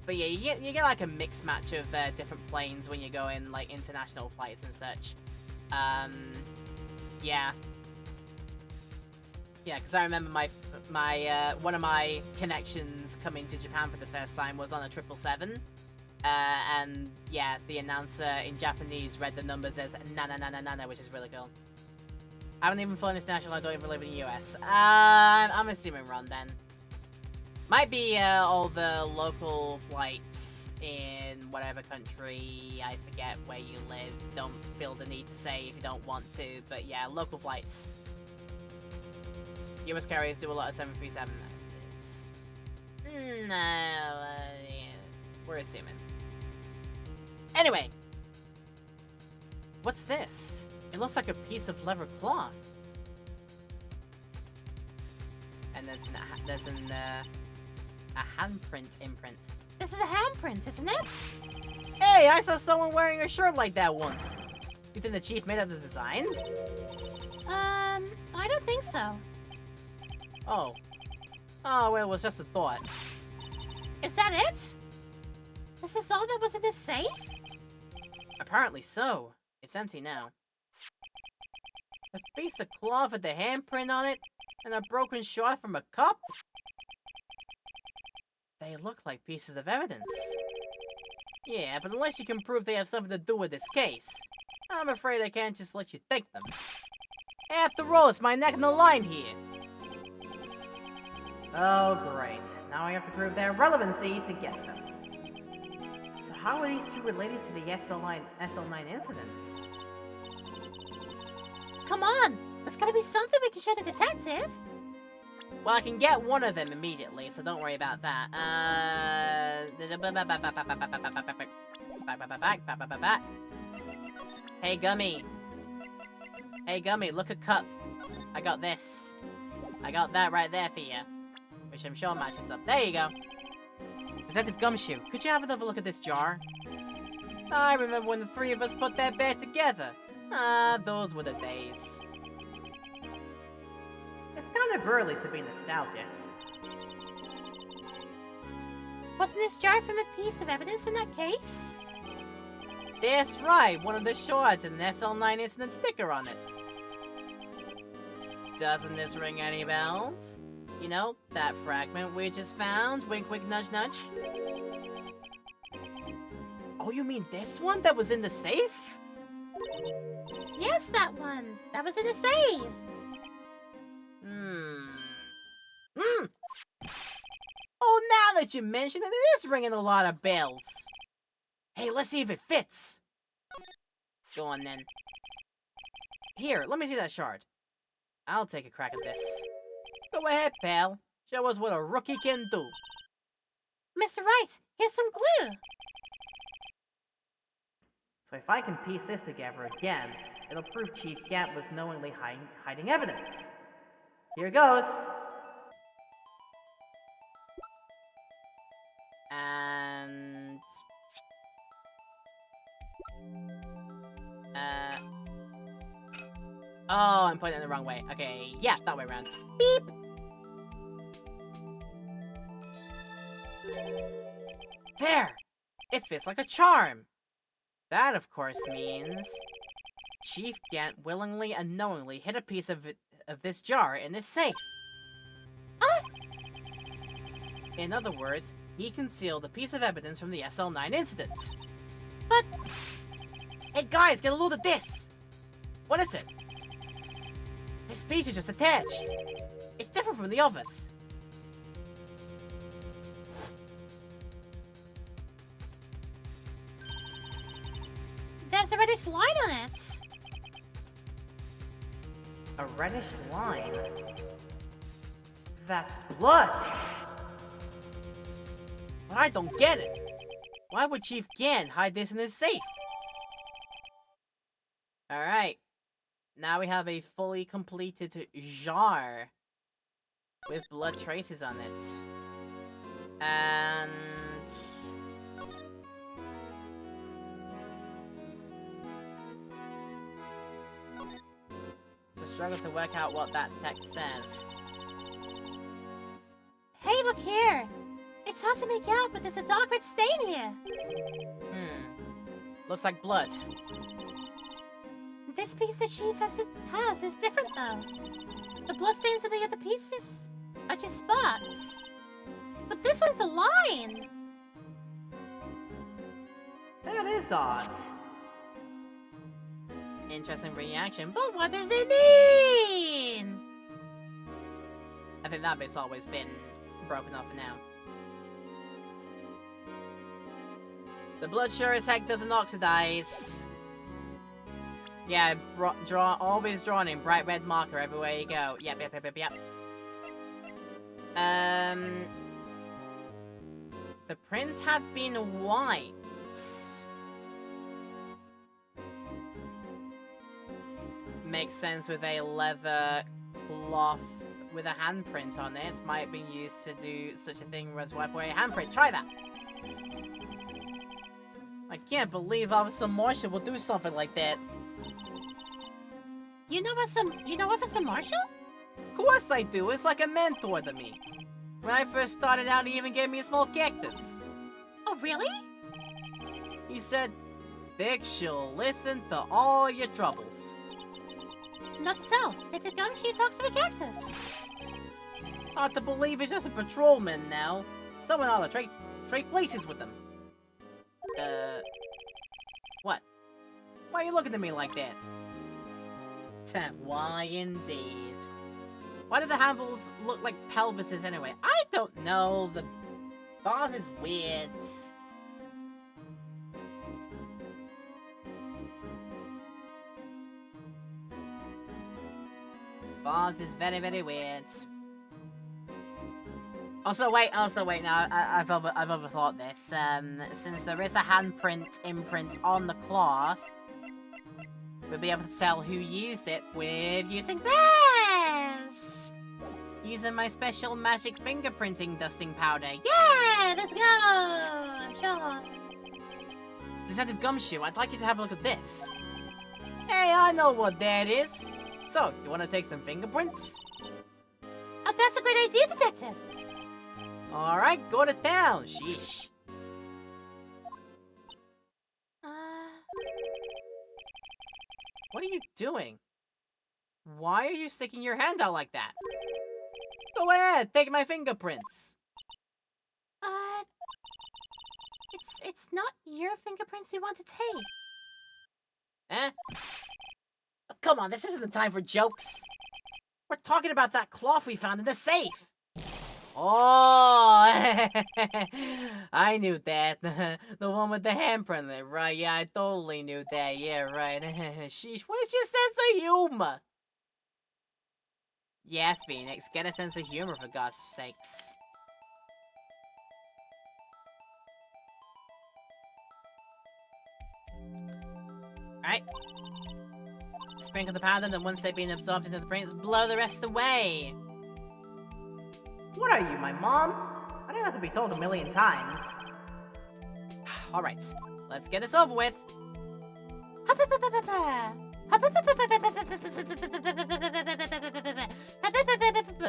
S1: But yeah, you get like a mixed match of different planes when you go in like international flights and such. Yeah. Yeah, because I remember my one of my connections coming to Japan for the first time was on a 777. And yeah, the announcer in Japanese read the numbers as Nana Nana Nana, which is really cool. I haven't even flown international, I don't even live in the US. I'm assuming wrong then. Might be all the local flights in whatever country, I forget where you live. Don't feel the need to say if you don't want to, but yeah, local flights. US carriers do a lot of 737. No, yeah.
S3: We're assuming. Anyway. What's this? It looks like a piece of leather cloth. And there's a handprint imprint.
S2: This is a handprint, isn't it?
S3: Hey, I saw someone wearing a shirt like that once. You think the chief made up the design?
S2: I don't think so.
S3: Oh. Oh, well, it was just a thought.
S2: Is that it? This is all that was in this safe?
S3: Apparently so. It's empty now. A piece of cloth with the handprint on it, and a broken shard from a cup? They look like pieces of evidence. Yeah, but unless you can prove they have something to do with this case, I'm afraid I can't just let you take them. After all, it's my neck on the line here. Oh, great. Now I have to prove their relevancy to get them. So how are these two related to the SL9 incident?
S2: Come on! There's gotta be something we can show the detective!
S3: Well, I can get one of them immediately, so don't worry about that. Hey, Gummy. Hey, Gummy, look a cup. I got this. I got that right there for you. Which I'm sure matches up. There you go. Detective Gumshoe, could you have another look at this jar? I remember when the three of us put that bed together. Ah, those were the days. It's kind of early to be nostalgic.
S2: Wasn't this jar from a piece of evidence from that case?
S3: That's right, one of the shards and an SL9 incident sticker on it. Doesn't this ring any bells? You know, that fragment we just found? Wink, wink, nudge, nudge. Oh, you mean this one that was in the safe?
S2: Yes, that one. That was in the safe.
S3: Oh, now that you mention it, it is ringing a lot of bells. Hey, let's see if it fits. Go on, then. Here, let me see that shard. I'll take a crack at this. Go ahead, pal. Show us what a rookie can do.
S2: Mr. Wright, here's some glue.
S3: So if I can piece this together again, it'll prove Chief Gant was knowingly hiding evidence. Here goes. And... Oh, I'm putting it the wrong way. Okay, yeah, that way around. Beep! There! It fits like a charm! That, of course, means... Chief Gant willingly and knowingly hid a piece of this jar in his safe. In other words, he concealed a piece of evidence from the SL9 incident.
S2: But...
S3: Hey guys, get a load of this! What is it? This piece is just attached. It's different from the others.
S2: There's a reddish line on it.
S3: A reddish line? That's blood! But I don't get it. Why would Chief Gant hide this in his safe? Alright. Now we have a fully completed jar with blood traces on it. And... Just struggle to work out what that text says.
S2: Hey, look here. It's hard to make out, but there's a dark red stain here.
S3: Looks like blood.
S2: This piece the chief has is different, though. The bloodstains on the other pieces are just spots. But this one's a line!
S3: That is odd. Interesting reaction, but
S2: But what does it mean?
S3: I think that bit's always been broken off for now. The blood sure as heck doesn't oxidize. Yeah, always drawn in bright red marker everywhere you go. Yep. The print had been white. Makes sense with a leather cloth with a handprint on it. Might have been used to do such a thing as wipe away a handprint. Try that! I can't believe Officer Marshall will do something like that.
S2: You know Officer Marshall?
S3: Of course I do. It's like a mentor to me. When I first started out, he even gave me a small cactus.
S2: Oh, really?
S3: He said, Dick, she'll listen to all your troubles.
S2: Not so. Detective Gumshoe talks to a cactus.
S3: Hard to believe he's just a patrolman now. Someone ought to trade places with him. What? Why are you looking at me like that? Why indeed? Why do the handles look like pelvises anyway? I don't know. The vase is weird. Vase is very, very weird. Also, wait. Now, I've overthought this. Since there is a handprint imprint on the cloth, we'll be able to tell who used it with using
S2: Yes!
S3: using my special magic fingerprinting dusting powder.
S2: Yeah, let's go! Sure.
S3: Detective Gumshoe, I'd like you to have a look at this. Hey, I know what that is. So, you want to take some fingerprints?
S2: Oh, that's a great idea, Detective.
S3: Alright, go to town. Sheesh. What are you doing? Why are you sticking your hand out like that? Go ahead, take my fingerprints.
S2: It's not your fingerprints you want to take.
S3: Eh? Oh, come on, this isn't the time for jokes. We're talking about that cloth we found in the safe. Oh, I knew that. The one with the handprint on it, right? Yeah, I totally knew that. Yeah, right. Sheesh, where's your sense of humor? Yeah, Phoenix, get a sense of humor for God's sakes. Alright. Sprinkle the powder, then once they've been absorbed into the prints, blow the rest away. What are you, my mom? I don't have to be told a million times. Alright, let's get this over with.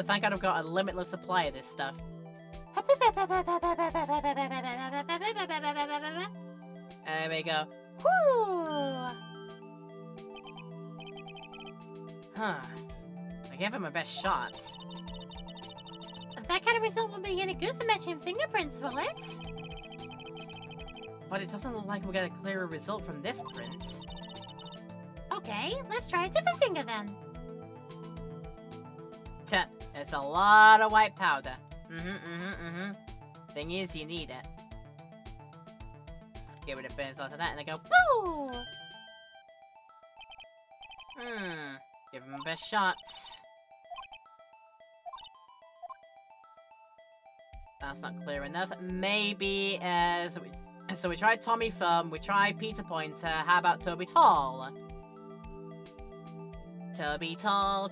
S3: Thank God I've got a limitless supply of this stuff. There we go.
S2: Whew.
S3: Huh. I gave it my best shot.
S2: That kind of result won't be any good for matching fingerprints, will it?
S3: But it doesn't look like we'll get a clearer result from this print.
S2: Okay, let's try a different finger then.
S3: It's a lot of white powder. Thing is, you need it. Let's get rid of burns lots of that and then go,
S2: Boo!
S3: give him a best shot. That's not clear enough. Maybe, so we tried Tommy Thumb, we tried Peter Pointer, how about Toby Tall? Toby Tall,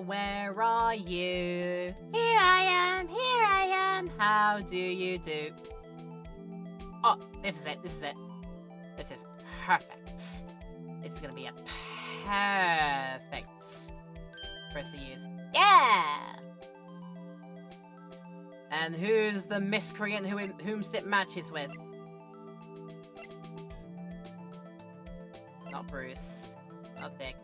S3: where are you?
S2: Here I am.
S3: How do you do? Oh, this is it. This is perfect. This is gonna be a perfect for us to use.
S2: Yeah!
S3: And who's the miscreant whom it matches with? Not Bruce. Not Dick.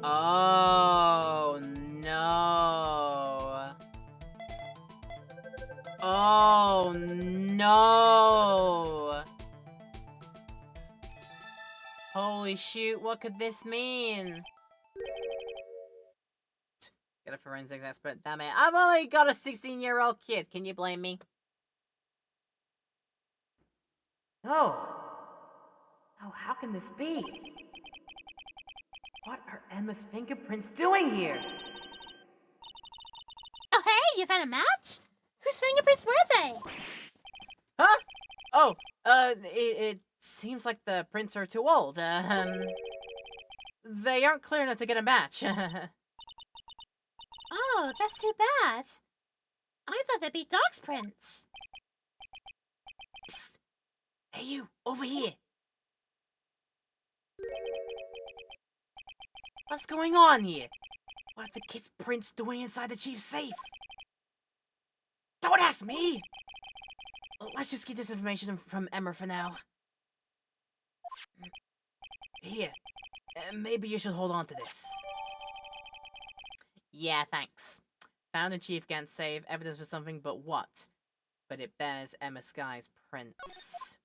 S3: Oh, no. Oh, no. Holy shoot, what could this mean? Get a forensics expert, damn it. I've only got a 16-year-old kid, can you blame me? Oh. Oh, how can this be? What are Emma's fingerprints doing here?
S2: Oh, hey, you found a match? Whose fingerprints were they?
S3: Huh? Oh, it seems like the prints are too old. They aren't clear enough to get a match.
S2: Oh, that's too bad. I thought they'd be dog's prints.
S3: Psst! Hey you, over here! What's going on here? What are the kids' prints doing inside the chief's safe? Don't ask me! Let's just get this information from Emma for now. Here, maybe you should hold on to this. Yeah, thanks. Found in Chief Gant's safe, evidence for something, but what? But it bears Emma Sky's prints.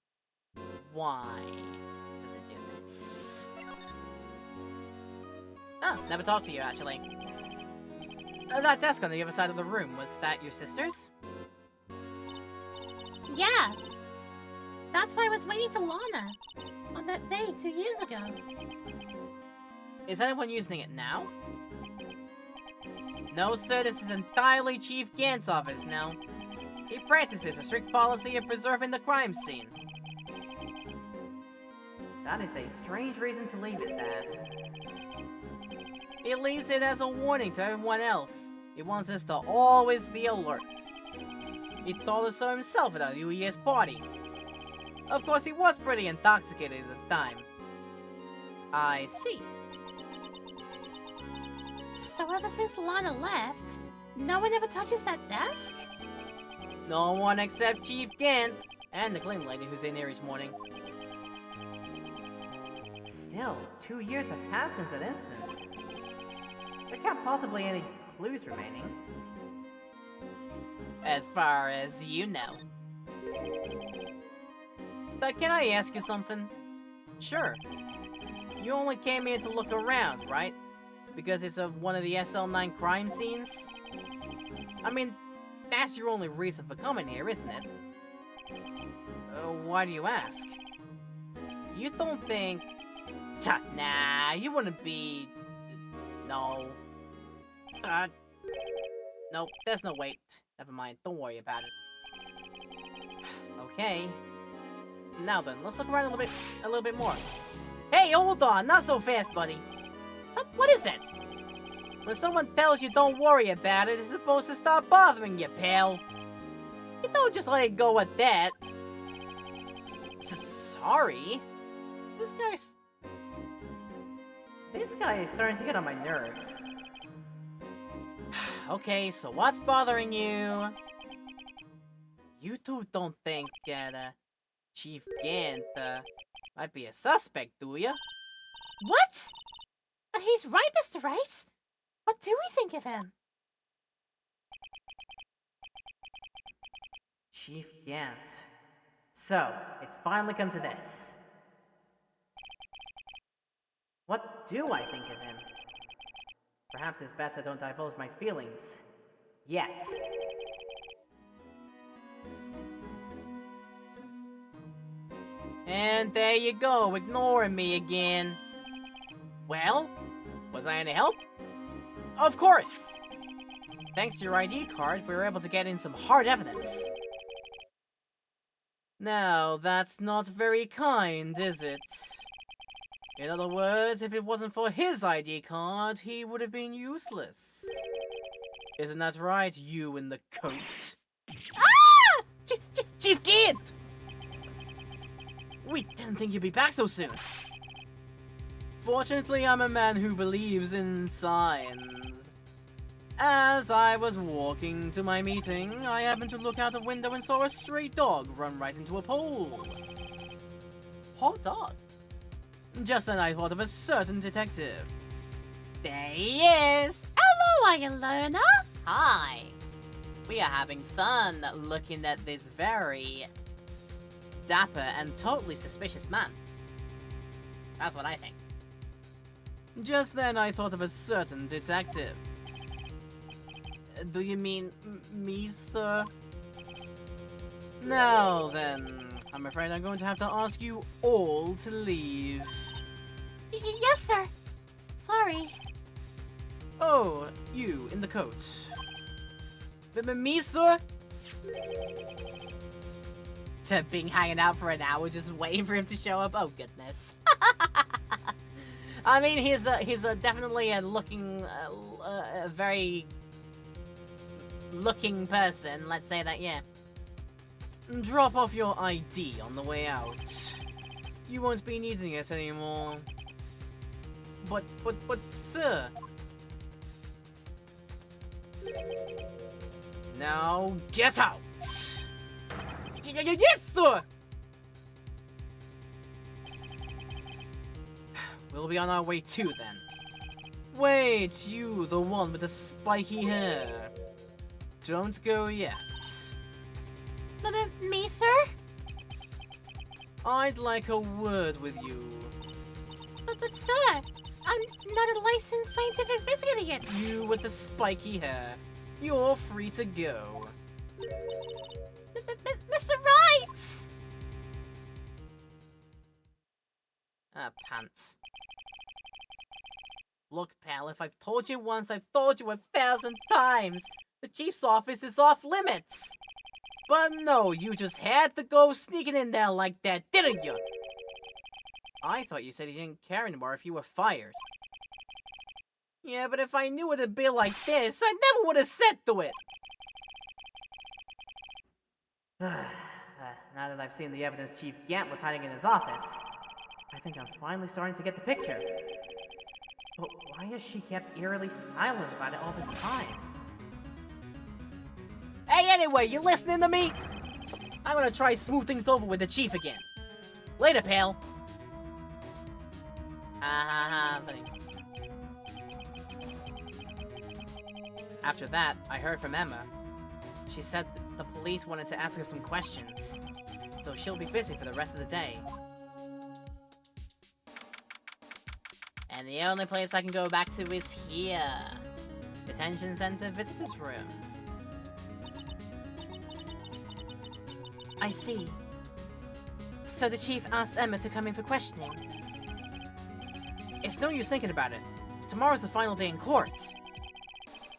S3: Why does it do this? Oh, never talked to you, actually. That desk on the other side of the room, was that your sister's?
S2: Yeah. That's why I was waiting for Lana. On that day 2 years ago.
S3: Is anyone using it now? No, sir, this is entirely Chief Gant's office now. He practices a strict policy of preserving the crime scene. That is a strange reason to leave it there. He leaves it as a warning to everyone else. He wants us to always be alert. He told us so himself at our New Year's party. Of course, he was pretty intoxicated at the time. I see.
S2: So ever since Lana left, no one ever touches that desk?
S3: No one except Chief Gant and the cleaning lady who's in here each morning. Still, 2 years have passed since that incident. There can't possibly any clues remaining. As far as you know. But can I ask you something? Sure. You only came here to look around, right? Because it's one of the SL9 crime scenes? I mean, that's your only reason for coming here, isn't it? Why do you ask? You don't think... Nah, you wouldn't be... No. Nope, there's no wait. Never mind, don't worry about it. Okay. Now then, let's look around a little bit more. Hey, hold on, not so fast, buddy. What is it? When someone tells you don't worry about it, it's supposed to stop bothering you, pal. You don't just let it go at that. Sorry? This guy is starting to get on my nerves. Okay, so what's bothering you? You two don't think that, Chief Gant, might be a suspect, do ya?
S2: What? He's right, Mr. Wright. What do we think of him?
S3: Chief Gant. So, it's finally come to this. What do I think of him? Perhaps it's best I don't divulge my feelings. Yet. And there you go, ignoring me again. Well, was I any help? Of course! Thanks to your ID card, we were able to get in some hard evidence. Now, that's not very kind, is it? In other words, if it wasn't for his ID card, he would have been useless. Isn't that right, you in the coat?
S2: Ah!
S3: Chief Gant! We didn't think you'd be back so soon. Fortunately, I'm a man who believes in signs. As I was walking to my meeting, I happened to look out a window and saw a stray dog run right into a pole. Poor dog. Just then I thought of a certain detective. There he is!
S2: Hello, Iolona.
S3: Hi! We are having fun looking at this very dapper and totally suspicious man. That's what I think. Just then I thought of a certain detective. Do you mean me, sir? Now then, I'm afraid I'm going to have to ask you all to leave.
S2: Yes, sir. Sorry.
S3: Oh, you, in the coat. Me, sir?
S1: Been hanging out for an hour just waiting for him to show up. Oh, goodness. I mean, he's definitely a very looking person. Let's say that, yeah.
S3: Drop off your ID on the way out. You won't be needing it anymore. But, sir. Now, get out! Yes, sir! We'll be on our way too, then. Wait, you, the one with the spiky hair. Don't go yet.
S2: Me, sir?
S3: I'd like a word with you.
S2: But sir, I'm not a licensed scientific investigator yet.
S3: You with the spiky hair. You're free to go.
S2: Mr. Wright!
S1: Ah, pants. Look, pal, if I've told you once, I've told you 1,000 times. The chief's office is off limits. But no, you just had to go sneaking in there like that, didn't you?
S3: I thought you said you didn't care anymore if you were fired.
S1: Yeah, but if I knew it'd be like this, I never would have said to it.
S3: Now that I've seen the evidence Chief Gant was hiding in his office, I think I'm finally starting to get the picture. But why has she kept eerily silent about it all this time?
S1: Hey, anyway, you listening to me? I'm gonna try smooth things over with the chief again. Later, pal. Funny.
S3: After that, I heard from Emma. She said the police wanted to ask her some questions, so she'll be busy for the rest of the day.
S1: And the only place I can go back to is here. Detention Center Visitors Room.
S2: I see. So the chief asked Emma to come in for questioning.
S3: It's no use thinking about it. Tomorrow's the final day in court.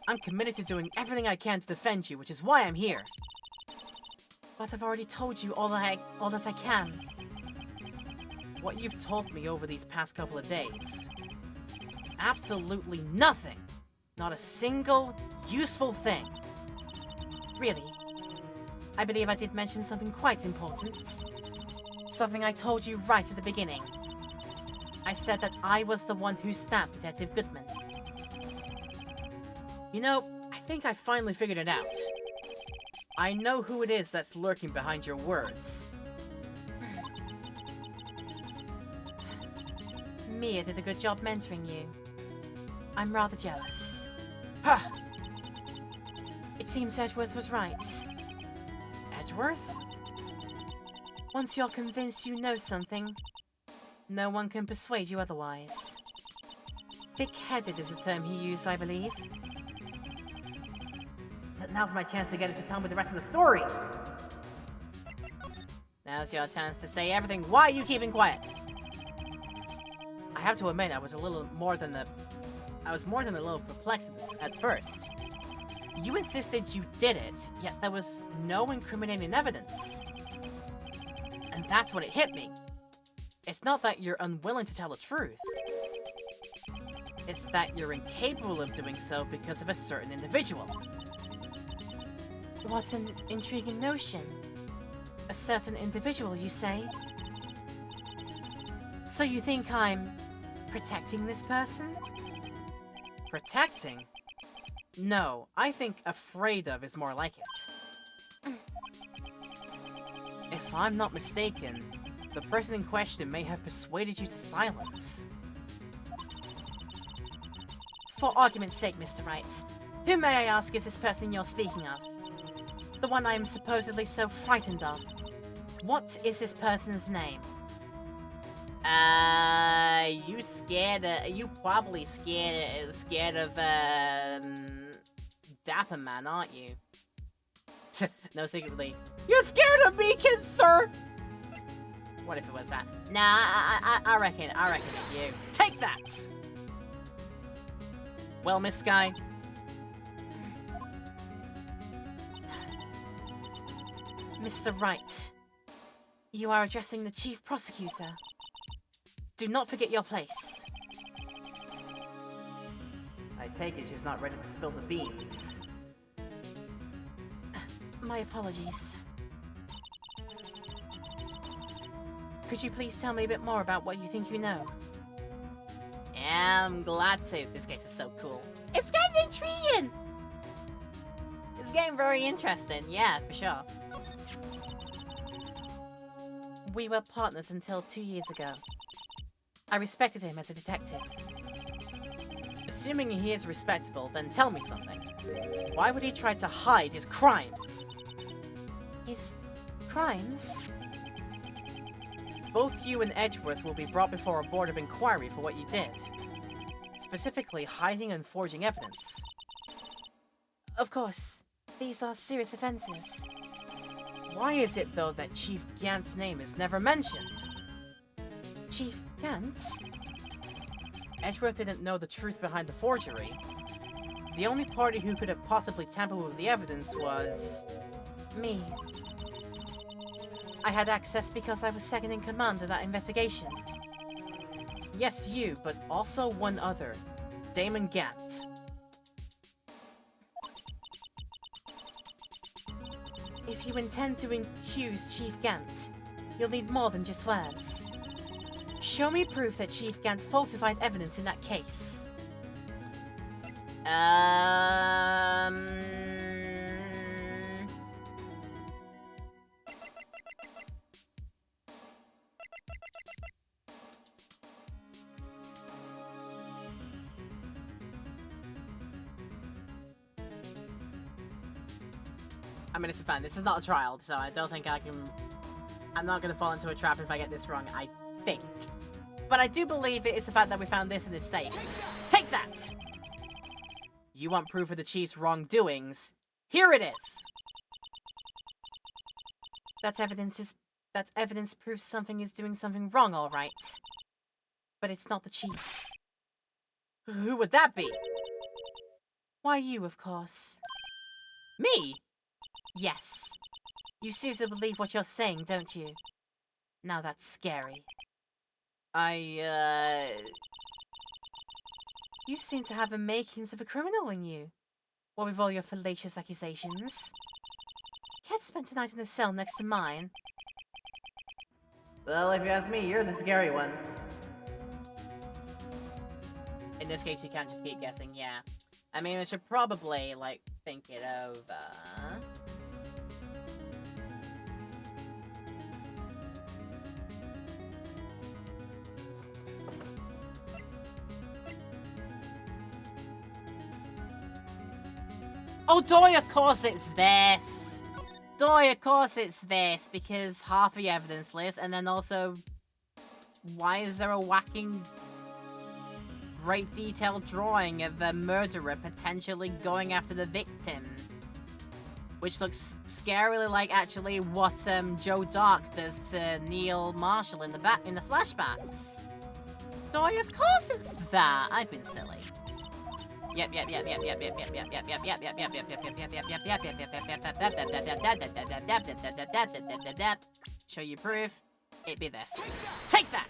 S3: I'm committed to doing everything I can to defend you, which is why I'm here.
S2: But I've already told you all that I can.
S3: What you've told me over these past couple of days is absolutely nothing. Not a single useful thing.
S2: Really? I believe I did mention something quite important. Something I told you right at the beginning. I said that I was the one who stabbed Detective Goodman.
S3: You know, I think I finally figured it out. I know who it is that's lurking behind your words.
S2: Mia did a good job mentoring you. I'm rather jealous.
S3: Ha!
S2: It seems Edgeworth was right.
S3: Edgeworth?
S2: Once you're convinced you know something, no one can persuade you otherwise. Thick-headed is a term he used, I believe.
S3: Now's my chance to get it to tell me the rest of the story.
S1: Now's your chance to say everything. Why are you keeping quiet?
S3: I have to admit, I was more than a little perplexed at first. You insisted you did it, yet there was no incriminating evidence. And that's when it hit me. It's not that you're unwilling to tell the truth. It's that you're incapable of doing so because of a certain individual.
S2: What an intriguing notion. A certain individual, you say? So you think I'm protecting this person?
S3: Protecting? No, I think afraid of is more like it. If I'm not mistaken, the person in question may have persuaded you to silence.
S2: For argument's sake, Mr. Wright, who may I ask is this person you're speaking of? The one I am supposedly so frightened of. What is this person's name?
S1: You probably scared of, Dapper Man, aren't you? No, secretly. You're scared of me, kid, sir! What if it was that? Nah, I reckon it's you. Take that! Well, Miss Sky.
S2: Mr. Wright, you are addressing the Chief Prosecutor. Do not forget your place.
S3: I take it she's not ready to spill the beans.
S2: My apologies. Could you please tell me a bit more about what you think you know?
S1: Yeah, I'm glad to. This case is so cool.
S2: It's getting intriguing!
S1: It's getting very interesting, yeah, for sure.
S2: We were partners until 2 years ago. I respected him as a detective.
S1: Assuming he is respectable, then tell me something. Why would he try to hide his crimes?
S2: His crimes?
S1: Both you and Edgeworth will be brought before a board of inquiry for what you did. Specifically, hiding and forging evidence.
S2: Of course. These are serious offenses.
S1: Why is it, though, that Chief Gant's name is never mentioned?
S2: Chief Gant?
S1: Edgeworth didn't know the truth behind the forgery. The only party who could have possibly tampered with the evidence was...
S2: me. I had access because I was second in command of that investigation.
S1: Yes, you, but also one other. Damon Gant.
S2: If you intend to accuse Chief Gant, you'll need more than just words. Show me proof that Chief Gant falsified evidence in that case.
S1: I mean, it's fine. This is not a trial, so I don't think I can... I'm not going to fall into a trap if I get this wrong, I think. But I do believe it is the fact that we found this in his safe. Take that! You want proof of the Chief's wrongdoings? Here it is!
S2: That evidence proves something is doing something wrong, all right. But it's not the Chief.
S1: Who would that be?
S2: Why, you, of course.
S1: Me?
S2: Yes. You seriously believe what you're saying, don't you? Now that's scary. You seem to have the makings of a criminal in you. What with all your fallacious accusations. Care to spend tonight in the cell next to mine?
S3: Well, if you ask me, you're the scary one.
S1: In this case, you can't just keep guessing, yeah. I mean, I should probably, like, think it over. Oh, Doy, of course it's this! Doy, of course it's this, because half the evidence list, and then also... Why is there a whacking... great detailed drawing of the murderer potentially going after the victim? Which looks scarily like actually what Joe Dark does to Neil Marshall in the flashbacks. Doy, of course it's that! I've been silly. Yep. Show you proof. It'd be this. Take that!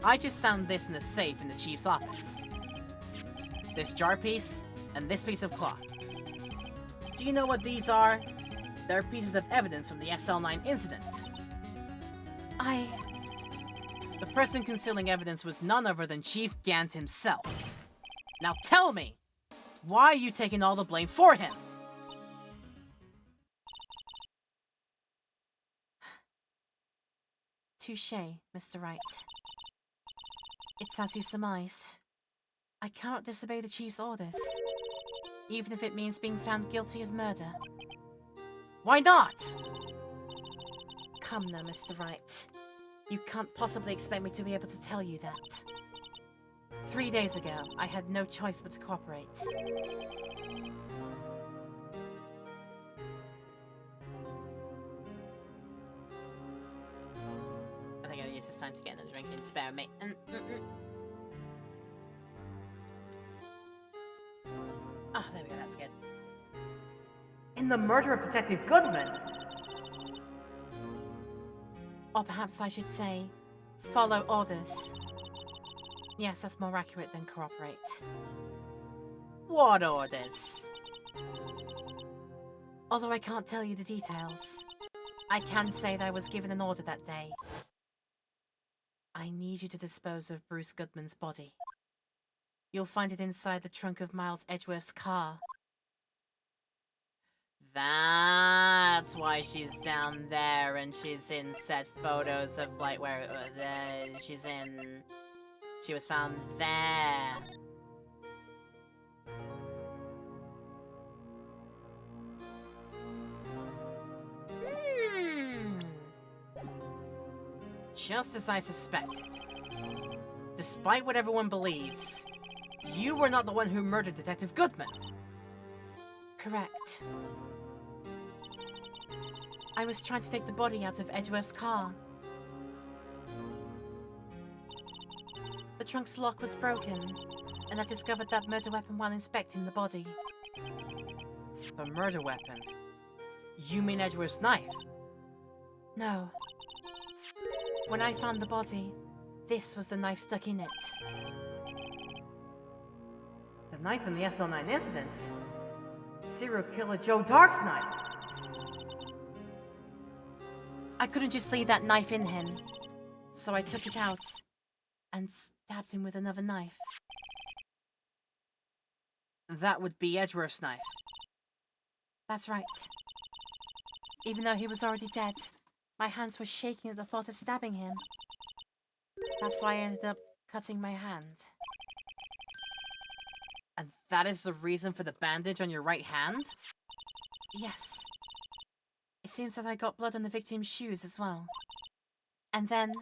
S1: I just found this in the safe in the Chief's office. This jar piece, and this piece of cloth. Do you know what these are? They're pieces of evidence from the SL9 incident. The person concealing evidence was none other than Chief Gant himself. Now tell me, why are you taking all the blame for him?
S2: Touché, Mr. Wright. It's as you surmise. I cannot disobey the Chief's orders, even if it means being found guilty of murder.
S1: Why not?
S2: Come now, Mr. Wright. You can't possibly expect me to be able to tell you that. 3 days ago, I had no choice but to cooperate.
S1: time to get another drink and spare me. Oh, there we go, that's good.
S3: In the murder of Detective Goodman?
S2: Or perhaps I should say, follow orders. Yes, that's more accurate than cooperate.
S1: What orders?
S2: Although I can't tell you the details, I can say that I was given an order that day. I need you to dispose of Bruce Goodman's body. You'll find it inside the trunk of Miles Edgeworth's car.
S1: That's why she's down there and she's in set photos of like where she was found there. Just as I suspected. Despite what everyone believes, you were not the one who murdered Detective Goodman.
S2: Correct. I was trying to take the body out of Edgeworth's car. The trunk's lock was broken, and I discovered that murder weapon while inspecting the body.
S1: The murder weapon? You mean Edgeworth's knife?
S2: No. When I found the body, this was the knife stuck in it.
S3: The knife in the SL9 incident? Serial killer Joe Dark's knife!
S2: I couldn't just leave that knife in him, so I took it out and stabbed him with another knife.
S1: That would be Edgeworth's knife.
S2: That's right. Even though he was already dead, my hands were shaking at the thought of stabbing him. That's why I ended up cutting my hand.
S1: And that is the reason for the bandage on your right hand?
S2: Yes. It seems that I got blood on the victim's shoes as well. And then...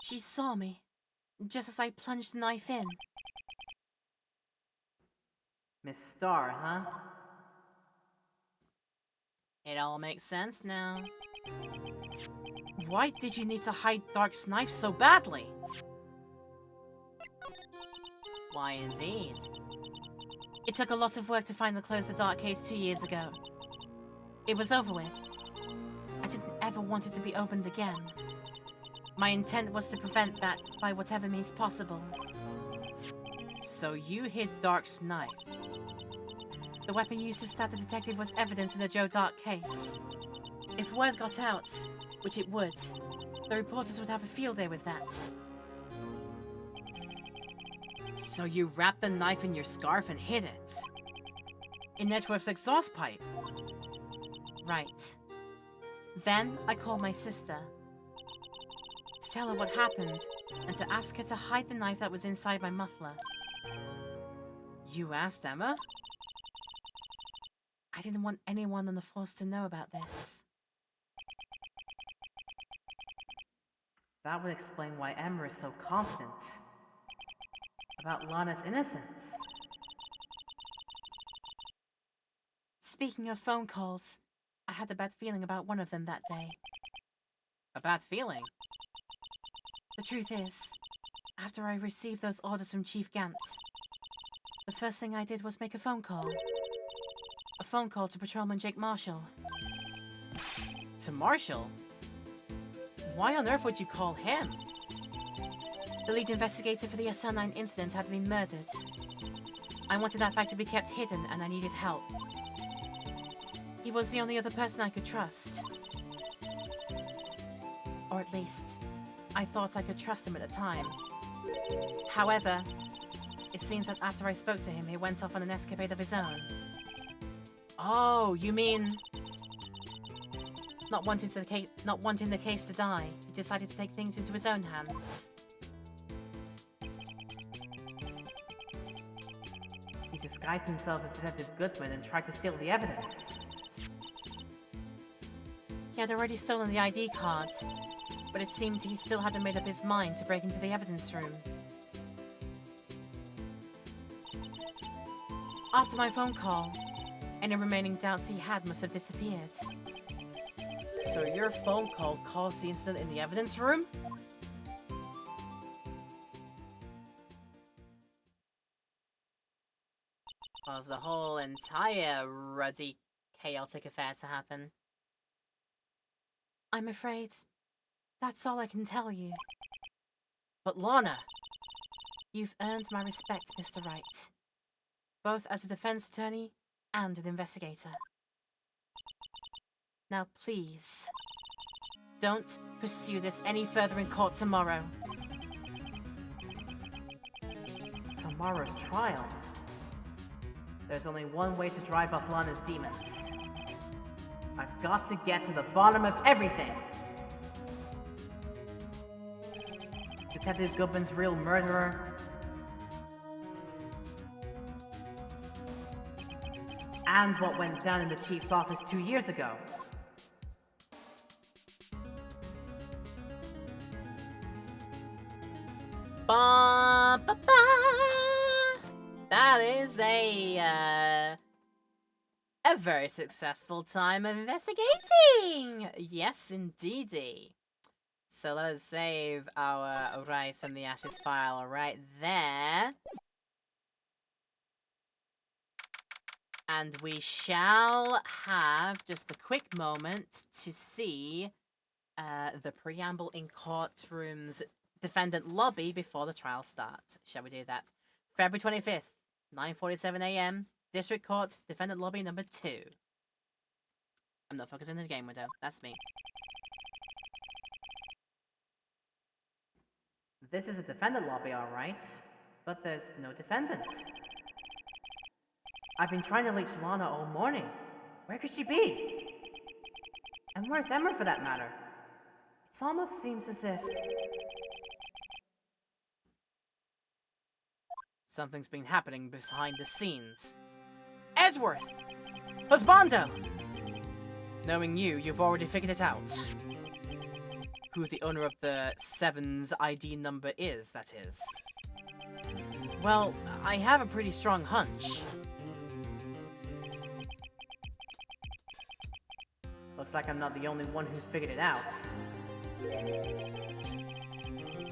S2: she saw me, just as I plunged the knife in.
S3: Miss Starr, huh?
S1: It all makes sense now.
S2: Why did you need to hide Dark's knife so badly?
S1: Why indeed?
S2: It took a lot of work to finally close the Dark case 2 years ago. It was over with. I didn't ever want it to be opened again. My intent was to prevent that by whatever means possible.
S1: So you hid Dark's knife.
S2: The weapon used to stab the detective was evidence in the Joe Dark case. If word got out, which it would, the reporters would have a field day with that.
S1: So you wrapped the knife in your scarf and hid it? In Edgeworth's exhaust pipe?
S2: Right. Then I called my sister to tell her what happened and to ask her to hide the knife that was inside my muffler.
S1: You asked Emma?
S2: I didn't want anyone on the force to know about this.
S3: That would explain why Emma is so confident about Lana's innocence.
S2: Speaking of phone calls, I had a bad feeling about one of them that day.
S1: A bad feeling?
S2: The truth is, after I received those orders from Chief Gant, the first thing I did was make a phone call. A phone call to Patrolman Jake Marshall.
S1: To Marshall? Why on earth would you call him?
S2: The lead investigator for the SL9 incident had been murdered. I wanted that fact to be kept hidden and I needed help. He was the only other person I could trust. Or at least, I thought I could trust him at the time. However, it seems that after I spoke to him, he went off on an escapade of his own.
S1: Oh, you mean...
S2: Not wanting the case to die, he decided to take things into his own hands.
S3: He disguised himself as Detective Goodman and tried to steal the evidence.
S2: He had already stolen the ID card, but it seemed he still hadn't made up his mind to break into the evidence room. After my phone call, any remaining doubts he had must have disappeared.
S3: So your phone call caused the incident in the evidence room? Caused the whole entire ruddy, chaotic affair to happen.
S2: I'm afraid that's all I can tell you.
S3: But Lana!
S2: You've earned my respect, Mr. Wright. Both as a defense attorney and an investigator. Now please, don't pursue this any further in court tomorrow.
S3: Tomorrow's trial. There's only one way to drive off Lana's demons. I've got to get to the bottom of everything! Detective Goodman's real murderer. And what went down in the chief's office 2 years ago.
S1: Ba, ba, ba. That is a very successful time of investigating. Yes, indeedy. So let us save our Rise from the Ashes file right there. And we shall have just a quick moment to see the preamble in courtroom's defendant lobby before the trial starts. Shall we do that? February 25th, 9:47 AM, District Court, defendant lobby number 2. I'm not focusing on the game window, that's me.
S3: This is a defendant lobby, alright, but there's no defendant. I've been trying to reach Lana all morning. Where could she be? And where's Emma for that matter? It almost seems as if...
S1: Something's been happening behind the scenes. Edgeworth! Husbando! Knowing you, you've already figured it out. Who the owner of the 7's ID number is, that is. Well, I have a pretty strong hunch.
S3: Looks like I'm not the only one who's figured it out.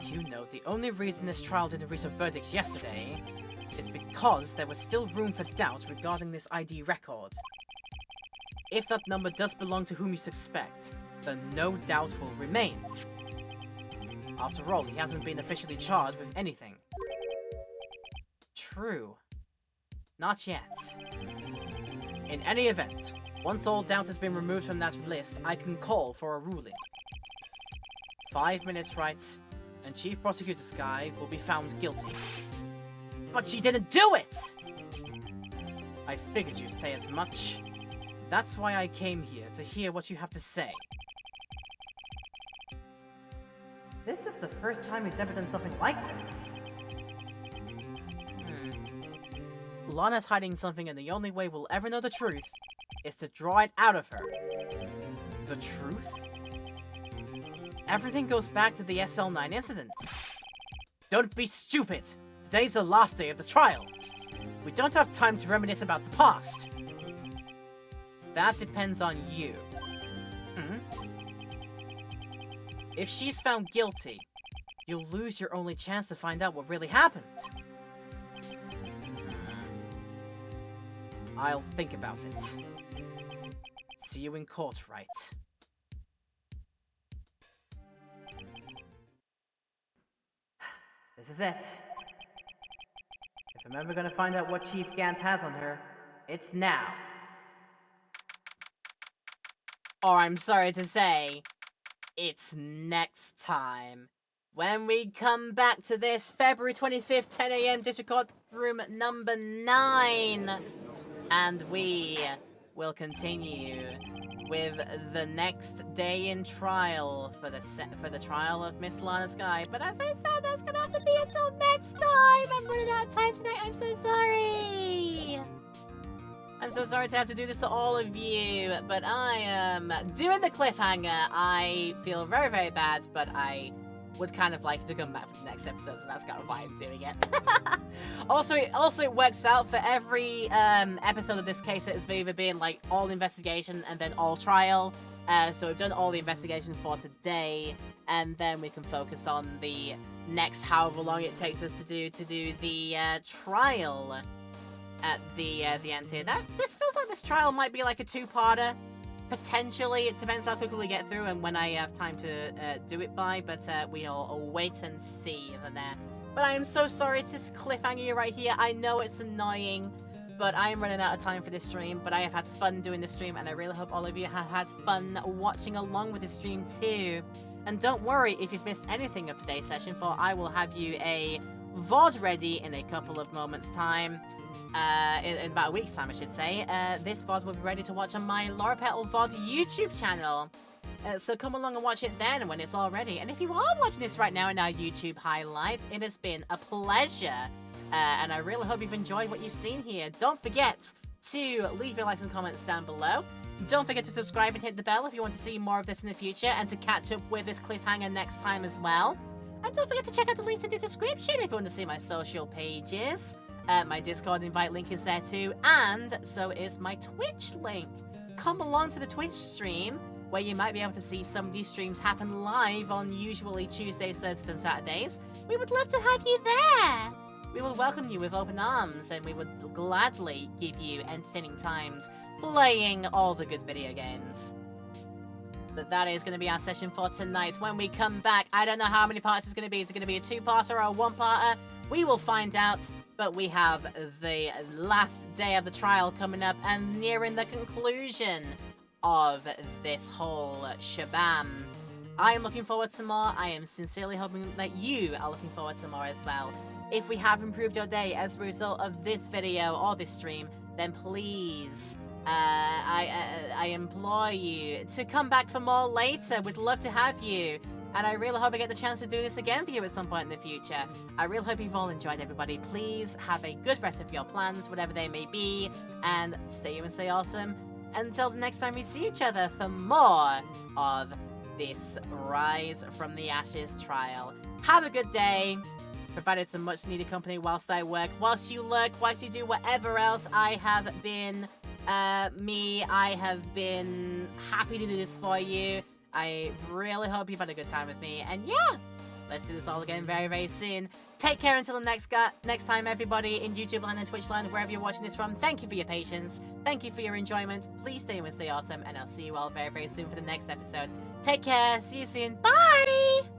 S1: You know, the only reason this trial didn't reach a verdict yesterday is because there was still room for doubt regarding this ID record. If that number does belong to whom you suspect, then no doubt will remain. After all, he hasn't been officially charged with anything. True. Not yet. In any event, once all doubt has been removed from that list, I can call for a ruling. 5 minutes, right, and Chief Prosecutor Sky will be found guilty. But she didn't do it! I figured you'd say as much. That's why I came here, to hear what you have to say.
S3: This is the first time he's ever done something like this.
S1: Lana's hiding something, and the only way we'll ever know the truth is to draw it out of her. The truth? Everything goes back to the SL9 incident. Don't be stupid! Today's the last day of the trial. We don't have time to reminisce about the past. That depends on you. If she's found guilty, you'll lose your only chance to find out what really happened. I'll think about it. See you in court, Wright.
S3: This is it. If I'm ever gonna find out what Chief Gant has on her, it's now.
S1: Or I'm sorry to say, it's next time. When we come back to this February 25th, 10 AM, District Court Room number 9. And we will continue with the next day in trial for the trial of Miss Lana Sky. But as I said, that's gonna have to be until next time. I'm running out of time tonight. I'm so sorry. I'm so sorry to have to do this to all of you, but I am doing the cliffhanger. I feel very, very bad, but I would kind of like to come back for the next episode, so that's kind of why I'm doing it. Also, it works out for every episode of this case. It has either been like all investigation and then all trial. So we've done all the investigation for today, and then we can focus on the next however long it takes us to do the trial at the end here. This feels like this trial might be like a two-parter. Potentially, it depends how quickly we get through and when I have time to do it by, but we'll wait and see over there. But I am so sorry to cliffhanger you right here. I know it's annoying, but I am running out of time for this stream, but I have had fun doing the stream, and I really hope all of you have had fun watching along with the stream too. And don't worry if you've missed anything of today's session, for I will have you a VOD ready in a couple of moments' time. In about a week's time, I should say. This VOD will be ready to watch on my Laura Petal VOD YouTube channel. So come along and watch it then when it's all ready. And if you are watching this right now in our YouTube highlights, it has been a pleasure. And I really hope you've enjoyed what you've seen here. Don't forget to leave your likes and comments down below. Don't forget to subscribe and hit the bell if you want to see more of this in the future and to catch up with this cliffhanger next time as well. And don't forget to check out the links in the description if you want to see my social pages. My Discord invite link is there too, and so is my Twitch link. Come along to the Twitch stream, where you might be able to see some of these streams happen live on usually Tuesdays, Thursdays, and Saturdays. We would love to have you there. We will welcome you with open arms, and we would gladly give you entertaining times playing all the good video games. But that is going to be our session for tonight. When we come back, I don't know how many parts it's going to be. Is it going to be a two-parter or a one-parter? We will find out, but we have the last day of the trial coming up and nearing the conclusion of this whole shabam. I am looking forward to more. I am sincerely hoping that you are looking forward to more as well. If we have improved your day as a result of this video or this stream, then please, I implore you to come back for more later. We'd love to have you. And I really hope I get the chance to do this again for you at some point in the future. I really hope you've all enjoyed, everybody. Please have a good rest of your plans, whatever they may be. And stay you and stay awesome. Until the next time we see each other for more of this Rise from the Ashes trial. Have a good day. Provided some much needed company whilst I work. Whilst you lurk, whilst you do whatever else I have been I have been happy to do this for you. I really hope you've had a good time with me. And yeah, let's do this all again very, very soon. Take care until the next time, everybody in YouTube land and Twitch land, wherever you're watching this from. Thank you for your patience. Thank you for your enjoyment. Please stay and stay awesome. And I'll see you all very, very soon for the next episode. Take care. See you soon. Bye!